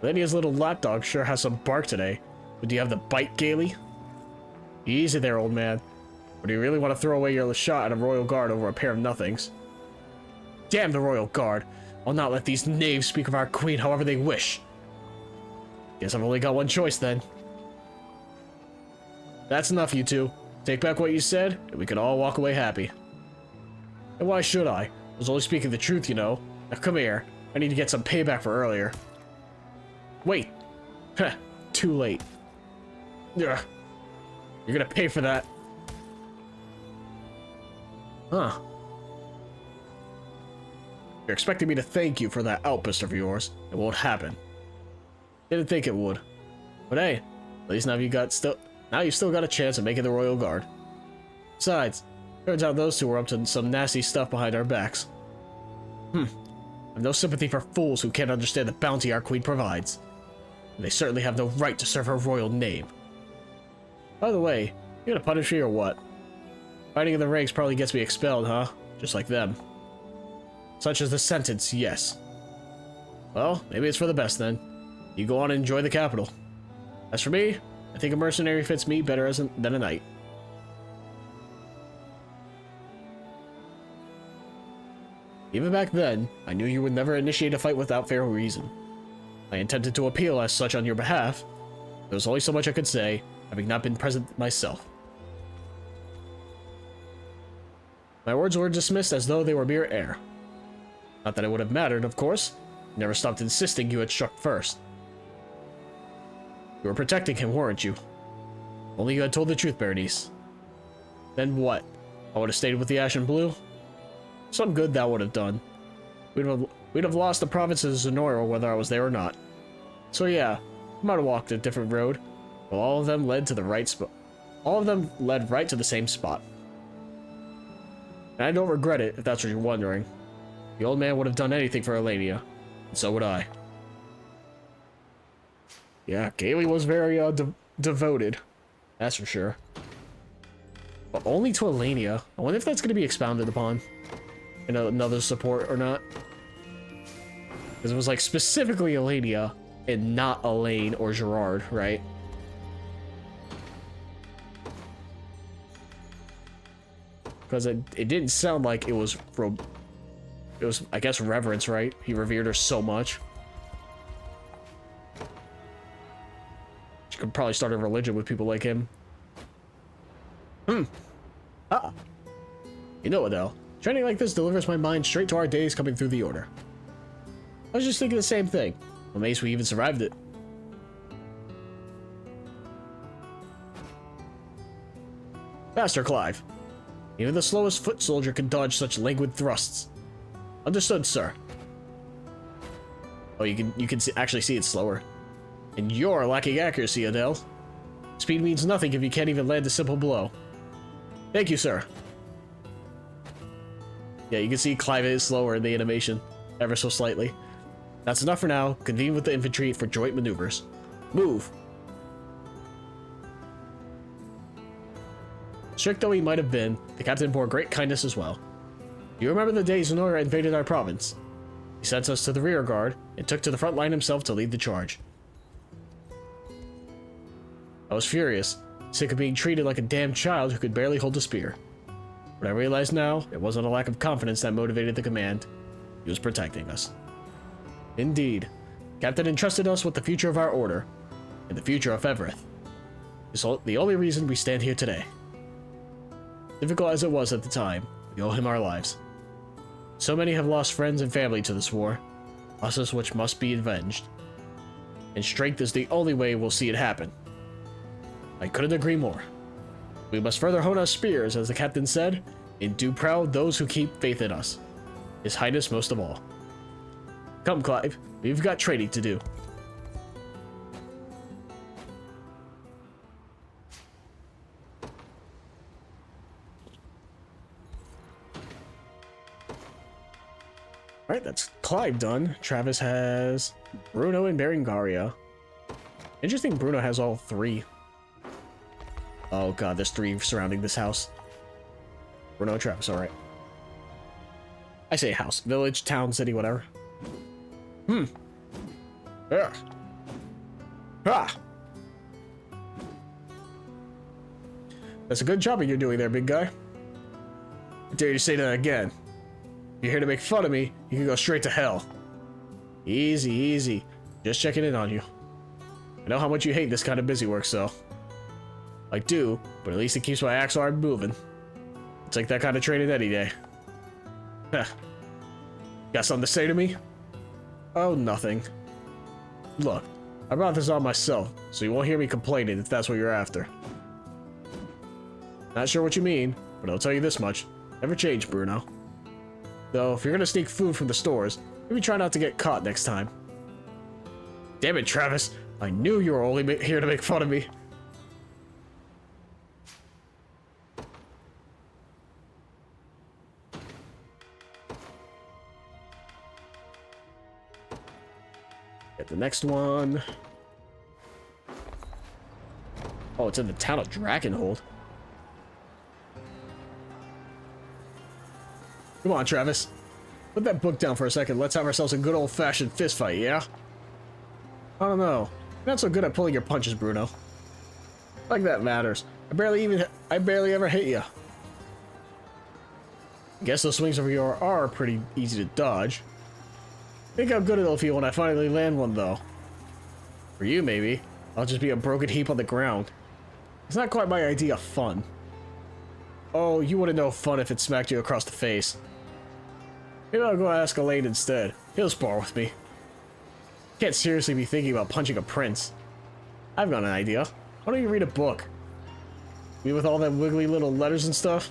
Elenia's little lapdog sure has some bark today. But do you have the bite, Gaily? Easy there, old man. Or do you really want to throw away your shot at a Royal Guard over a pair of nothings? Damn the Royal Guard! I'll not let these knaves speak of our queen however they wish. Guess I've only got one choice then. That's enough, you two. Take back what you said, and we can all walk away happy. And why should I? I was only speaking the truth, you know. Now come here. I need to get some payback for earlier. Wait. Heh. too late. Ugh. You're gonna pay for that. Huh. You're expecting me to thank you for that outburst of yours. It won't happen. Didn't think it would. But hey, at least now you've still got a chance of making the Royal Guard. Besides, turns out those two were up to some nasty stuff behind our backs. I've no sympathy for fools who can't understand the bounty our queen provides. And they certainly have no right to serve her royal name. By the way, you gonna punish me or what? Fighting in the ranks probably gets me expelled, huh? Just like them. Such as the sentence, yes. Well, maybe it's for the best then. You go on and enjoy the capital. As for me, I think a mercenary fits me better than a knight. Even back then, I knew you would never initiate a fight without fair reason. I intended to appeal as such on your behalf. There was only so much I could say, having not been present myself. My words were dismissed as though they were mere air. Not that it would have mattered, of course. You never stopped insisting you had struck first. You were protecting him, weren't you? Only you had told the truth, Berenice. Then what? I would have stayed with the Ashen Blue? Some good that would have done. We'd have lost the province of Zenora whether I was there or not. So yeah, I might have walked a different road, but all of them led to the right spot. All of them led right to the same spot. And I don't regret it, if that's what you're wondering. The old man would have done anything for Elenia, and so would I. Yeah, Gailey was very devoted, that's for sure. But only to Elenia. I wonder if that's going to be expounded upon in another support or not. Because it was like specifically Elenia and not Elaine or Gerard, right? Because it didn't sound like it was I guess reverence, right? He revered her so much. She could probably start a religion with people like him. Ah. You know, Adele, training like this delivers my mind straight to our days coming through the Order. I was just thinking the same thing. I'm amazed we even survived it. Master Clive. Even the slowest foot soldier can dodge such languid thrusts. Understood, sir. Oh, you can actually see it slower. And you're lacking accuracy, Adele. Speed means nothing if you can't even land a simple blow. Thank you, sir. Yeah, you can see Clive is slower in the animation, ever so slightly. That's enough for now. Convene with the infantry for joint maneuvers. Move. Strict though he might have been, the captain bore great kindness as well. Do you remember the day Zenora invaded our province? He sent us to the rear guard and took to the front line himself to lead the charge. I was furious, sick of being treated like a damn child who could barely hold a spear. But I realize now, it wasn't a lack of confidence that motivated the command. He was protecting us. Indeed, Captain entrusted us with the future of our order, and the future of Evereth. It's the only reason we stand here today. Difficult as it was at the time, we owe him our lives. So many have lost friends and family to this war, losses which must be avenged. And strength is the only way we'll see it happen. I couldn't agree more. We must further hone our spears, as the captain said, and do proud those who keep faith in us. His Highness most of all. Come, Clive, we've got training to do. Alright, that's Clive done. Travis has Bruno and Berengaria. Interesting, Bruno has all three. Oh god, there's three surrounding this house. Bruno and Travis, alright. I say house, village, town, city, whatever. Yeah. Ah! That's a good job you're doing there, big guy. I dare you to say that again. If you're here to make fun of me, you can go straight to hell. Easy, easy. Just checking in on you. I know how much you hate this kind of busy work, so. I do, but at least it keeps my axe arm moving. I'll take that kind of training any day. Heh. Got something to say to me? Oh, nothing. Look, I brought this on myself, so you won't hear me complaining if that's what you're after. Not sure what you mean, but I'll tell you this much. Never change, Bruno. Though, if you're gonna sneak food from the stores, maybe try not to get caught next time. Damn it, Travis. I knew you were only here to make fun of me. Get the next one. Oh, it's in the town of Dragonhold. Come on, Travis. Put that book down for a second. Let's have ourselves a good old-fashioned fist fight, yeah? I don't know. You're not so good at pulling your punches, Bruno. Like that matters. I barely ever hit you. Guess those swings over your are pretty easy to dodge. Think how good it'll feel when I finally land one, though. For you, maybe. I'll just be a broken heap on the ground. It's not quite my idea of fun. Oh, you wouldn't know fun if it smacked you across the face. Maybe I'll go ask Elaine instead. He'll spar with me. Can't seriously be thinking about punching a prince. I've got an idea. Why don't you read a book? Me with all them wiggly little letters and stuff?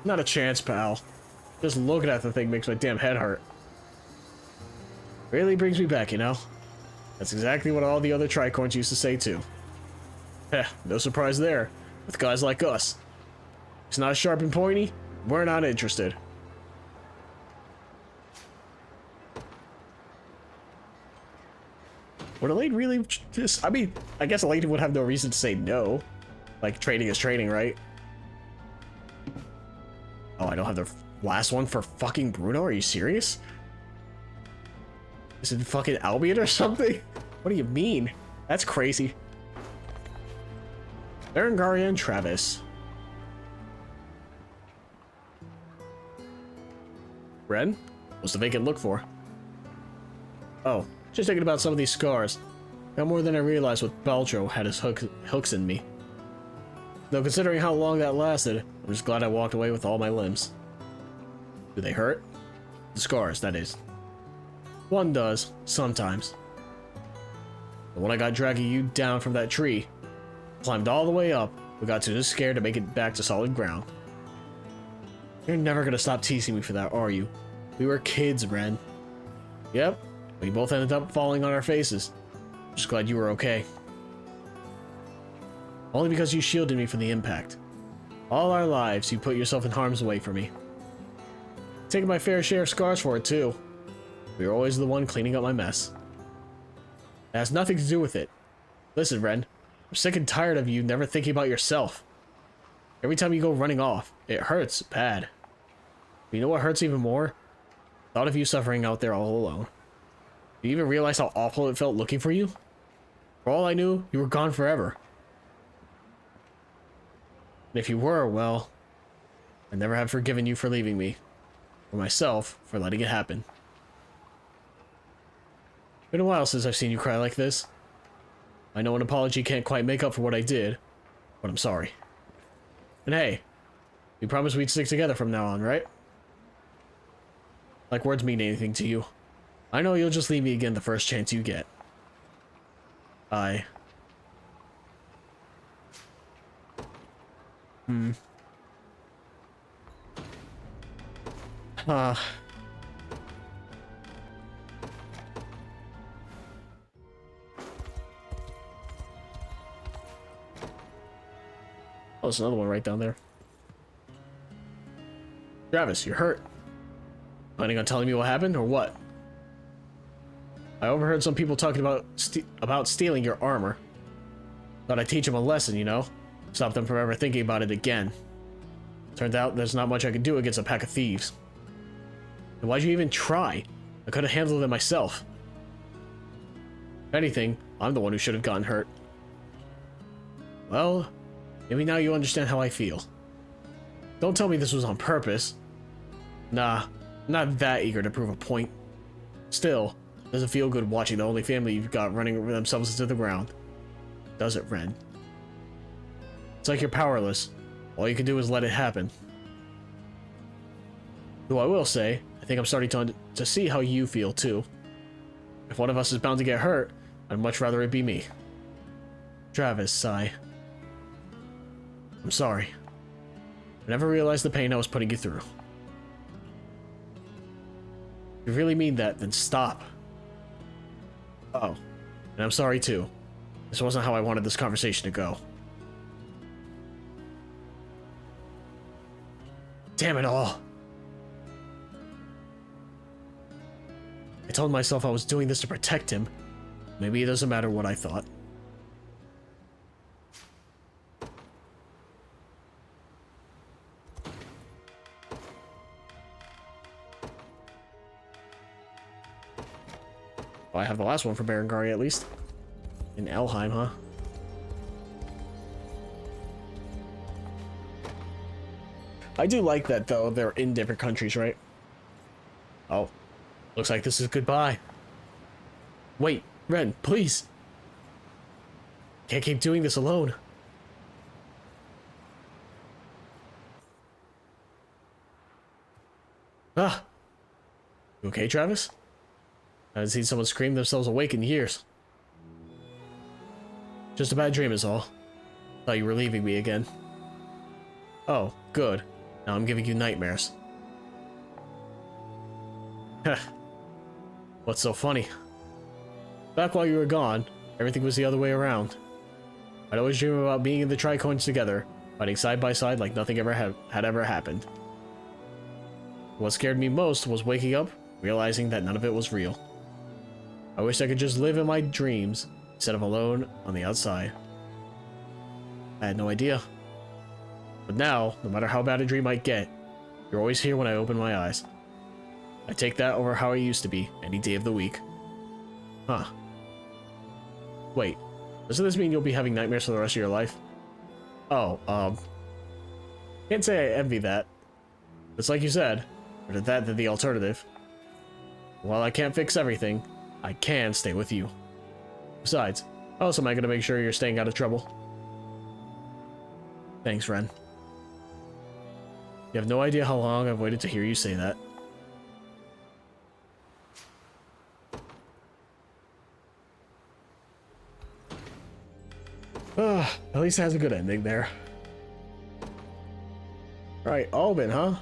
Not a chance, pal. Just looking at the thing makes my damn head hurt. Really brings me back, you know? That's exactly what all the other tricorns used to say too. Heh, no surprise there, with guys like us. It's not sharp and pointy, we're not interested. Would Elaine really just... I mean, I guess Elaine would have no reason to say no. Like, training is training, right? Oh, I don't have the last one for fucking Bruno? Are you serious? Is it fucking Albion or something? What do you mean? That's crazy. Berengaria and Travis. Ren? What's the vacant look for? Oh, just thinking about some of these scars. Got more than I realized what Baltro had his hooks in me. Though considering how long that lasted, I'm just glad I walked away with all my limbs. Do they hurt? The scars, that is. One does, sometimes. But when I got dragging you down from that tree, climbed all the way up, we got too scared to make it back to solid ground. You're never gonna stop teasing me for that, are you? We were kids, Ren. Yep, we both ended up falling on our faces. Just glad you were okay. Only because you shielded me from the impact. All our lives, you put yourself in harm's way for me. Taking my fair share of scars for it, too. We were always the one cleaning up my mess. It has nothing to do with it. Listen, Ren. I'm sick and tired of you never thinking about yourself. Every time you go running off, it hurts bad. But you know what hurts even more? Thought of you suffering out there all alone. Do you even realize how awful it felt looking for you? For all I knew, you were gone forever. And if you were, well, I never have forgiven you for leaving me. Or myself for letting it happen. Been a while since I've seen you cry like this. I know an apology can't quite make up for what I did, but I'm sorry. And hey, we promised we'd stick together from now on, right? Like words mean anything to you. I know you'll just leave me again the first chance you get. I... Oh, there's another one right down there. Travis, you're hurt. Planning on telling me what happened, or what? I overheard some people talking about stealing your armor. Thought I'd teach them a lesson, you know? Stop them from ever thinking about it again. Turned out there's not much I could do against a pack of thieves. And why'd you even try? I could have handled it myself. If anything, I'm the one who should have gotten hurt. Well, maybe now you understand how I feel. Don't tell me this was on purpose. Nah, I'm not that eager to prove a point. Still, doesn't feel good watching the only family you've got running themselves into the ground. Does it, Ren? It's like you're powerless. All you can do is let it happen. Though I will say, I think I'm starting to see how you feel too. If one of us is bound to get hurt, I'd much rather it be me. Travis, sigh. I'm sorry. I never realized the pain I was putting you through. If you really mean that, then stop. Oh, and I'm sorry too. This wasn't how I wanted this conversation to go. Damn it all. I told myself I was doing this to protect him. Maybe it doesn't matter what I thought. Well, I have the last one for Berengaria at least. In Elheim, huh? I do like that, though. They're in different countries, right? Oh. Looks like this is goodbye. Wait, Ren, please. Can't keep doing this alone. Ah. You okay, Travis? I haven't seen someone scream themselves awake in years. Just a bad dream is all. Thought you were leaving me again. Oh, good. Now I'm giving you nightmares. Heh. What's so funny? Back while you were gone, everything was the other way around. I'd always dream about being in the Tricoins together, fighting side by side like nothing ever had ever happened. What scared me most was waking up, realizing that none of it was real. I wished I could just live in my dreams, instead of alone on the outside. I had no idea. But now, no matter how bad a dream might get, you're always here when I open my eyes. I take that over how I used to be, any day of the week. Huh. Wait, doesn't this mean you'll be having nightmares for the rest of your life? Oh, can't say I envy that. It's like you said, or that than the alternative. While I can't fix everything, I can stay with you. Besides, how else am I gonna make sure you're staying out of trouble? Thanks, Ren. You have no idea how long I've waited to hear you say that. At least it has a good ending there. Right, Albin, huh?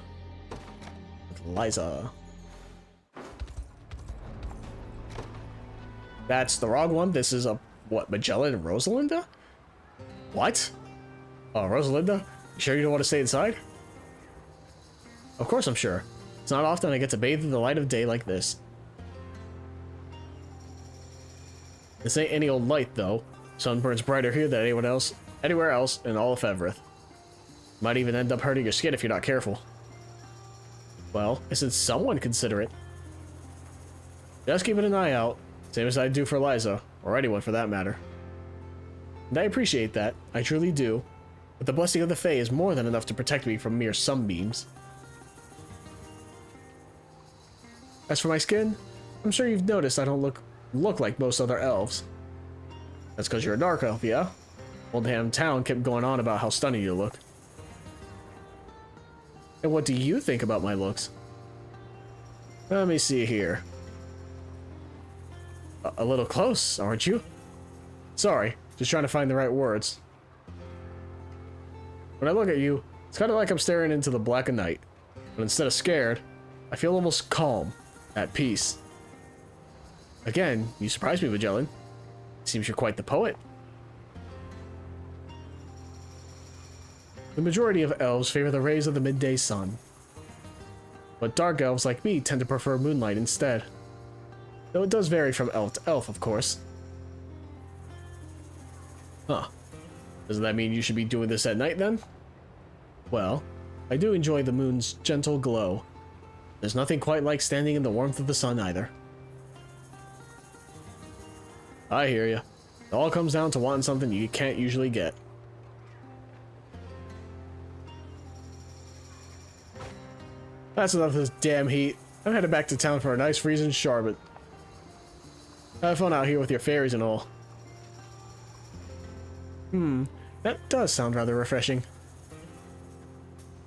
With Liza. That's the wrong one. This is a, what, Magellan and Rosalinda? What? Oh, Rosalinda? You sure you don't want to stay inside? Of course I'm sure. It's not often I get to bathe in the light of day like this. This ain't any old light, though. Sun burns brighter here than anywhere else in all of Evereth. Might even end up hurting your skin if you're not careful. Well, isn't someone considerate? Just keeping an eye out, same as I do for Liza, or anyone for that matter. And I appreciate that, I truly do. But the blessing of the Fae is more than enough to protect me from mere sunbeams. As for my skin, I'm sure you've noticed I don't look like most other elves. That's because you're a dark elf, yeah? Oldham Town kept going on about how stunning you look. And what do you think about my looks? Let me see here. A little close, aren't you? Sorry, just trying to find the right words. When I look at you, it's kind of like I'm staring into the black of night. But instead of scared, I feel almost calm, at peace. Again, you surprised me, Magellan. Seems you're quite the poet. The majority of elves favor the rays of the midday sun. But dark elves like me tend to prefer moonlight instead. Though it does vary from elf to elf, of course. Huh. Doesn't that mean you should be doing this at night, then? Well, I do enjoy the moon's gentle glow. There's nothing quite like standing in the warmth of the sun, either. I hear ya. It all comes down to wanting something you can't usually get. That's enough of this damn heat. I'm headed back to town for a nice freezing sherbet. Have fun out here with your fairies and all. That does sound rather refreshing.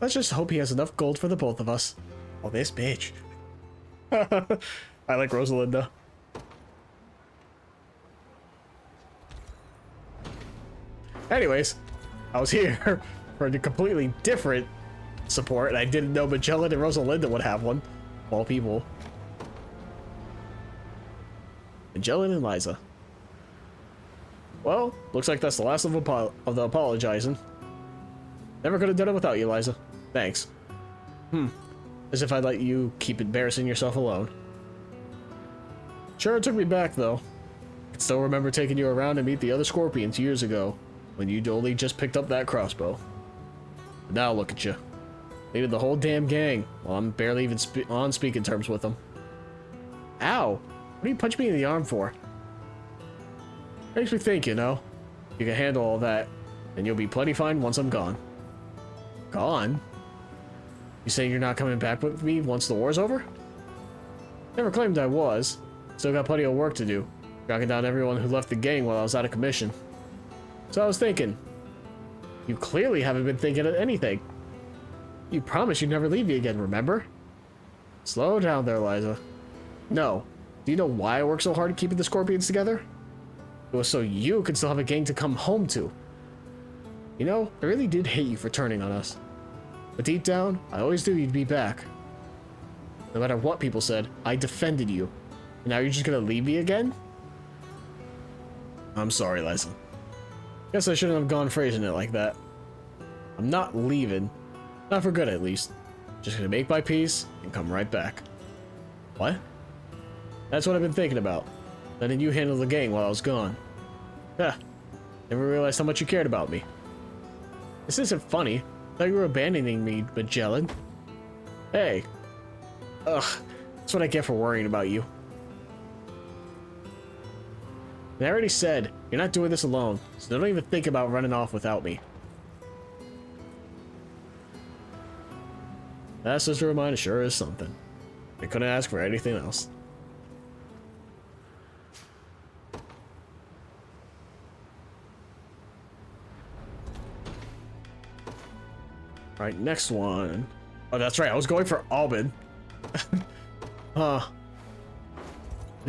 Let's just hope he has enough gold for the both of us. Oh, this bitch. I like Rosalinda. Anyways, I was here for a completely different support, and I didn't know Magellan and Rosalinda would have one. Of all people. Magellan and Liza. Well, looks like that's the last of the apologizing. Never could have done it without you, Liza. Thanks. As if I'd let you keep embarrassing yourself alone. Sure, it took me back, though. I can still remember taking you around to meet the other Scorpions years ago, when you'd only just picked up that crossbow. But now look at you. Leading the whole damn gang, while I'm barely even on speaking terms with them. Ow! What do you punch me in the arm for? Makes me think, you know. You can handle all that, and you'll be plenty fine once I'm gone. Gone? You saying you're not coming back with me once the war's over? Never claimed I was. Still got plenty of work to do, tracking down everyone who left the gang while I was out of commission. So I was thinking, you clearly haven't been thinking of anything. You promised you'd never leave me again, remember? Slow down there, Liza. No. Do you know why I worked so hard keeping the Scorpions together? It was so you could still have a gang to come home to. You know, I really did hate you for turning on us. But deep down, I always knew you'd be back. No matter what people said, I defended you. And now you're just gonna leave me again? I'm sorry, Liza. Guess I shouldn't have gone phrasing it like that. I'm not leaving. Not for good, at least. Just gonna make my peace and come right back. What? That's what I've been thinking about. Letting you handle the gang while I was gone. Yeah. Never realized how much you cared about me. This isn't funny. I thought you were abandoning me, Magellan. Hey. Ugh. That's what I get for worrying about you. And I already said, you're not doing this alone, so don't even think about running off without me. That sister of mine sure is something. I couldn't ask for anything else. Alright, next one. Oh, that's right, I was going for Albin. There's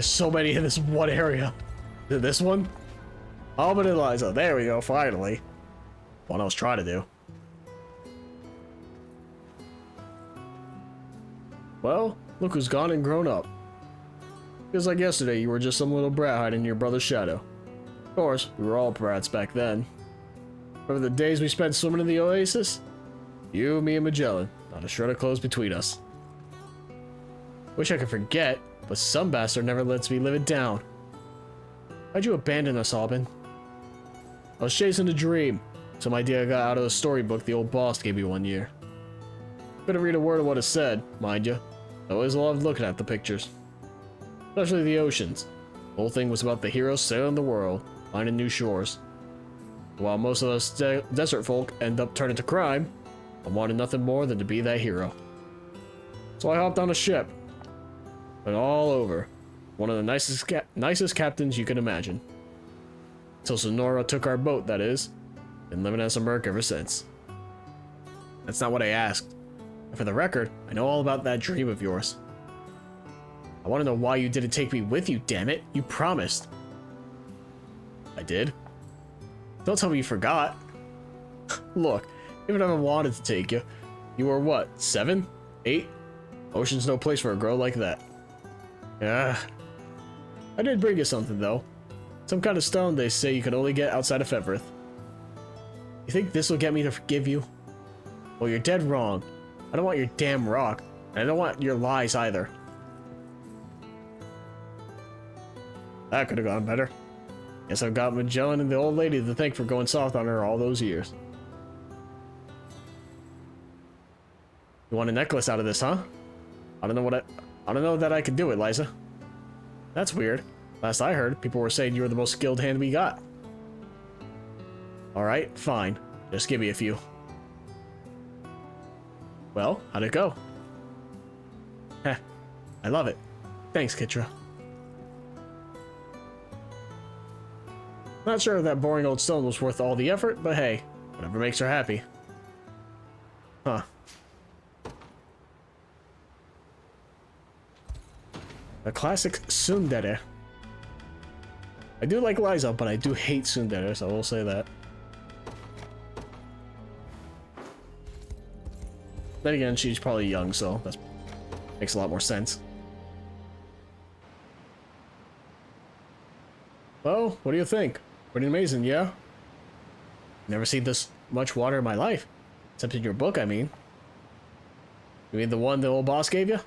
so many in this one area. This one? Albin and Liza. There we go, finally. What I was trying to do. Well, look who's gone and grown up. Feels like yesterday you were just some little brat hiding in your brother's shadow. Of course, we were all brats back then. Remember the days we spent swimming in the oasis? You, me, and Magellan. Not a shred of clothes between us. Wish I could forget, but some bastard never lets me live it down. Why'd you abandon us, Albin? I was chasing a dream. Some idea I got out of the storybook the old boss gave me one year. Couldn't read a word of what it said, mind you. I always loved looking at the pictures. Especially the oceans. The whole thing was about the heroes sailing the world, finding new shores. While most of us desert folk end up turning to crime, I wanted nothing more than to be that hero. So I hopped on a ship. Went all over. One of the nicest captains you can imagine. Till Sonora took our boat, that is. Been living as a merc ever since. That's not what I asked. And for the record, I know all about that dream of yours. I want to know why you didn't take me with you, damn it. You promised. I did. Don't tell me you forgot. Look, even if I wanted to take you, you were what, 7? 8? Ocean's no place for a girl like that. Yeah. I did bring you something, though. Some kind of stone they say you can only get outside of February. You think this will get me to forgive you? Well, you're dead wrong. I don't want your damn rock, and I don't want your lies either. That could have gone better. Guess I've got Magellan and the old lady to thank for going soft on her all those years. You want a necklace out of this, huh? I don't know that I could do it, Liza. That's weird. Last I heard, people were saying you were the most skilled hand we got. Alright, fine. Just give me a few. Well, how'd it go? Heh, I love it. Thanks, Kitra. Not sure if that boring old stone was worth all the effort, but hey, whatever makes her happy. Huh. A classic tsundere. I do like Liza, but I do hate tsunderes, I will say that. Then again, she's probably young, so that makes a lot more sense. Well, what do you think? Pretty amazing, yeah? Never seen this much water in my life. Except in your book, I mean. You mean the one the old boss gave you?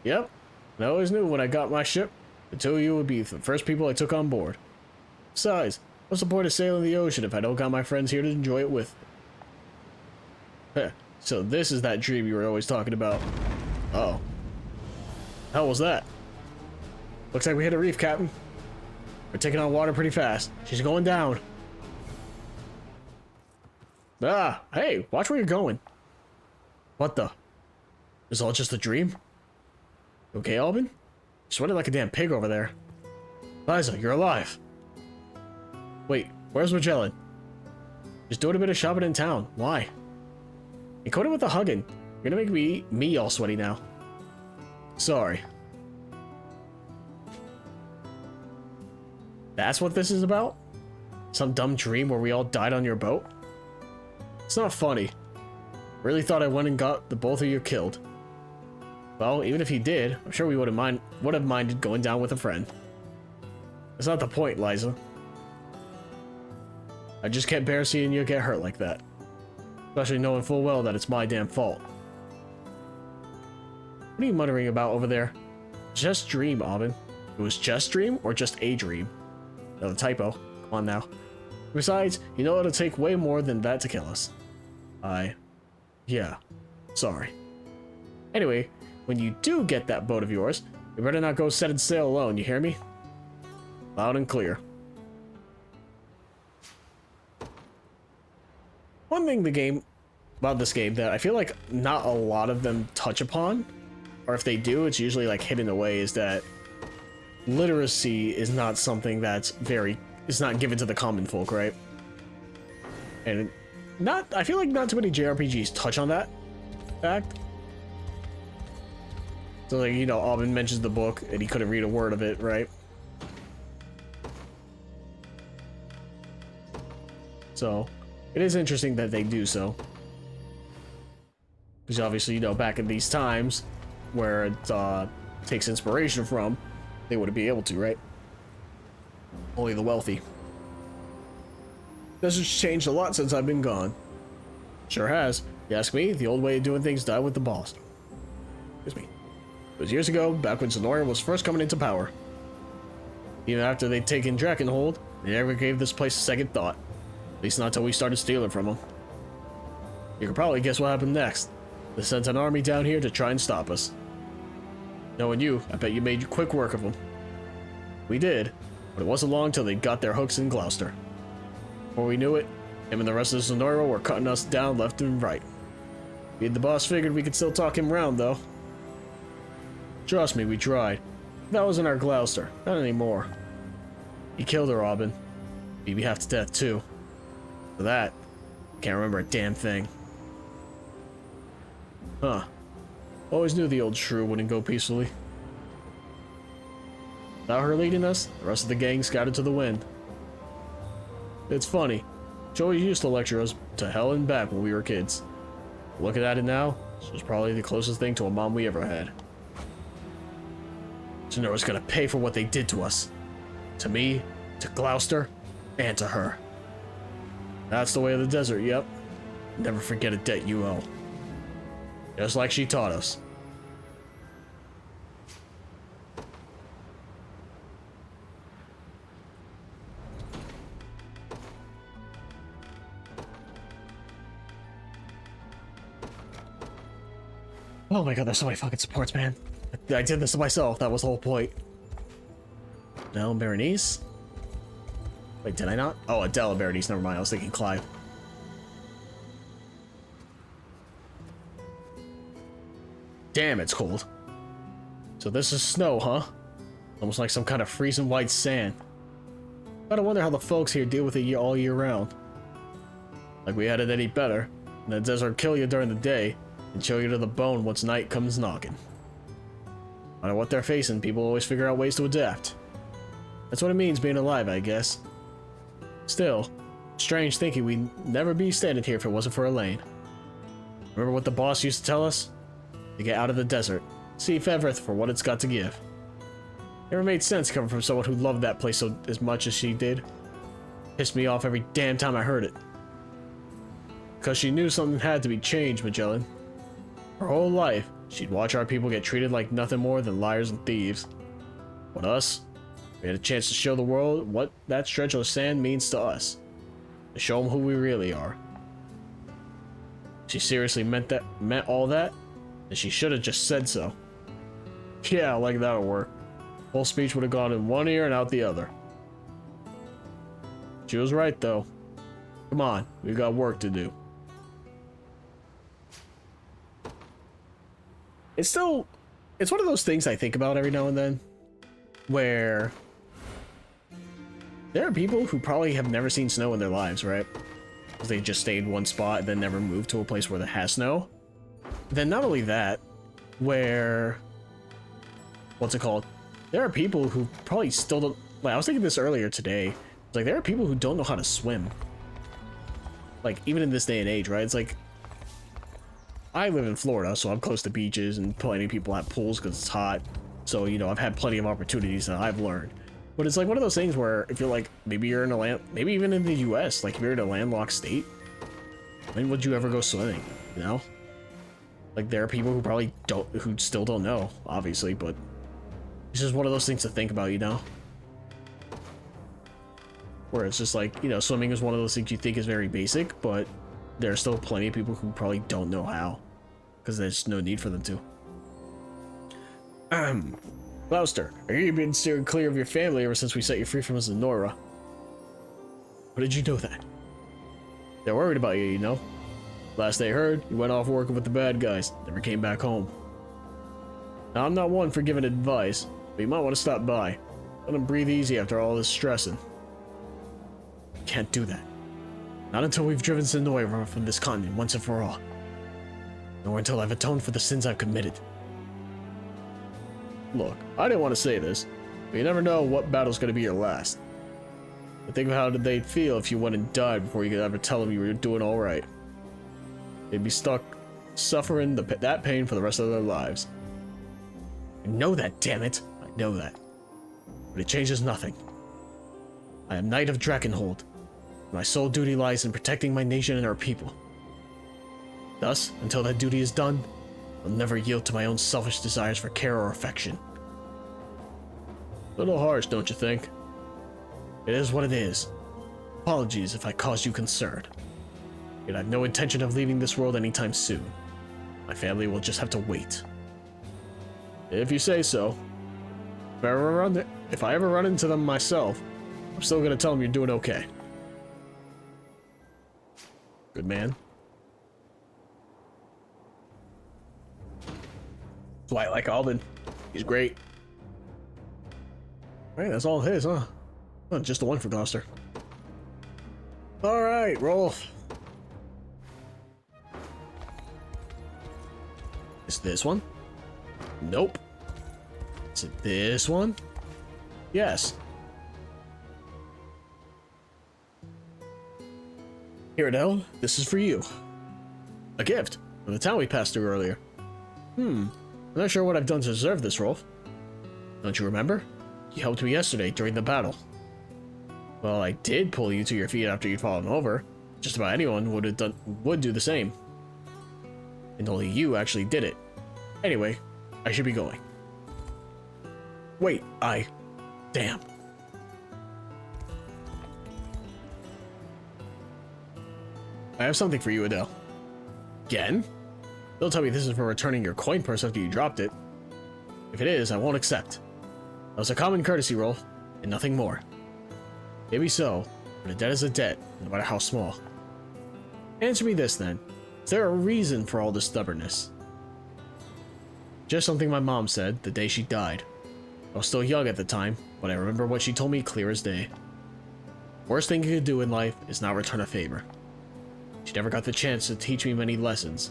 Yep. I always knew when I got my ship, the two of you would be the first people I took on board. Besides, what's the point of sailing the ocean if I don't got my friends here to enjoy it with? Heh, so this is that dream you were always talking about. Uh-oh. Hell was that? Looks like we hit a reef, Captain. We're taking on water pretty fast. She's going down. Ah, hey, watch where you're going. What the? Is all just a dream? You okay, Albin? You're sweating like a damn pig over there. Liza, you're alive. Wait, where's Magellan? Just doing a bit of shopping in town. Why? You caught it with a hugging. You're gonna make me all sweaty now. Sorry. That's what this is about? Some dumb dream where we all died on your boat? It's not funny. Really thought I went and got the both of you killed. Well, even if he did, I'm sure we would have minded going down with a friend. That's not the point, Liza. I just can't bear seeing you get hurt like that. Especially knowing full well that it's my damn fault. What are you muttering about over there? Just dream, Aubin. It was just dream or just a dream? Another typo. Come on now. Besides, you know it'll take way more than that to kill us. Yeah. Sorry. Anyway, when you do get that boat of yours, you better not go setting sail alone, you hear me? Loud and clear. One thing about this game that I feel like not a lot of them touch upon, or if they do, it's usually like hidden away, is that literacy is not something that's it's not given to the common folk, right? And I feel like not too many JRPGs touch on that fact. So like, you know, Aubin mentions the book and he couldn't read a word of it, right? So it is interesting that they do so. Because obviously, you know, back in these times where it takes inspiration from, they wouldn't be able to, right? Only the wealthy. This has changed a lot since I've been gone. Sure has. You ask me, the old way of doing things died with the boss. Excuse me. It was years ago, back when Sonoria was first coming into power. Even after they'd taken Drakenhold, they never gave this place a second thought. At least not until we started stealing from them. You can probably guess what happened next. They sent an army down here to try and stop us. Knowing you, I bet you made quick work of them. We did, but it wasn't long till they got their hooks in Gloucester. Before we knew it, him and the rest of Sonoria were cutting us down left and right. Me and the boss figured we could still talk him round, though. Trust me, we tried. That wasn't our Gloucester, not anymore. He killed her, Aubin. Beat me half to death, too. For that, I can't remember a damn thing. Huh. Always knew the old shrew wouldn't go peacefully. Without her leading us, the rest of the gang scattered to the wind. It's funny. Joey used to lecture us to hell and back when we were kids. Looking at it now, this was probably the closest thing to a mom we ever had. Sonora's gonna pay for what they did to us. To me, to Gloucester, and to her. That's the way of the desert, yep. Never forget a debt you owe. Just like she taught us. Oh my god, there's so many fucking supports, man. I did this to myself, that was the whole point. Adele and Berenice? Wait, did I not? Oh, Adele and Berenice, never mind, I was thinking Clive. Damn, it's cold. So this is snow, huh? Almost like some kind of freezing white sand. Gotta wonder how the folks here deal with it all year round. Like we had it any better, and the desert kill you during the day, and chill you to the bone once night comes knocking. No matter what they're facing, people always figure out ways to adapt. That's what it means being alive, I guess. Still, strange thinking we'd never be standing here if it wasn't for Elaine. Remember what the boss used to tell us? To get out of the desert, see Fevereth for what it's got to give. Never made sense coming from someone who loved that place so as much as she did. Pissed me off every damn time I heard it. Because she knew something had to be changed, Magellan. Her whole life, she'd watch our people get treated like nothing more than liars and thieves. But us, we had a chance to show the world what that stretch of sand means to us. To show them who we really are. She seriously meant all that? And she should have just said so. Yeah, like that would work. Whole speech would have gone in one ear and out the other. She was right, though. Come on, we've got work to do. It's one of those things I think about every now and then, where there are people who probably have never seen snow in their lives, right? Because they just stayed in one spot and then never moved to a place where there has snow. Then not only that, where, what's it called? There are people who probably still don't, like, I was thinking this earlier today. It's like, there are people who don't know how to swim. Like, even in this day and age, right? It's like, I live in Florida, so I'm close to beaches, and plenty of people have pools because it's hot. So, you know, I've had plenty of opportunities that I've learned. But it's like one of those things where if you're like, maybe you're in a maybe even in the US, like if you're in a landlocked state, when would you ever go swimming, you know? Like, there are people who probably who still don't know, obviously, but it's just one of those things to think about, you know? Where it's just like, you know, swimming is one of those things you think is very basic, but there are still plenty of people who probably don't know how, because there's no need for them to. Gloucester, I hear you've been steering clear of your family ever since we set you free from Zenora. How did you know that? They're worried about you, you know? Last they heard, you went off working with the bad guys, never came back home. Now, I'm not one for giving advice, but you might want to stop by. Let them breathe easy after all this stressing. Can't do that. Not until we've driven Zenora from this continent once and for all. Nor until I've atoned for the sins I've committed. Look, I didn't want to say this, but you never know what battle's going to be your last. But think of how they'd feel if you went and died before you could ever tell them you were doing alright. They'd be stuck suffering that pain for the rest of their lives. I know that, damn it! I know that. But it changes nothing. I am Knight of Drakenhold. My sole duty lies in protecting my nation and our people. Thus, until that duty is done, I'll never yield to my own selfish desires for care or affection. A little harsh, don't you think? It is what it is. Apologies if I caused you concern. Yet I have no intention of leaving this world anytime soon. My family will just have to wait. If you say so. If I ever run into them myself, I'm still gonna tell them you're doing okay. Good man. That's why I like Alden. He's great. Alright, that's all his, huh? Oh, just the one for Gloucester. Alright, Rolf. Is this one? Nope. Is it this one? Yes. Here, Adele, this is for you. A gift from the town we passed through earlier. I'm not sure what I've done to deserve this, Rolf. Don't you remember? You helped me yesterday during the battle. Well, I did pull you to your feet after you'd fallen over. Just about anyone would do the same. And only you actually did it. Anyway, I should be going. Wait, damn. I have something for you, Adele. Again? Don't tell me this is for returning your coin purse after you dropped it. If it is, I won't accept. That was a common courtesy, Rolf, and nothing more. Maybe so, but a debt is a debt, no matter how small. Answer me this, then. Is there a reason for all this stubbornness? Just something my mom said the day she died. I was still young at the time, but I remember what she told me clear as day. Worst thing you could do in life is not return a favor. She never got the chance to teach me many lessons,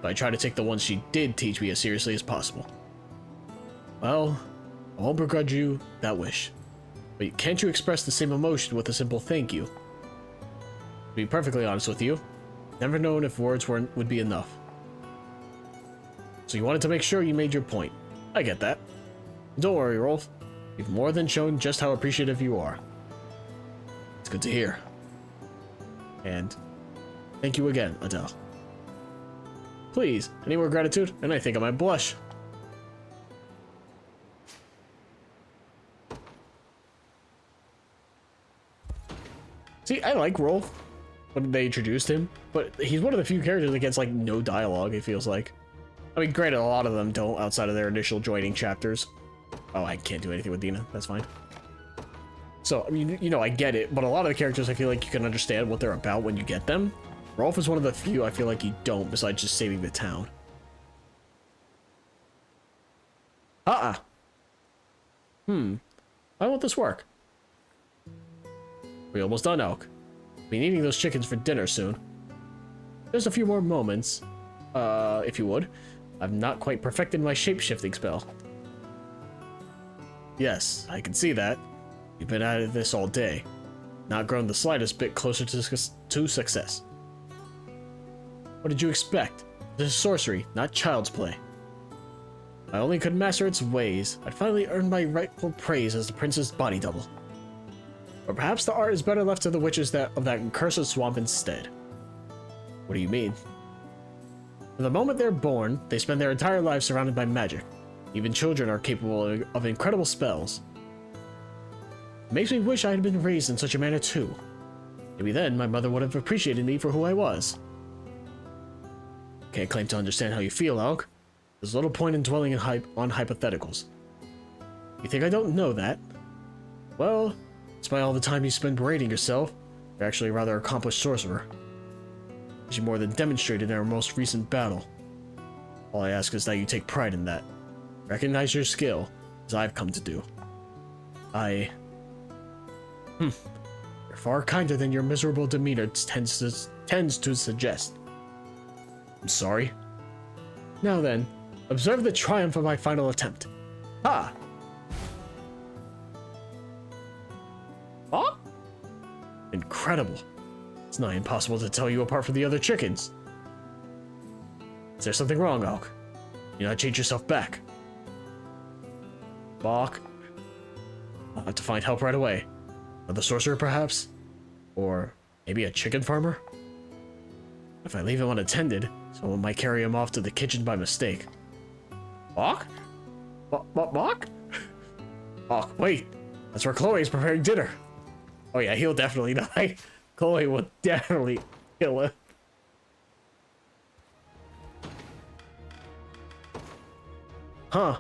but I try to take the ones she did teach me as seriously as possible. Well, I won't begrudge you that wish, but can't you express the same emotion with a simple thank you? To be perfectly honest with you, never known if words would be enough. so you wanted to make sure you made your point. I get that. Don't worry, Rolf. You've more than shown just how appreciative you are. It's good to hear. And thank you again, Adele. Please, any more gratitude, and I think I might blush. See, I like Rolf when they introduced him, but he's one of the few characters that gets, like, no dialogue, it feels like. I mean, granted, a lot of them don't outside of their initial joining chapters. Oh, I can't do anything with Dina. That's fine. So, I mean, you know, I get it, but a lot of the characters, I feel like you can understand what they're about when you get them. Rolf is one of the few I feel like you don't, besides just saving the town. Why won't this work? We're almost done, Elk. Be eating those chickens for dinner soon. Just a few more moments, if you would. I've not quite perfected my shape-shifting spell. Yes, I can see that. You've been at this all day. Not grown the slightest bit closer to success. What did you expect? This is sorcery, not child's play. If I only could master its ways, I'd finally earn my rightful praise as the prince's body double. Or perhaps the art is better left to the witches of that cursed swamp instead. What do you mean? From the moment they're born, they spend their entire lives surrounded by magic. Even children are capable of incredible spells. It makes me wish I had been raised in such a manner too. Maybe then my mother would have appreciated me for who I was. Can't claim to understand how you feel, Elk. There's little point in dwelling on hypotheticals. You think I don't know that? Well, despite all the time you spend berating yourself, you're actually a rather accomplished sorcerer. As you more than demonstrated in our most recent battle. All I ask is that you take pride in that. Recognize your skill, as I've come to do. You're far kinder than your miserable demeanor tends to suggest. I'm sorry. Now then, observe the triumph of my final attempt. Ha! Huh? Incredible. It's nigh impossible to tell you apart from the other chickens. Is there something wrong, Elk? You not change yourself back. Bach. I'll have to find help right away. Another sorcerer, perhaps? Or maybe a chicken farmer? If I leave him unattended, someone might carry him off to the kitchen by mistake. Bach? Bach? Oh, wait. That's where Chloe's preparing dinner. Oh yeah, he'll definitely die. Chloe will definitely kill him. Huh.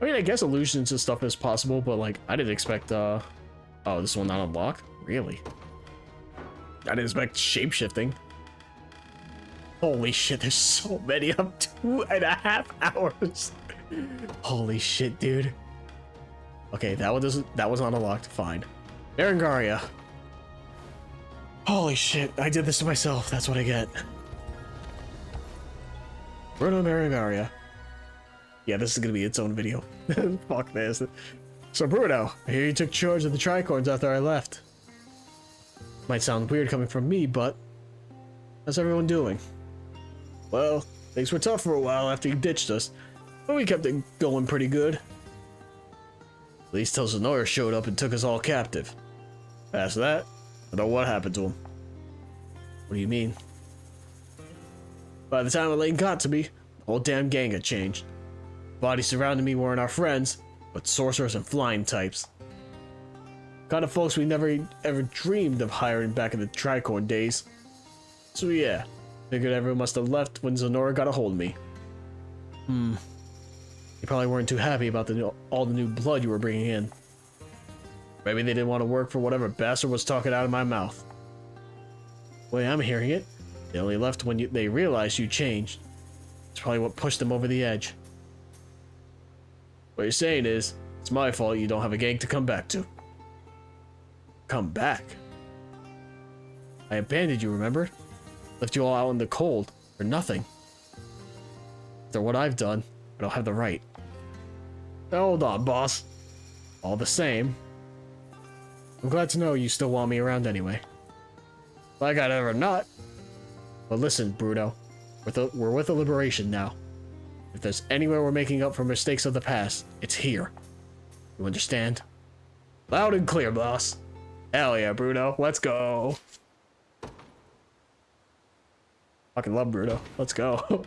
I mean, I guess illusions and stuff is possible, but like, I didn't expect, oh, this one not unlocked? Really? I didn't expect shape-shifting. Holy shit, there's so many. I'm 2.5 hours. Holy shit, dude. Okay, that was not unlocked. Fine. Berengaria. Holy shit, I did this to myself. That's what I get. Bruno Berengaria. Yeah, this is gonna be its own video. Fuck this. So Bruno, I hear you took charge of the tricorns after I left. Might sound weird coming from me, but how's everyone doing? Well, things were tough for a while after you ditched us, but we kept it going pretty good. At least till Zenora showed up and took us all captive. Past that, I don't know what happened to him. What do you mean? By the time Elaine got to me, the whole damn gang had changed. The bodies surrounding me weren't our friends, but sorcerers and flying types. Kind of folks we never ever dreamed of hiring back in the tricorn days. So yeah, figured everyone must have left when Zenora got a hold of me. You probably weren't too happy about all the new blood you were bringing in. Maybe they didn't want to work for whatever bastard was talking out of my mouth. The way I'm hearing it, they only left when they realized you changed. It's probably what pushed them over the edge. What you're saying is, it's my fault you don't have a gang to come back to. Come back? I abandoned you, remember? Left you all out in the cold, for nothing. After what I've done, I don't have the right. Hold on, boss. All the same, I'm glad to know you still want me around anyway. Like I'd ever not. But listen, Bruno, we're with the Liberation now. If there's anywhere we're making up for mistakes of the past, it's here. You understand? Loud and clear, boss. Hell yeah, Bruno. Let's go. Fucking love Bruno. Let's go.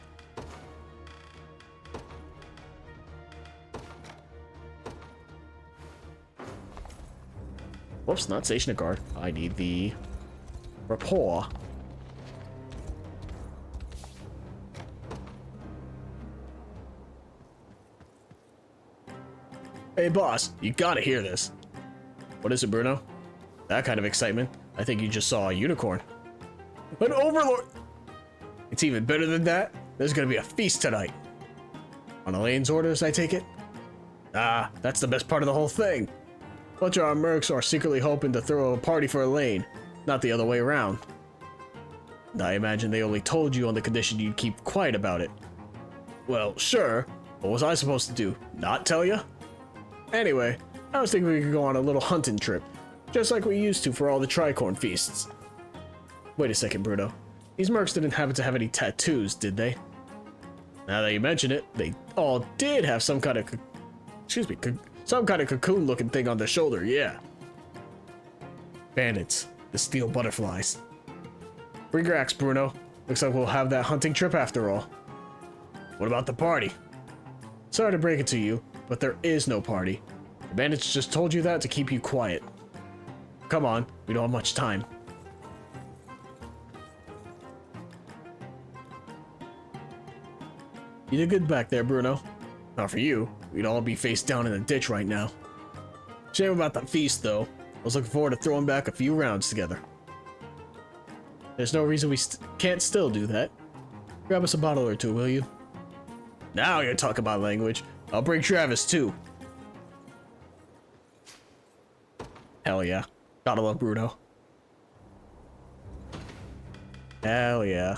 Whoops, not station guard. I need the rapport. Hey boss, you gotta hear this. What is it, Bruno? That kind of excitement? I think you just saw a unicorn. An overlord! It's even better than that. There's gonna be a feast tonight. On Elaine's orders, I take it? Ah, that's the best part of the whole thing. Bunch of our mercs are secretly hoping to throw a party for Elaine, not the other way around. And I imagine they only told you on the condition you'd keep quiet about it. Well, sure. What was I supposed to do? Not tell you? Anyway, I was thinking we could go on a little hunting trip, just like we used to for all the tricorn feasts. Wait a second, Bruno. These mercs didn't happen to have any tattoos, did they? Now that you mention it, they all did have some kind of some kind of cocoon-looking thing on their shoulder, yeah. Bandits. The steel butterflies. Bring your axe, Bruno. Looks like we'll have that hunting trip after all. What about the party? Sorry to break it to you, but there is no party. The bandits just told you that to keep you quiet. Come on, we don't have much time. You did good back there, Bruno. Not for you. We'd all be face down in a ditch right now. Shame about the feast, though. I was looking forward to throwing back a few rounds together. There's no reason we can't still do that. Grab us a bottle or two, will you? Now you're talking about language. I'll bring Travis, too. Hell yeah. Gotta love Bruno. Hell yeah.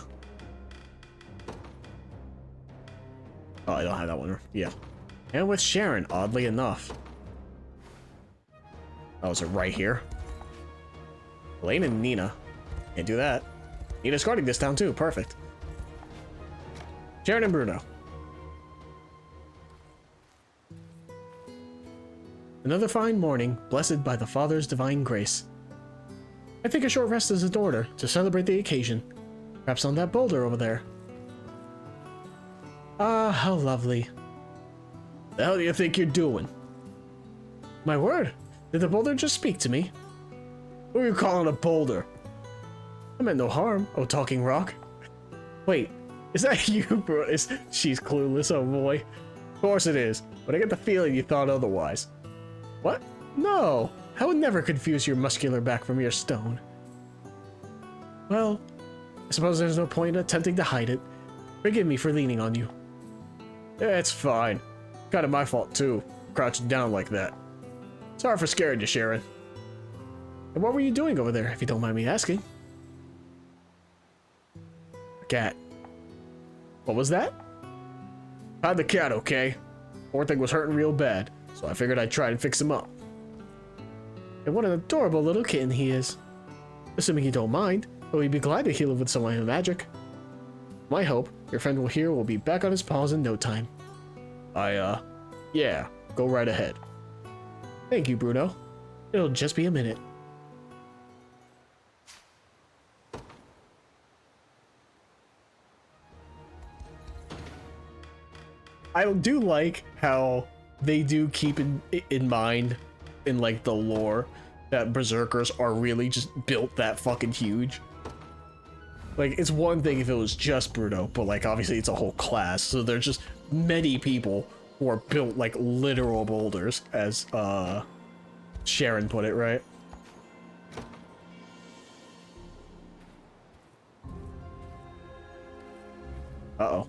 Oh, I don't have that one. Yeah. And with Sharon, oddly enough. Oh, is it right here? Elaine and Nina. Can't do that. Nina's guarding this town too. Perfect. Sharon and Bruno. Another fine morning, blessed by the Father's divine grace. I think a short rest is in order to celebrate the occasion. Perhaps on that boulder over there. Ah, how lovely. The hell do you think you're doing? My word, did the boulder just speak to me? Who are you calling a boulder? I meant no harm, oh talking rock. Wait, is that you, bro? She's clueless, oh boy. Of course it is, but I get the feeling you thought otherwise. What? No, I would never confuse your muscular back from your stone. Well, I suppose there's no point in attempting to hide it. Forgive me for leaning on you. Yeah, it's fine. Kind of my fault too, crouching down like that. Sorry for scaring you, Sharon. And what were you doing over there, if you don't mind me asking? A cat. What was that? Had the cat, okay? Poor thing was hurting real bad, so I figured I'd try and fix him up. And what an adorable little kitten he is. Assuming you don't mind, but we'd be glad to heal him with some of my magic. My hope, your friend will be back on his paws in no time. Yeah, go right ahead. Thank you, Bruno. It'll just be a minute. I do like how they do keep in mind in like the lore that berserkers are really just built that fucking huge. Like, it's one thing if it was just Bruno, but like obviously it's a whole class, so there's just many people who are built like literal boulders, as Sharon put it, right? Uh-oh.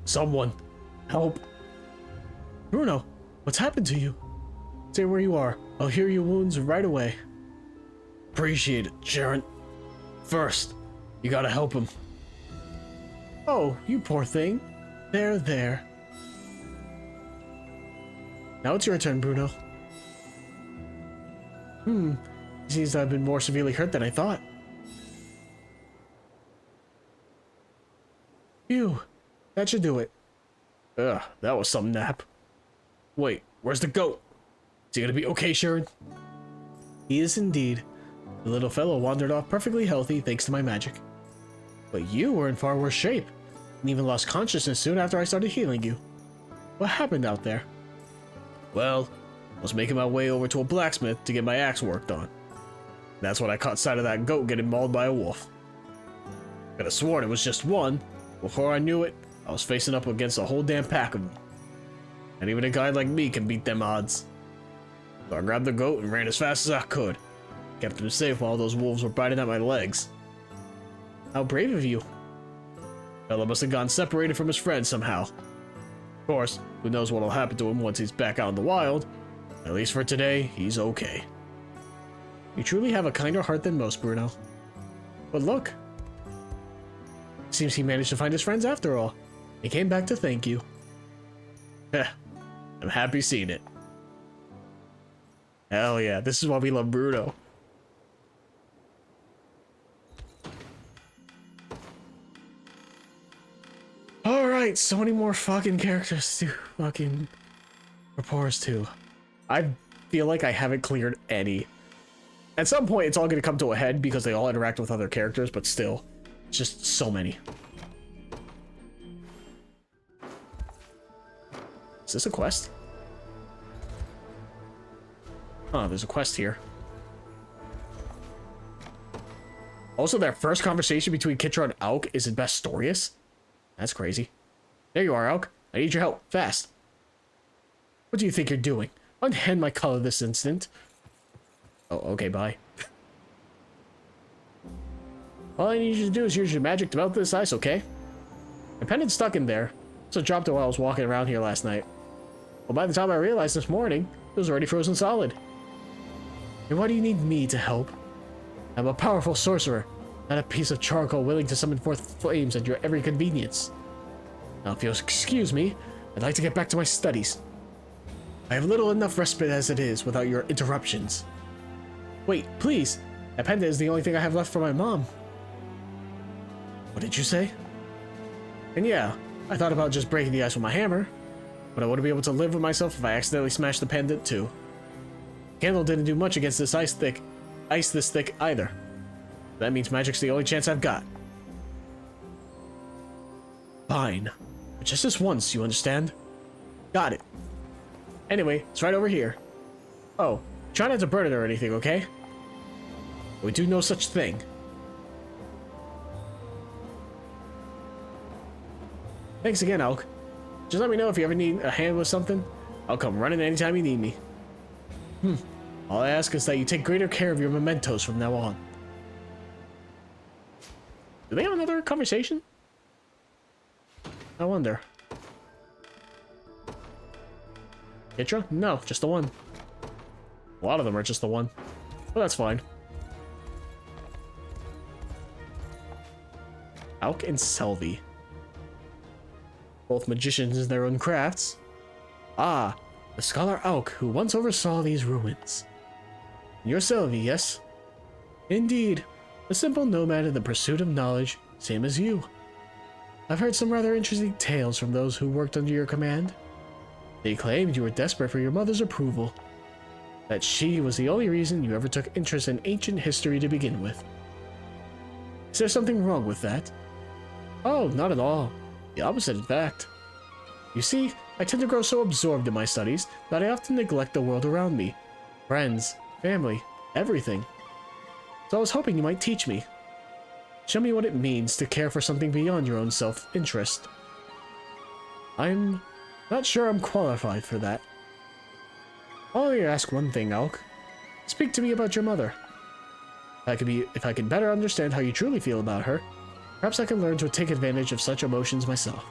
Someone help. Bruno, what's happened to you? Stay where you are. I'll heal your wounds right away. Appreciate it, Sharon. First, you gotta help him. Oh, you poor thing. There. Now it's your turn, Bruno. It seems I've been more severely hurt than I thought. Phew, that should do it. Ugh, that was some nap. Wait, where's the goat? Is he gonna be okay, Sharon? He is indeed. The little fellow wandered off perfectly healthy thanks to my magic. But you were in far worse shape, and even lost consciousness soon after I started healing you. What happened out there? Well, I was making my way over to a blacksmith to get my axe worked on. That's when I caught sight of that goat getting mauled by a wolf. Could have sworn it was just one. Before I knew it, I was facing up against a whole damn pack of them. And even a guy like me can beat them odds. So I grabbed the goat and ran as fast as I could. Kept him safe while those wolves were biting at my legs. How brave of you. Fella must have gotten separated from his friends somehow. Of course, who knows what'll happen to him once he's back out in the wild. At least for today, he's okay. You truly have a kinder heart than most, Bruno. But look. Seems he managed to find his friends after all. He came back to thank you. Heh. I'm happy seeing it. Hell yeah, this is why we love Bruno. Alright, so many more fucking characters to fucking rapport to. I feel like I haven't cleared any. At some point, it's all going to come to a head because they all interact with other characters, but still, it's just so many. Is this a quest? Oh, there's a quest here. Also, that first conversation between Kitra and Auk is in Bastorius. That's crazy. There you are, Auk. I need your help, fast. What do you think you're doing? Unhand my color this instant. Oh, okay, bye. All I need you to do is use your magic to melt this ice, okay? My pendant's stuck in there, so I dropped it while I was walking around here last night. Well, by the time I realized this morning, it was already frozen solid. And why do you need me to help? I'm a powerful sorcerer, not a piece of charcoal willing to summon forth flames at your every convenience. Now, if you'll excuse me, I'd like to get back to my studies. I have little enough respite as it is without your interruptions. Wait, please. That pendant is the only thing I have left for my mom. What did you say? And yeah, I thought about just breaking the ice with my hammer, but I wouldn't be able to live with myself if I accidentally smashed the pendant too. The candle didn't do much against this ice this thick either. That means magic's the only chance I've got. Fine. But just this once, you understand? Got it. Anyway, it's right over here. Oh, try not to burn it or anything, okay? We do no such thing. Thanks again, Auk. Just let me know if you ever need a hand with something. I'll come running anytime you need me. All I ask is that you take greater care of your mementos from now on. Do they have another conversation? I wonder. Kitra? No, just the one. A lot of them are just the one. But that's fine. Auk and Selvi. Both magicians in their own crafts. Ah, the scholar Auk who once oversaw these ruins. You're Selvi, yes? Indeed, a simple nomad in the pursuit of knowledge, same as you. I've heard some rather interesting tales from those who worked under your command. They claimed you were desperate for your mother's approval. That she was the only reason you ever took interest in ancient history to begin with. Is there something wrong with that? Oh, not at all. The opposite, in fact. You see, I tend to grow so absorbed in my studies that I often neglect the world around me. Friends, family, everything. So I was hoping you might teach me. Show me what it means to care for something beyond your own self-interest. I'm not sure I'm qualified for that. I'll only ask one thing, Auk. Speak to me about your mother. If I can better understand how you truly feel about her, perhaps I can learn to take advantage of such emotions myself.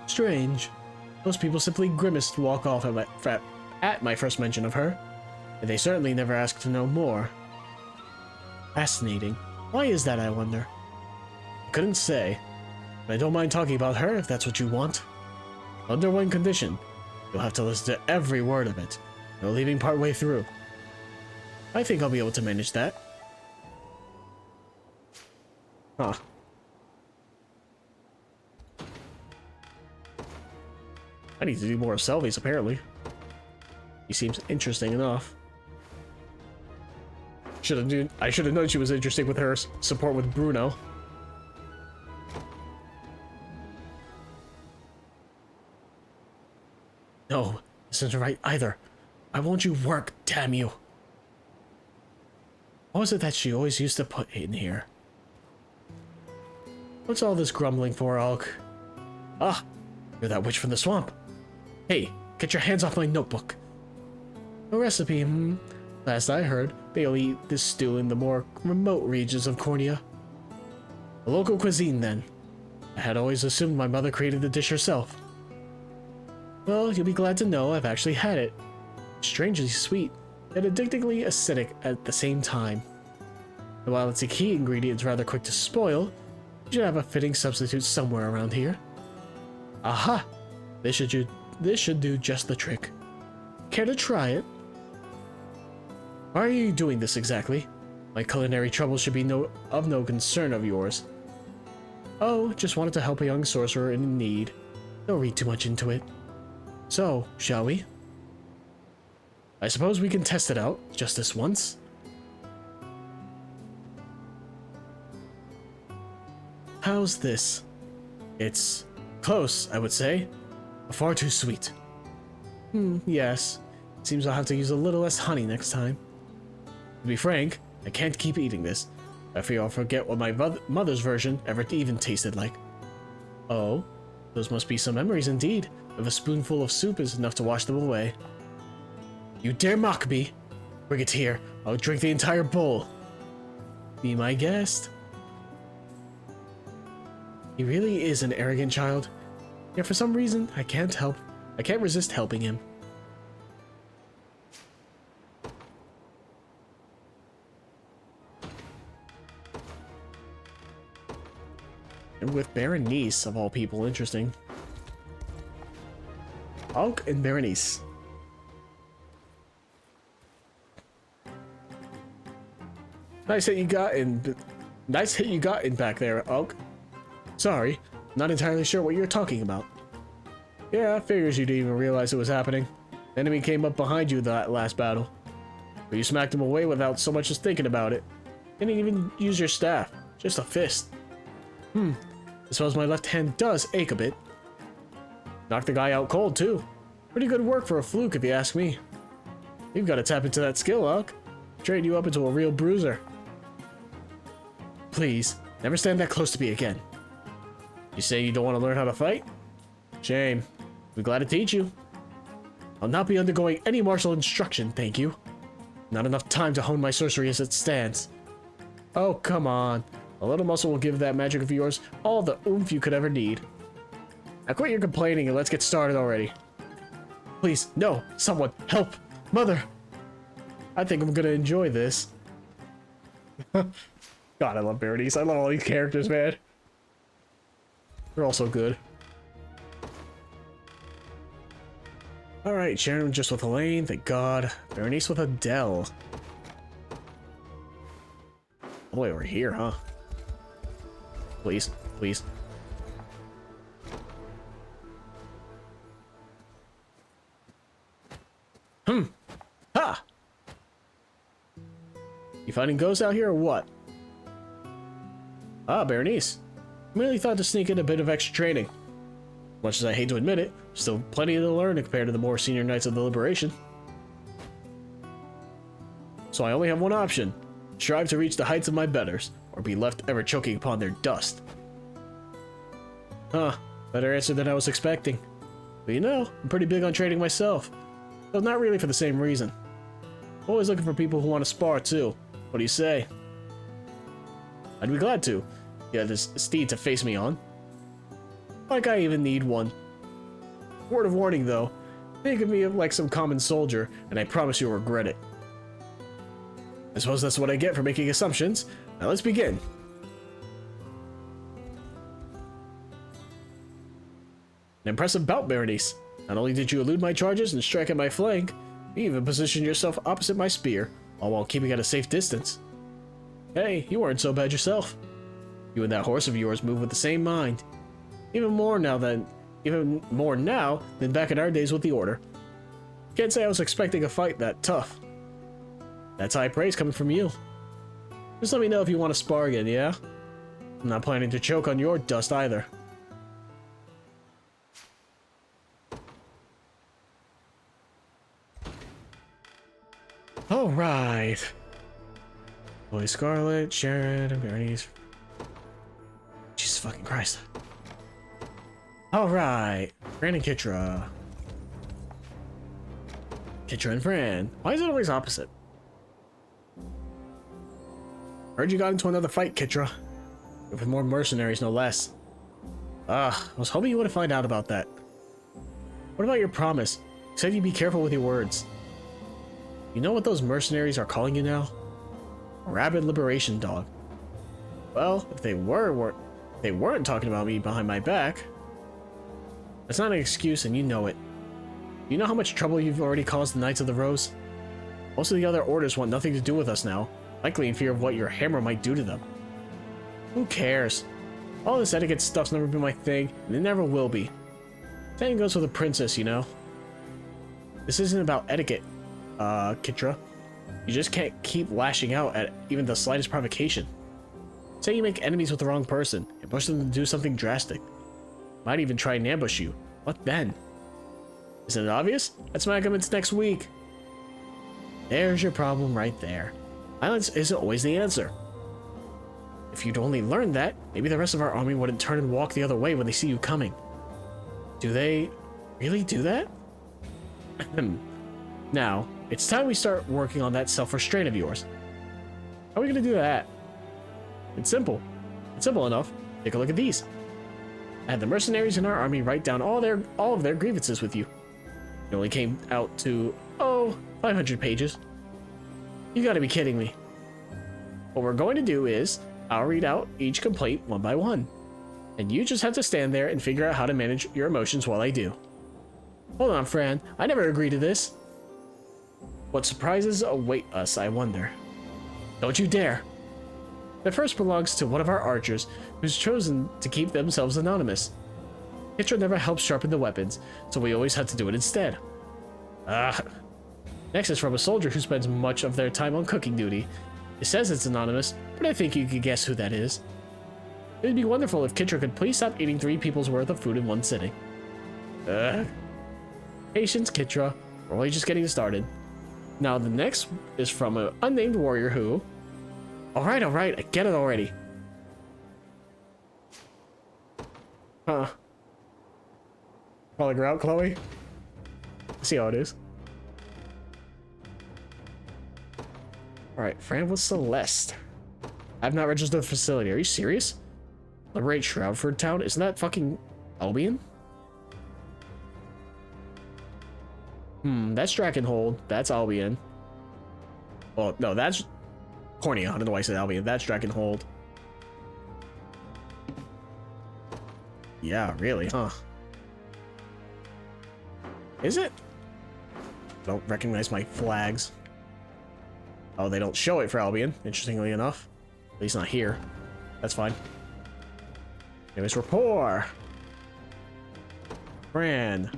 Strange. Most people simply grimaced to walk off at my first mention of her, and they certainly never asked to know more. Fascinating. Why is that, I wonder? I couldn't say, but I don't mind talking about her if that's what you want. Under one condition. You'll have to listen to every word of it, no leaving partway through. I think I'll be able to manage that. Huh. I need to do more of Selvi's, apparently. He seems interesting enough. I should have known she was interesting with her support with Bruno. No, this isn't right either. Why won't you work, damn you? What was it that she always used to put in here? What's all this grumbling for, Ulk? Ah, you're that witch from the swamp. Hey, get your hands off my notebook. A recipe, Last I heard, they'll eat this stew in the more remote regions of Cornea. A local cuisine, then. I had always assumed my mother created the dish herself. Well, you'll be glad to know I've actually had it. Strangely sweet, yet addictingly acidic at the same time. And while it's a key ingredient rather quick to spoil, you should have a fitting substitute somewhere around here. Aha! This should do just the trick. Care to try it? Why are you doing this exactly? My culinary troubles should be of no concern of yours. Oh, just wanted to help a young sorcerer in need. Don't read too much into it. So, shall we? I suppose we can test it out, just this once. How's this? It's close, I would say, but far too sweet. Yes. Seems I'll have to use a little less honey next time. To be frank, I can't keep eating this. I fear I'll forget what my mother's version ever even tasted like. Oh, those must be some memories indeed. If a spoonful of soup is enough to wash them away. You dare mock me? Bring it here. I'll drink the entire bowl. Be my guest. He really is an arrogant child. Yet for some reason, I can't resist helping him. And with Berenice, of all people, interesting. Ulk and Berenice. Nice hit you got in back there, Ulk. Sorry, not entirely sure what you're talking about. Yeah, I figures you didn't even realize it was happening. The enemy came up behind you that last battle. But you smacked him away without so much as thinking about it. Didn't even use your staff, just a fist. I suppose my left hand does ache a bit. Knocked the guy out cold, too. Pretty good work for a fluke, if you ask me. You've got to tap into that skill, Ulk. Trade you up into a real bruiser. Please, never stand that close to me again. You say you don't want to learn how to fight? Shame. We're glad to teach you. I'll not be undergoing any martial instruction, thank you. Not enough time to hone my sorcery as it stands. Oh, come on. A little muscle will give that magic of yours all the oomph you could ever need. Now quit your complaining and let's get started already. Please, no, someone, help! Mother! I think I'm gonna enjoy this. God, I love Berenice. I love all these characters, man. They're all so good. Alright, Sharon just with Elaine, thank God. Berenice with Adele. All the way over here, huh? Please, please. Ha! You finding ghosts out here or what? Ah, Berenice. Merely thought to sneak in a bit of extra training. Much as I hate to admit it, still plenty to learn compared to the more senior knights of the Liberation. So I only have one option. Strive to reach the heights of my betters, or be left ever choking upon their dust. Huh, better answer than I was expecting. But you know, I'm pretty big on training myself. Though not really for the same reason. Always looking for people who want to spar too. What do you say? I'd be glad to. Yeah, this steed to face me on. Like I even need one. Word of warning though, think of me like some common soldier, and I promise you'll regret it. I suppose that's what I get for making assumptions. Now let's begin. An impressive bout, Berenice. Not only did you elude my charges and strike at my flank, you even positioned yourself opposite my spear, all while keeping at a safe distance. Hey, you weren't so bad yourself. You and that horse of yours move with the same mind. Even more even more now than back in our days with the Order. Can't say I was expecting a fight that tough. That's high praise coming from you. Just let me know if you want to spar again, yeah? I'm not planning to choke on your dust either. Alright. Boy Scarlet, Sharon, and Bernice. Jesus fucking Christ. Alright. Fran and Kitra. Kitra and Fran. Why is it always opposite? Heard you got into another fight, Kitra. With more mercenaries, no less. I was hoping you would have found out about that. What about your promise? You said you'd be careful with your words. You know what those mercenaries are calling you now? A rabid liberation dog. Well, if they weren't talking about me behind my back, that's not an excuse and you know it. You know how much trouble you've already caused the Knights of the Rose? Most of the other orders want nothing to do with us now, likely in fear of what your hammer might do to them. Who cares? All this etiquette stuff's never been my thing, and it never will be. Same goes with a princess, you know? This isn't about etiquette, Kitra. You just can't keep lashing out at even the slightest provocation. Say you make enemies with the wrong person, and push them to do something drastic. Might even try and ambush you. What then? Isn't it obvious? Let's smack them into next week. There's your problem right there. Violence isn't always the answer. If you'd only learned that, maybe the rest of our army wouldn't turn and walk the other way when they see you coming. Do they really do that? Now, it's time we start working on that self-restraint of yours. How are we gonna do that? It's simple. It's simple enough. Take a look at these. I had the mercenaries in our army write down all of their grievances with you. It only came out to, 500 pages. You gotta be kidding me. What we're going to do is, I'll read out each complaint one by one. And you just have to stand there and figure out how to manage your emotions while I do. Hold on, Fran. I never agreed to this. What surprises await us, I wonder. Don't you dare. The first belongs to one of our archers, who's chosen to keep themselves anonymous. Kitra never helped sharpen the weapons, so we always had to do it instead. Next is from a soldier who spends much of their time on cooking duty. It says it's anonymous, but I think you could guess who that is. It would be wonderful if Kitra could please stop eating 3 people's worth of food in one sitting. Patience, Kitra. We're only just getting started. Now the next is from an unnamed warrior who... Alright, I get it already. Huh. Calling her out, Chloe? See how it is. Alright, Fran with Celeste. I've not registered the facility. Are you serious? Liberate Shroudford Town? Isn't that fucking Albion? That's Drakenhold. That's Albion. Well, no, that's Cornea. I don't know why I said Albion. That's Drakenhold. Yeah, really, huh? Is it? Don't recognize my flags. Oh, they don't show it for Albion, interestingly enough. At least not here. That's fine. Anyways, rapport. Fran.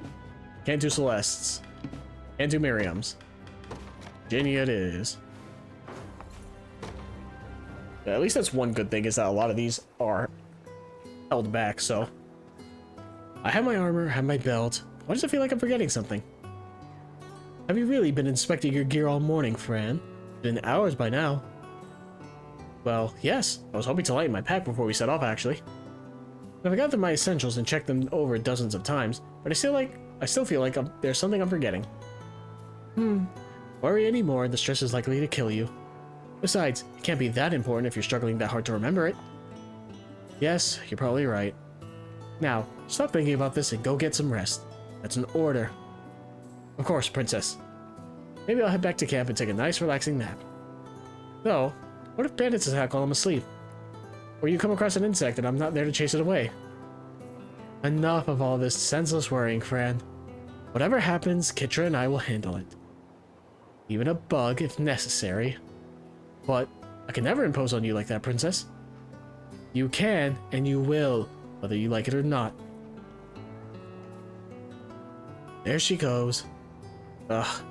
Can't do Celeste's. Can't do Miriam's. Virginia it is. Yeah, at least that's one good thing, is that a lot of these are held back, so. I have my armor, have my belt. Why does it feel like I'm forgetting something? Have you really been inspecting your gear all morning, Fran? It's been hours by now. Well, yes. I was hoping to lighten my pack before we set off, actually. I've gathered my essentials and checked them over dozens of times, but I still feel like there's something I'm forgetting. Worry anymore, the stress is likely to kill you. Besides, it can't be that important if you're struggling that hard to remember it. Yes, you're probably right. Now, stop thinking about this and go get some rest. That's an order. Of course, Princess. Maybe I'll head back to camp and take a nice relaxing nap. Though, what if bandits attack while I'm asleep? Or you come across an insect and I'm not there to chase it away? Enough of all this senseless worrying, Fran. Whatever happens, Kitra and I will handle it. Even a bug if necessary. But I can never impose on you like that, Princess. You can, and you will, whether you like it or not. There she goes. Ugh. How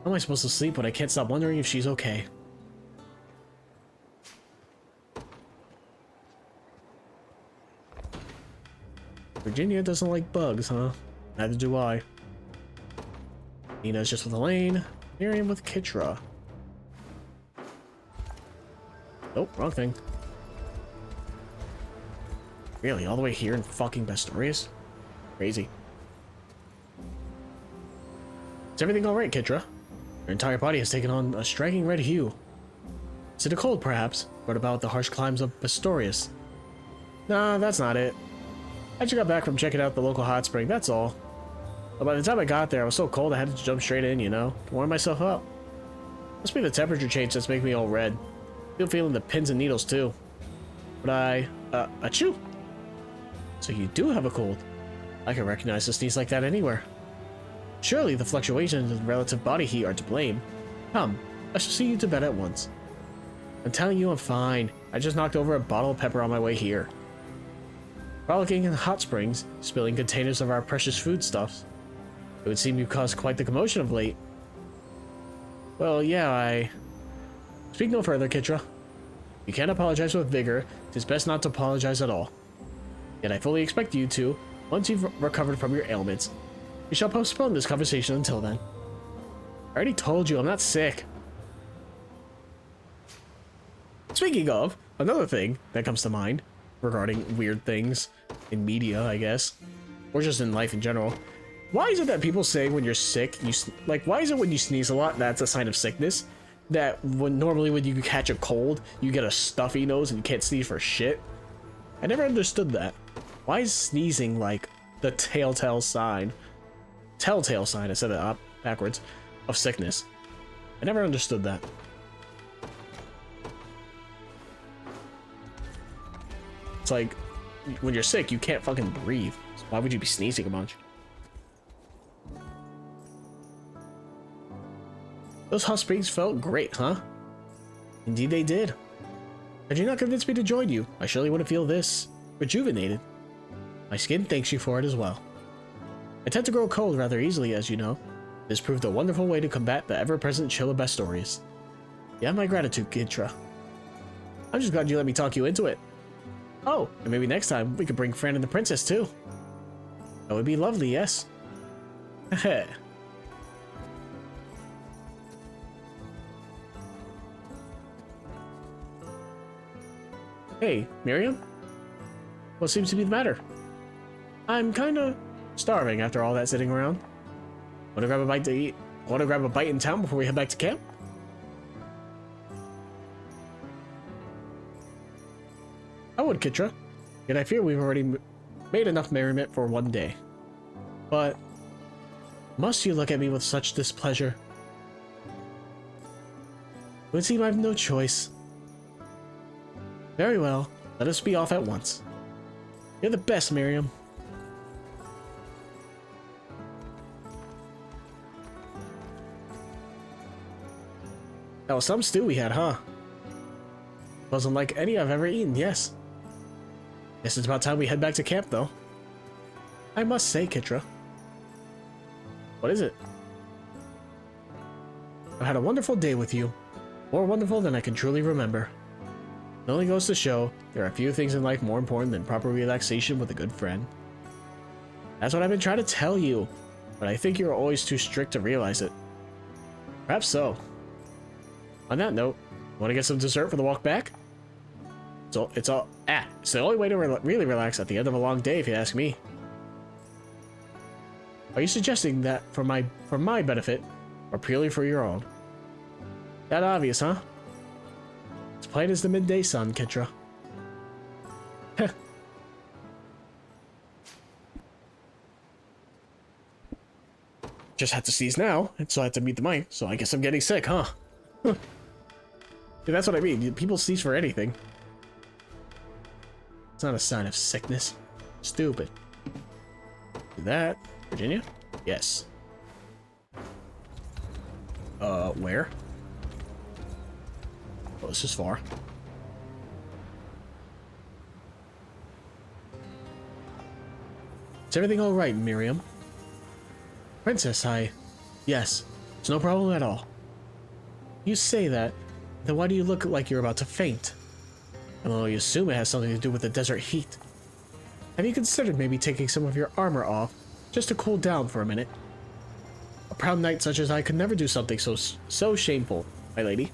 am I supposed to sleep when I can't stop wondering if she's okay? Virginia doesn't like bugs, huh? Neither do I. Nina's just with Elaine. Miriam with Kitra. Nope, wrong thing. Really, all the way here in fucking Bastorius? Crazy. Is everything alright, Kitra? Your entire body has taken on a striking red hue. Is it a cold, perhaps, brought about the harsh climes of Bastorius? Nah, that's not it. I just got back from checking out the local hot spring, that's all. But by the time I got there, I was so cold I had to jump straight in, you know, to warm myself up. Must be the temperature change that's making me all red. Still feeling the pins and needles, too. But achoo! So you do have a cold. I can recognize a sneeze like that anywhere. Surely the fluctuations in relative body heat are to blame. Come, I shall see you to bed at once. I'm telling you I'm fine. I just knocked over a bottle of pepper on my way here. Frolicking in hot springs, spilling containers of our precious foodstuffs. It would seem you caused quite the commotion of late. Well, yeah, Speak no further, Kitra. You can't apologize with vigor. It is best not to apologize at all. Yet I fully expect you to, once you've recovered from your ailments. We shall postpone this conversation until then. I already told you, I'm not sick. Speaking of, another thing that comes to mind regarding weird things in media, I guess, or just in life in general. Why is it that people say when you're sick, why is it when you sneeze a lot, that's a sign of sickness? That normally when you catch a cold, you get a stuffy nose and you can't sneeze for shit? I never understood that. Why is sneezing like the telltale sign, I said that backwards, of sickness? I never understood that. It's like, when you're sick, you can't fucking breathe. So why would you be sneezing a bunch? Those hot springs felt great, huh? Indeed they did. Had you not convinced me to join you, I surely wouldn't feel this rejuvenated. My skin thanks you for it as well. I tend to grow cold rather easily, as you know. This proved a wonderful way to combat the ever-present chill of Bastorius. You have my gratitude, Kitra. I'm just glad you let me talk you into it. Oh, and maybe next time we could bring Fran and the princess too. That would be lovely, yes. Heh. Hey, Miriam? What seems to be the matter? I'm kinda starving after all that sitting around. Wanna grab a bite to eat? Wanna grab a bite in town before we head back to camp? I would, Kitra. Yet I fear we've already made enough merriment for one day. But must you look at me with such displeasure? It would seem I have no choice. Very well, let us be off at once. You're the best, Miriam. That was some stew we had, huh? Wasn't like any I've ever eaten, yes. Guess it's about time we head back to camp, though. I must say, Kitra. What is it? I've had a wonderful day with you. More wonderful than I can truly remember. It only goes to show there are few things in life more important than proper relaxation with a good friend. That's what I've been trying to tell you, but I think you're always too strict to realize it. Perhaps so. On that note, want to get some dessert for the walk back? It's the only way to really relax at the end of a long day, if you ask me. Are you suggesting that for my benefit, or purely for your own? That obvious, huh? It's plain as the midday sun, Kitra. Just had to sneeze now, and so I had to meet the mic, so I guess I'm getting sick, huh? See, that's what I mean. People sneeze for anything. It's not a sign of sickness. Stupid. Do that. Virginia? Yes. Where? Oh, this is far. Is everything alright, Miriam? Princess, yes, it's no problem at all. You say that, then why do you look like you're about to faint? And I assume it has something to do with the desert heat. Have you considered maybe taking some of your armor off, just to cool down for a minute? A proud knight such as I could never do something so shameful, my lady.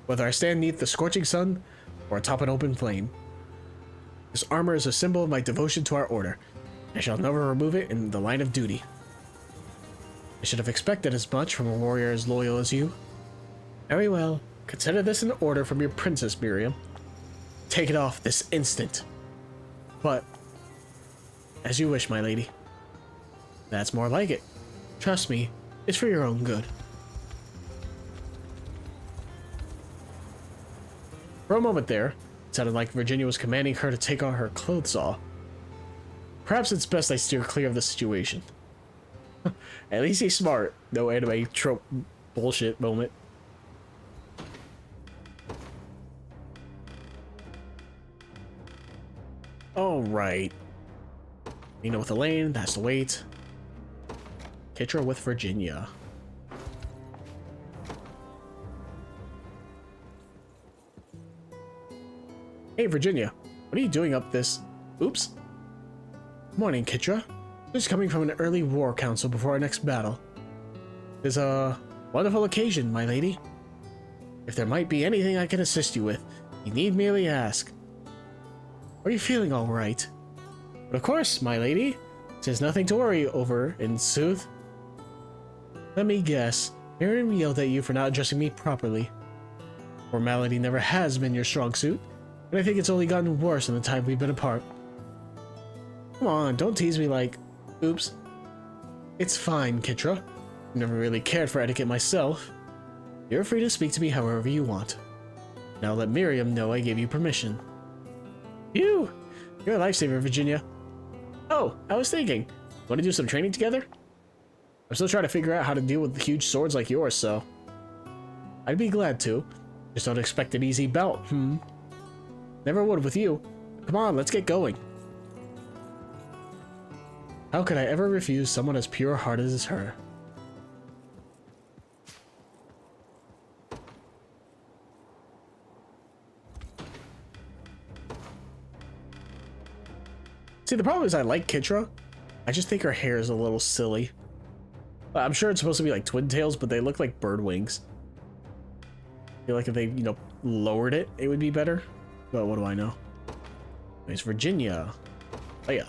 Whether I stand neath the scorching sun, or atop an open flame, this armor is a symbol of my devotion to our order. I shall never remove it in the line of duty. I should have expected as much from a warrior as loyal as you. Very well. Consider this an order from your princess, Miriam. Take it off this instant. But, as you wish, my lady. That's more like it. Trust me, it's for your own good. For a moment there, it sounded like Virginia was commanding her to take on her clothes off. Perhaps it's best I steer clear of the situation. At least he's smart. No anime trope bullshit moment. Alright. Nina with Elaine, that's the wait. Kitra with Virginia. Hey Virginia, what are you doing up this? Oops. Morning, Kitra. Just coming from an early war council before our next battle. It's a wonderful occasion, my lady. If there might be anything I can assist you with, you need merely ask. Are you feeling all right? But of course, my lady. There's nothing to worry over, in sooth. Let me guess. Miriam yelled at you for not addressing me properly. Formality never has been your strong suit, and I think it's only gotten worse in the time we've been apart. Come on, don't tease me like... Oops. It's fine, Kitra. I've never really cared for etiquette myself. You're free to speak to me however you want. Now let Miriam know I gave you permission. Phew! You're a lifesaver, Virginia. Oh, I was thinking. Want to do some training together? I'm still trying to figure out how to deal with huge swords like yours, so... I'd be glad to. Just don't expect an easy bout, Never would with you. Come on, let's get going. How could I ever refuse someone as pure-hearted as her? See, the problem is I like Kitra. I just think her hair is a little silly. I'm sure it's supposed to be like twin tails, but they look like bird wings. I feel like if they, lowered it, it would be better. But what do I know? It's Virginia. Oh yeah.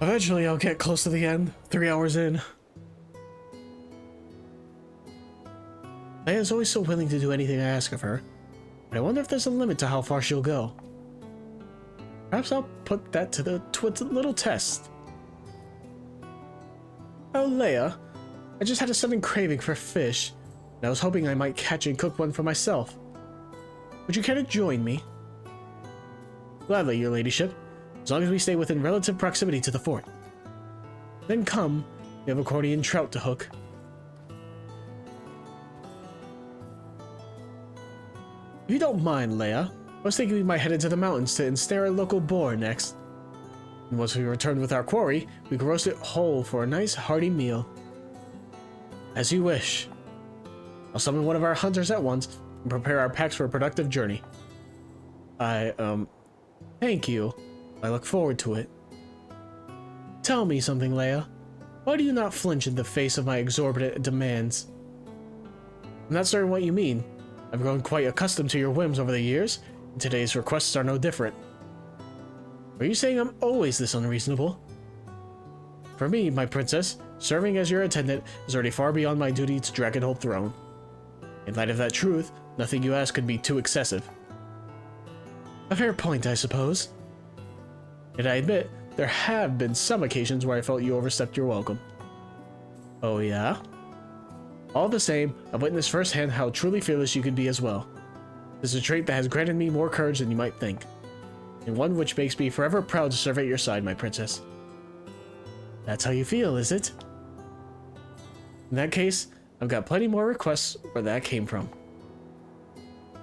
Eventually I'll get close to the end. 3 hours in. Leia's always so willing to do anything I ask of her. But I wonder if there's a limit to how far she'll go. Perhaps I'll put that to the little test. Oh, Leia. I just had a sudden craving for fish, and I was hoping I might catch and cook one for myself. Would you care to join me? Gladly, your ladyship, as long as we stay within relative proximity to the fort. Then come, we have accordion trout to hook. If you don't mind, Leia, I was thinking we might head into the mountains to ensnare a local boar next. And once we return with our quarry, we can roast it whole for a nice hearty meal. As you wish. I'll summon one of our hunters at once and prepare our packs for a productive journey. Thank you. I look forward to it. Tell me something, Leia. Why do you not flinch in the face of my exorbitant demands? I'm not certain what you mean. I've grown quite accustomed to your whims over the years, and today's requests are no different. Are you saying I'm always this unreasonable? For me, my princess, serving as your attendant is already far beyond my duty to Dragonhold Throne. In light of that truth, nothing you ask could be too excessive. A fair point, I suppose. And I admit, there have been some occasions where I felt you overstepped your welcome. Oh yeah? All the same, I've witnessed firsthand how truly fearless you can be as well. This is a trait that has granted me more courage than you might think, and one which makes me forever proud to serve at your side, my princess. That's how you feel, is it? In that case, I've got plenty more requests where that came from.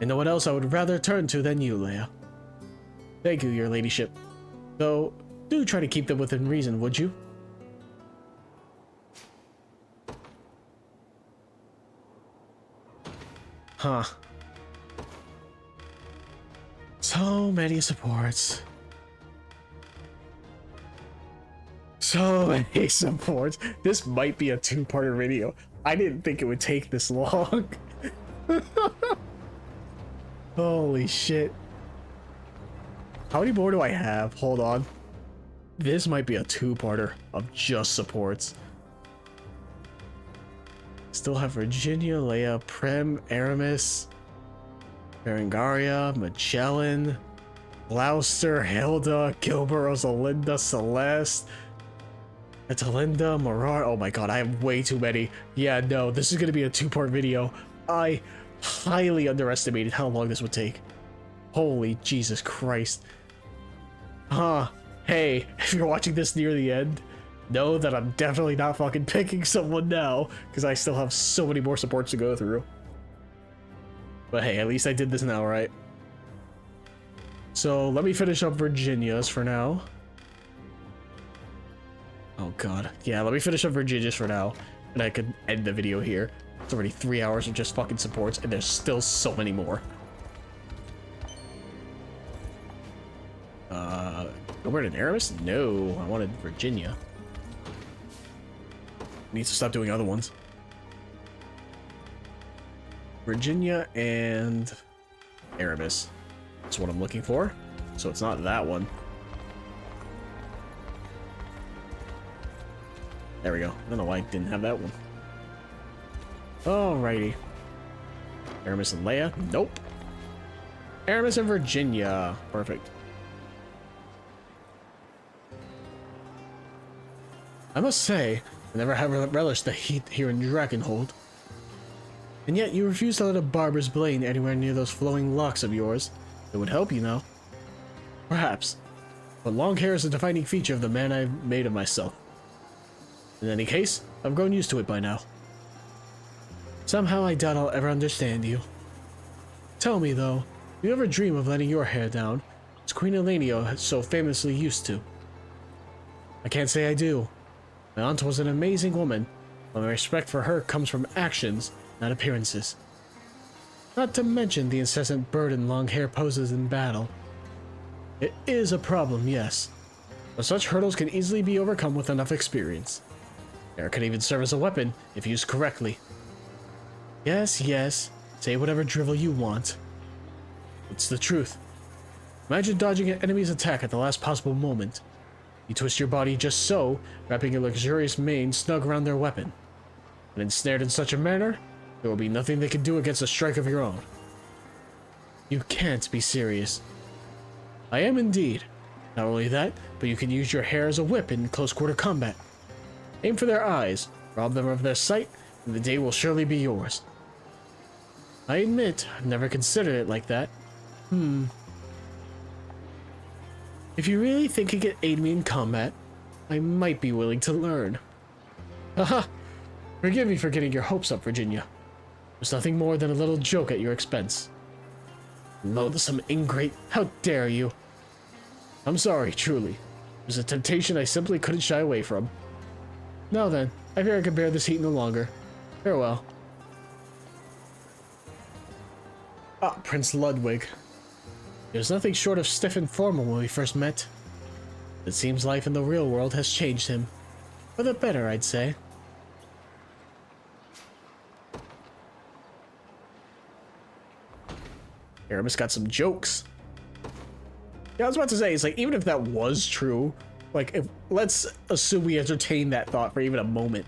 And no one else I would rather turn to than you, Leia. Thank you, your ladyship. Though, Do try to keep them within reason, would you? Huh. So many supports. So many supports. This might be a two-parter video. I didn't think it would take this long. Holy shit. How many more do I have? Hold on. This might be a two-parter of just supports. Still have Virginia, Leia, Prem, Aramis, Berengaria, Magellan, Gloucester, Hilda, Gilbert, Rosalinda, Celeste, Atalinda, Marar. Oh my god, I have way too many. Yeah, no, this is gonna be a two-part video. I highly underestimated how long this would take. Holy Jesus Christ. Huh. Hey, if you're watching this near the end, know that I'm definitely not fucking picking someone now, because I still have so many more supports to go through. But hey, at least I did this now, right? So let me finish up Virginia's for now. Oh god. Yeah, let me finish up Virginia's for now, and I could end the video here. It's already 3 hours of just fucking supports, and there's still so many more. Gilbert and Aramis? No, I wanted Virginia. Needs to stop doing other ones. Virginia and Aramis. That's what I'm looking for. So it's not that one. There we go. I don't know why I didn't have that one. Alrighty. Aramis and Leia? Nope. Aramis and Virginia. Perfect. I must say, I never have relished the heat here in Dragonhold. And yet you refuse to let a barber's blade anywhere near those flowing locks of yours. It would help, you know. Perhaps. But long hair is a defining feature of the man I've made of myself. In any case, I've grown used to it by now. Somehow I doubt I'll ever understand you. Tell me, though, do you ever dream of letting your hair down, as Queen Elenio so famously used to? I can't say I do. My aunt was an amazing woman, but my respect for her comes from actions, not appearances. Not to mention the incessant burden long hair poses in battle. It is a problem, yes, but such hurdles can easily be overcome with enough experience. Hair can even serve as a weapon if used correctly. Yes, yes, say whatever drivel you want. It's the truth. Imagine dodging an enemy's attack at the last possible moment. You twist your body just so, wrapping your luxurious mane snug around their weapon. And ensnared in such a manner, there will be nothing they can do against a strike of your own. You can't be serious. I am indeed. Not only that, but you can use your hair as a whip in close-quarter combat. Aim for their eyes, rob them of their sight, and the day will surely be yours. I admit, I've never considered it like that. If you really think it could aid me in combat, I might be willing to learn. Haha! Forgive me for getting your hopes up, Virginia. It was nothing more than a little joke at your expense. Loathsome ingrate, how dare you! I'm sorry, truly. It was a temptation I simply couldn't shy away from. Now then, I fear I can bear this heat no longer. Farewell. Ah, Prince Ludwig. He was nothing short of stiff and formal when we first met. It seems life in the real world has changed him. For the better, I'd say. Aramis got some jokes. Yeah, I was about to say, it's like, even if that was true, like, if let's assume we entertain that thought for even a moment.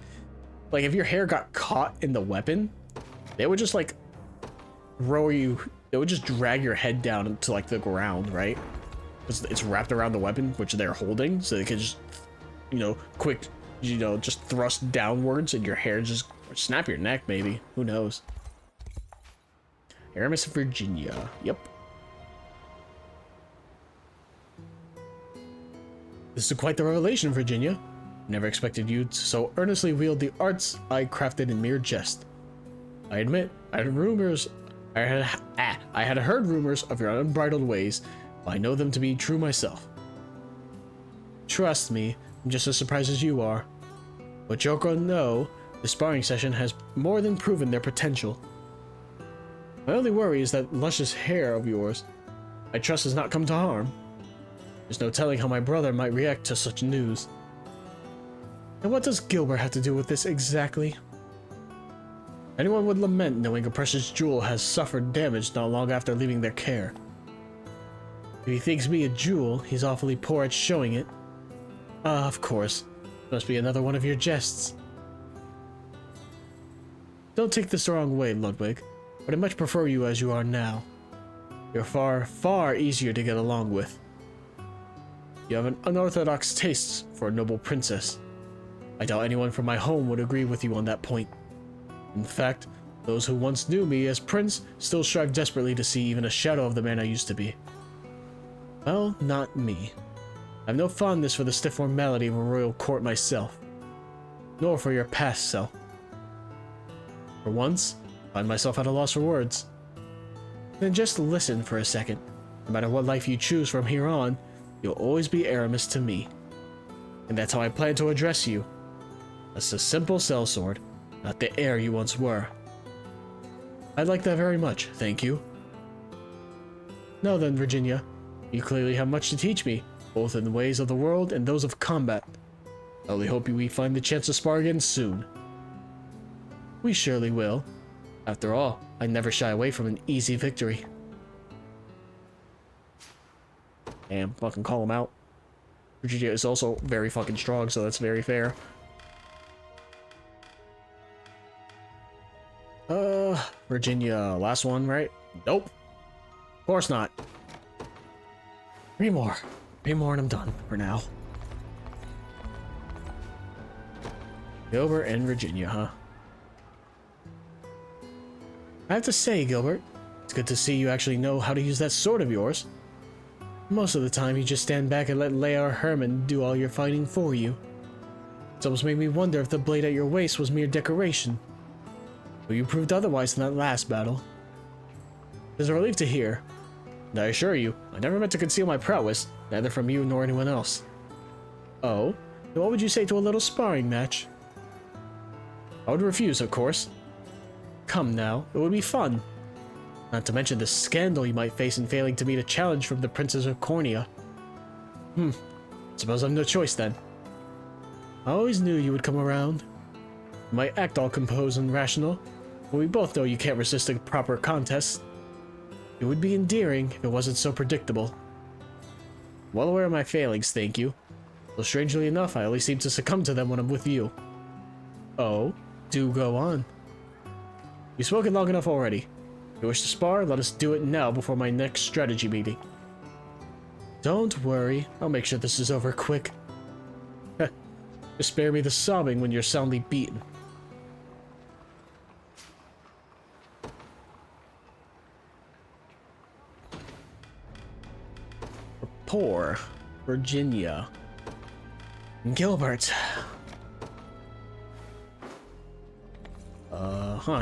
Like, if your hair got caught in the weapon, they would just, like, throw you, they would just drag your head down into, like, the ground, right? Because it's wrapped around the weapon, which they're holding, so they can just, you know, quick, you know, just thrust downwards and your hair just, or snap your neck, maybe. Who knows? Aramis, Virginia. Yep. This is quite the revelation, Virginia. Never expected you to so earnestly wield the arts I crafted in mere jest. I admit, I had heard rumors of your unbridled ways, but I know them to be true myself. Trust me, I'm just as surprised as you are. But joke or no, the sparring session has more than proven their potential. My only worry is that luscious hair of yours I trust has not come to harm. There's no telling how my brother might react to such news. And what does Gilbert have to do with this exactly? Anyone would lament knowing a precious jewel has suffered damage not long after leaving their care. If he thinks me a jewel, he's awfully poor at showing it. Ah, of course. Must be another one of your jests. Don't take this the wrong way, Ludwig, but I much prefer you as you are now. You're far, far easier to get along with. You have an unorthodox taste for a noble princess. I doubt anyone from my home would agree with you on that point. In fact, those who once knew me as prince still strive desperately to see even a shadow of the man I used to be. Well, not me. I have no fondness for the stiff formality of a royal court myself, nor for your past self. For once, I find myself at a loss for words. Then just listen for a second. No matter what life you choose from here on, you'll always be Aramis to me. And that's how I plan to address you. As a simple sellsword, not the heir you once were. I'd like that very much, thank you. Now then, Virginia, you clearly have much to teach me, both in the ways of the world and those of combat. I only hope we find the chance to spar again soon. We surely will. After all, I never shy away from an easy victory. Damn, fucking call him out. Virginia is also very fucking strong, so that's very fair. Virginia, last one, right? Nope. Of course not. Three more and I'm done for now. Gilbert and Virginia, huh? I have to say, Gilbert, it's good to see you actually know how to use that sword of yours. Most of the time, you just stand back and let Leia or Herman do all your fighting for you. It's almost made me wonder if the blade at your waist was mere decoration. But you proved otherwise in that last battle. It's a relief to hear. And I assure you, I never meant to conceal my prowess, neither from you nor anyone else. Oh? Then what would you say to a little sparring match? I would refuse, of course. Come now, it would be fun. Not to mention the scandal you might face in failing to meet a challenge from the Princess of Cornea. Suppose I've no choice then. I always knew you would come around. You might act all composed and rational, but we both know you can't resist a proper contest. It would be endearing if it wasn't so predictable. Well aware of my failings, thank you. Though strangely enough, I always seem to succumb to them when I'm with you. Oh, do go on. You've spoken long enough already. If you wish to spar, let us do it now before my next strategy meeting. Don't worry, I'll make sure this is over quick. Just spare me the sobbing when you're soundly beaten. Rapport, Virginia. Gilbert.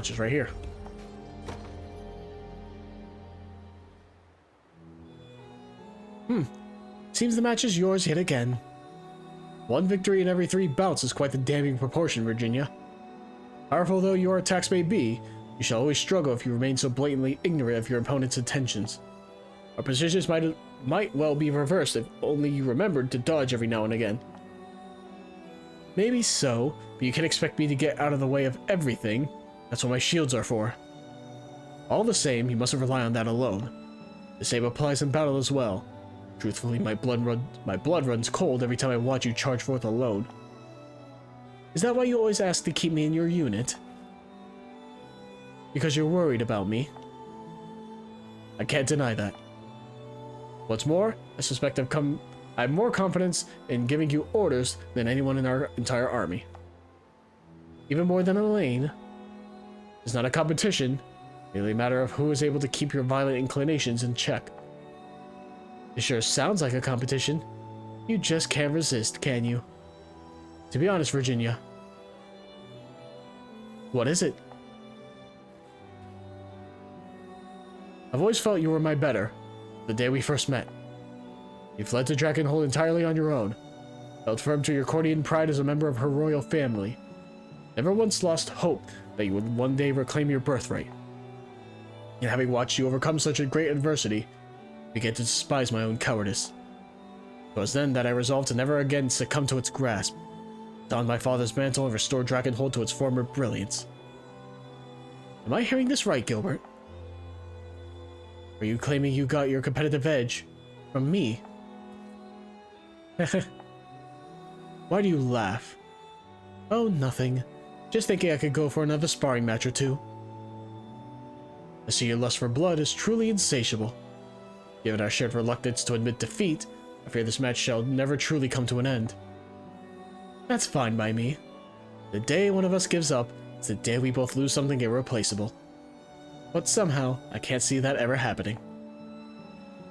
Just right here. Seems the match is yours yet again. One victory in every 3 bouts is quite the damning proportion, Virginia. Powerful though your attacks may be, you shall always struggle if you remain so blatantly ignorant of your opponent's intentions. Our positions might well be reversed if only you remembered to dodge every now and again. Maybe so, but you can't expect me to get out of the way of everything. That's what my shields are for. All the same, you mustn't rely on that alone. The same applies in battle as well. Truthfully, my blood runs cold every time I watch you charge forth alone. Is that why you always ask to keep me in your unit? Because you're worried about me? I can't deny that. What's more, I suspect I have more confidence in giving you orders than anyone in our entire army. Even more than Elaine. It's not a competition, merely a matter of who is able to keep your violent inclinations in check. It sure sounds like a competition. You just can't resist, can you? To be honest, Virginia. What is it? I've always felt you were my better, the day we first met. You fled to Drakenhold entirely on your own. Held firm to your Cornian pride as a member of her royal family. Never once lost hope that you would one day reclaim your birthright. And having watched you overcome such a great adversity, I began to despise my own cowardice. It was then that I resolved to never again succumb to its grasp, don my father's mantle and restore Dragonhold to its former brilliance. Am I hearing this right, Gilbert? Are you claiming you got your competitive edge from me? Why do you laugh? Oh, nothing. Just thinking I could go for another sparring match or two. I see your lust for blood is truly insatiable. Given our shared reluctance to admit defeat, I fear this match shall never truly come to an end. That's fine by me. The day one of us gives up is the day we both lose something irreplaceable. But somehow, I can't see that ever happening.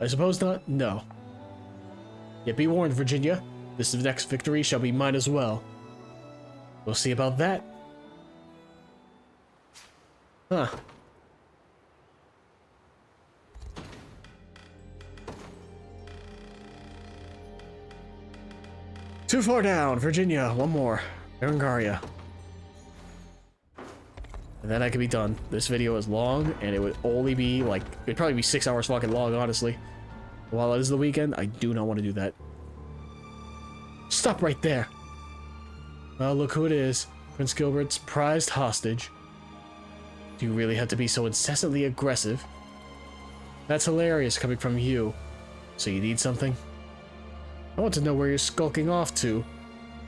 I suppose not? No. Yet be warned, Virginia. This next victory shall be mine as well. We'll see about that. Huh. Too far down, Virginia. One more. Berengaria. And then I could be done. This video is long, and it would only be like, it'd probably be 6 hours fucking long, honestly. While it is the weekend, I do not want to do that. Stop right there. Well, look who it is. Prince Gilbert's prized hostage. Do you really have to be so incessantly aggressive? That's hilarious coming from you. So you need something? I want to know where you're skulking off to.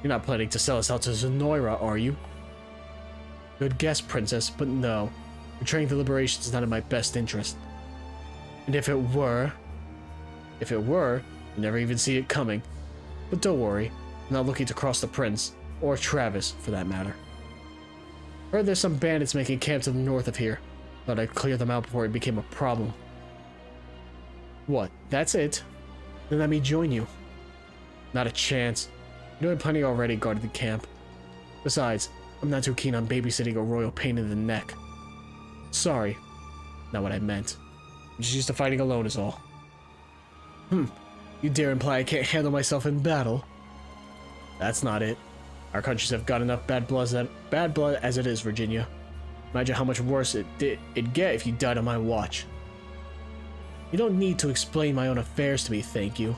You're not planning to sell us out to Zenoira, are you? Good guess, Princess, but no. Betraying the liberation is not in my best interest. And if it were, you'd never even see it coming. But don't worry, I'm not looking to cross the Prince, or Travis, for that matter. Heard there's some bandits making camp to the north of here. Thought I'd clear them out before it became a problem. What, that's it? Then let me join you. Not a chance. You're doing plenty already guarding the camp. Besides, I'm not too keen on babysitting a royal pain in the neck. Sorry. Not what I meant. I'm just used to fighting alone is all. You dare imply I can't handle myself in battle? That's not it. Our countries have got enough bad blood as it is, Virginia. Imagine how much worse it'd get if you died on my watch. You don't need to explain my own affairs to me, thank you.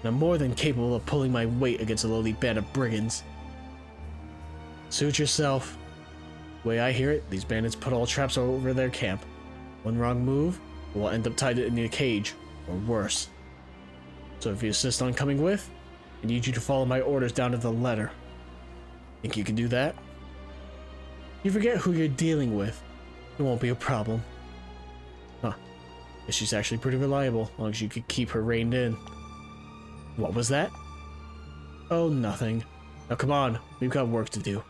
And I'm more than capable of pulling my weight against a lowly band of brigands. Suit yourself. The way I hear it, these bandits put all traps over their camp. One wrong move, we'll end up tied in a cage, or worse. So if you insist on coming with, I need you to follow my orders down to the letter. Think you can do that? You forget who you're dealing with. It won't be a problem. Huh. Guess she's actually pretty reliable, as long as you could keep her reined in. What was that? Oh, nothing. Now come on, we've got work to do.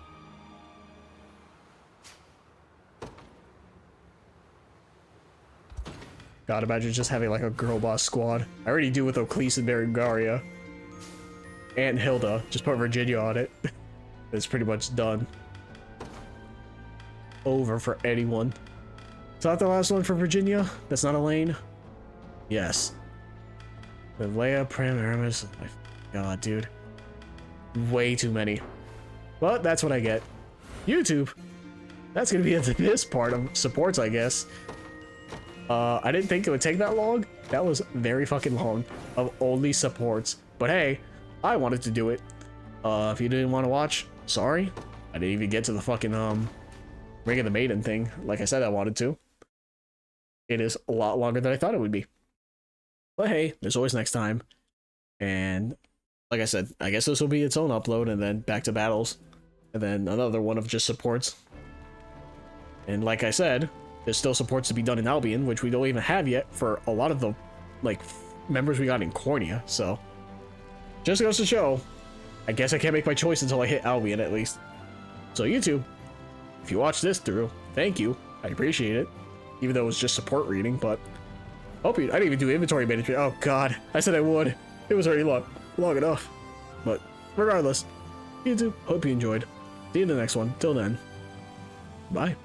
God, imagine just having like a girl boss squad. I already do with Oclese and Berengaria. And Hilda. Just put Virginia on it. It's pretty much done. Over for anyone. Is that the last one for Virginia? That's not Elaine? Yes. The Leia, Prim, Aramis. My God, dude. Way too many. Well, that's what I get. YouTube. That's gonna be this part of supports, I guess. I didn't think it would take that long. That was very fucking long of only supports. But hey, I wanted to do it. If you didn't want to watch, sorry. I didn't even get to the fucking Ring of the Maiden thing. Like I said, I wanted to. It is a lot longer than I thought it would be. But hey, there's always next time. And like I said, I guess this will be its own upload, and then back to battles, and then another one of just supports. And like I said, there's still supports to be done in Albion, which we don't even have yet for a lot of the like members we got in Cornia. So just goes to show, I guess I can't make my choice until I hit Albion at least. So YouTube, if you watch this through, thank you. I appreciate it. Even though it was just support reading, but hope you. I didn't even do inventory management. Oh God, I said I would. It was already long enough. But regardless, YouTube, hope you enjoyed. See you in the next one. Till then, bye.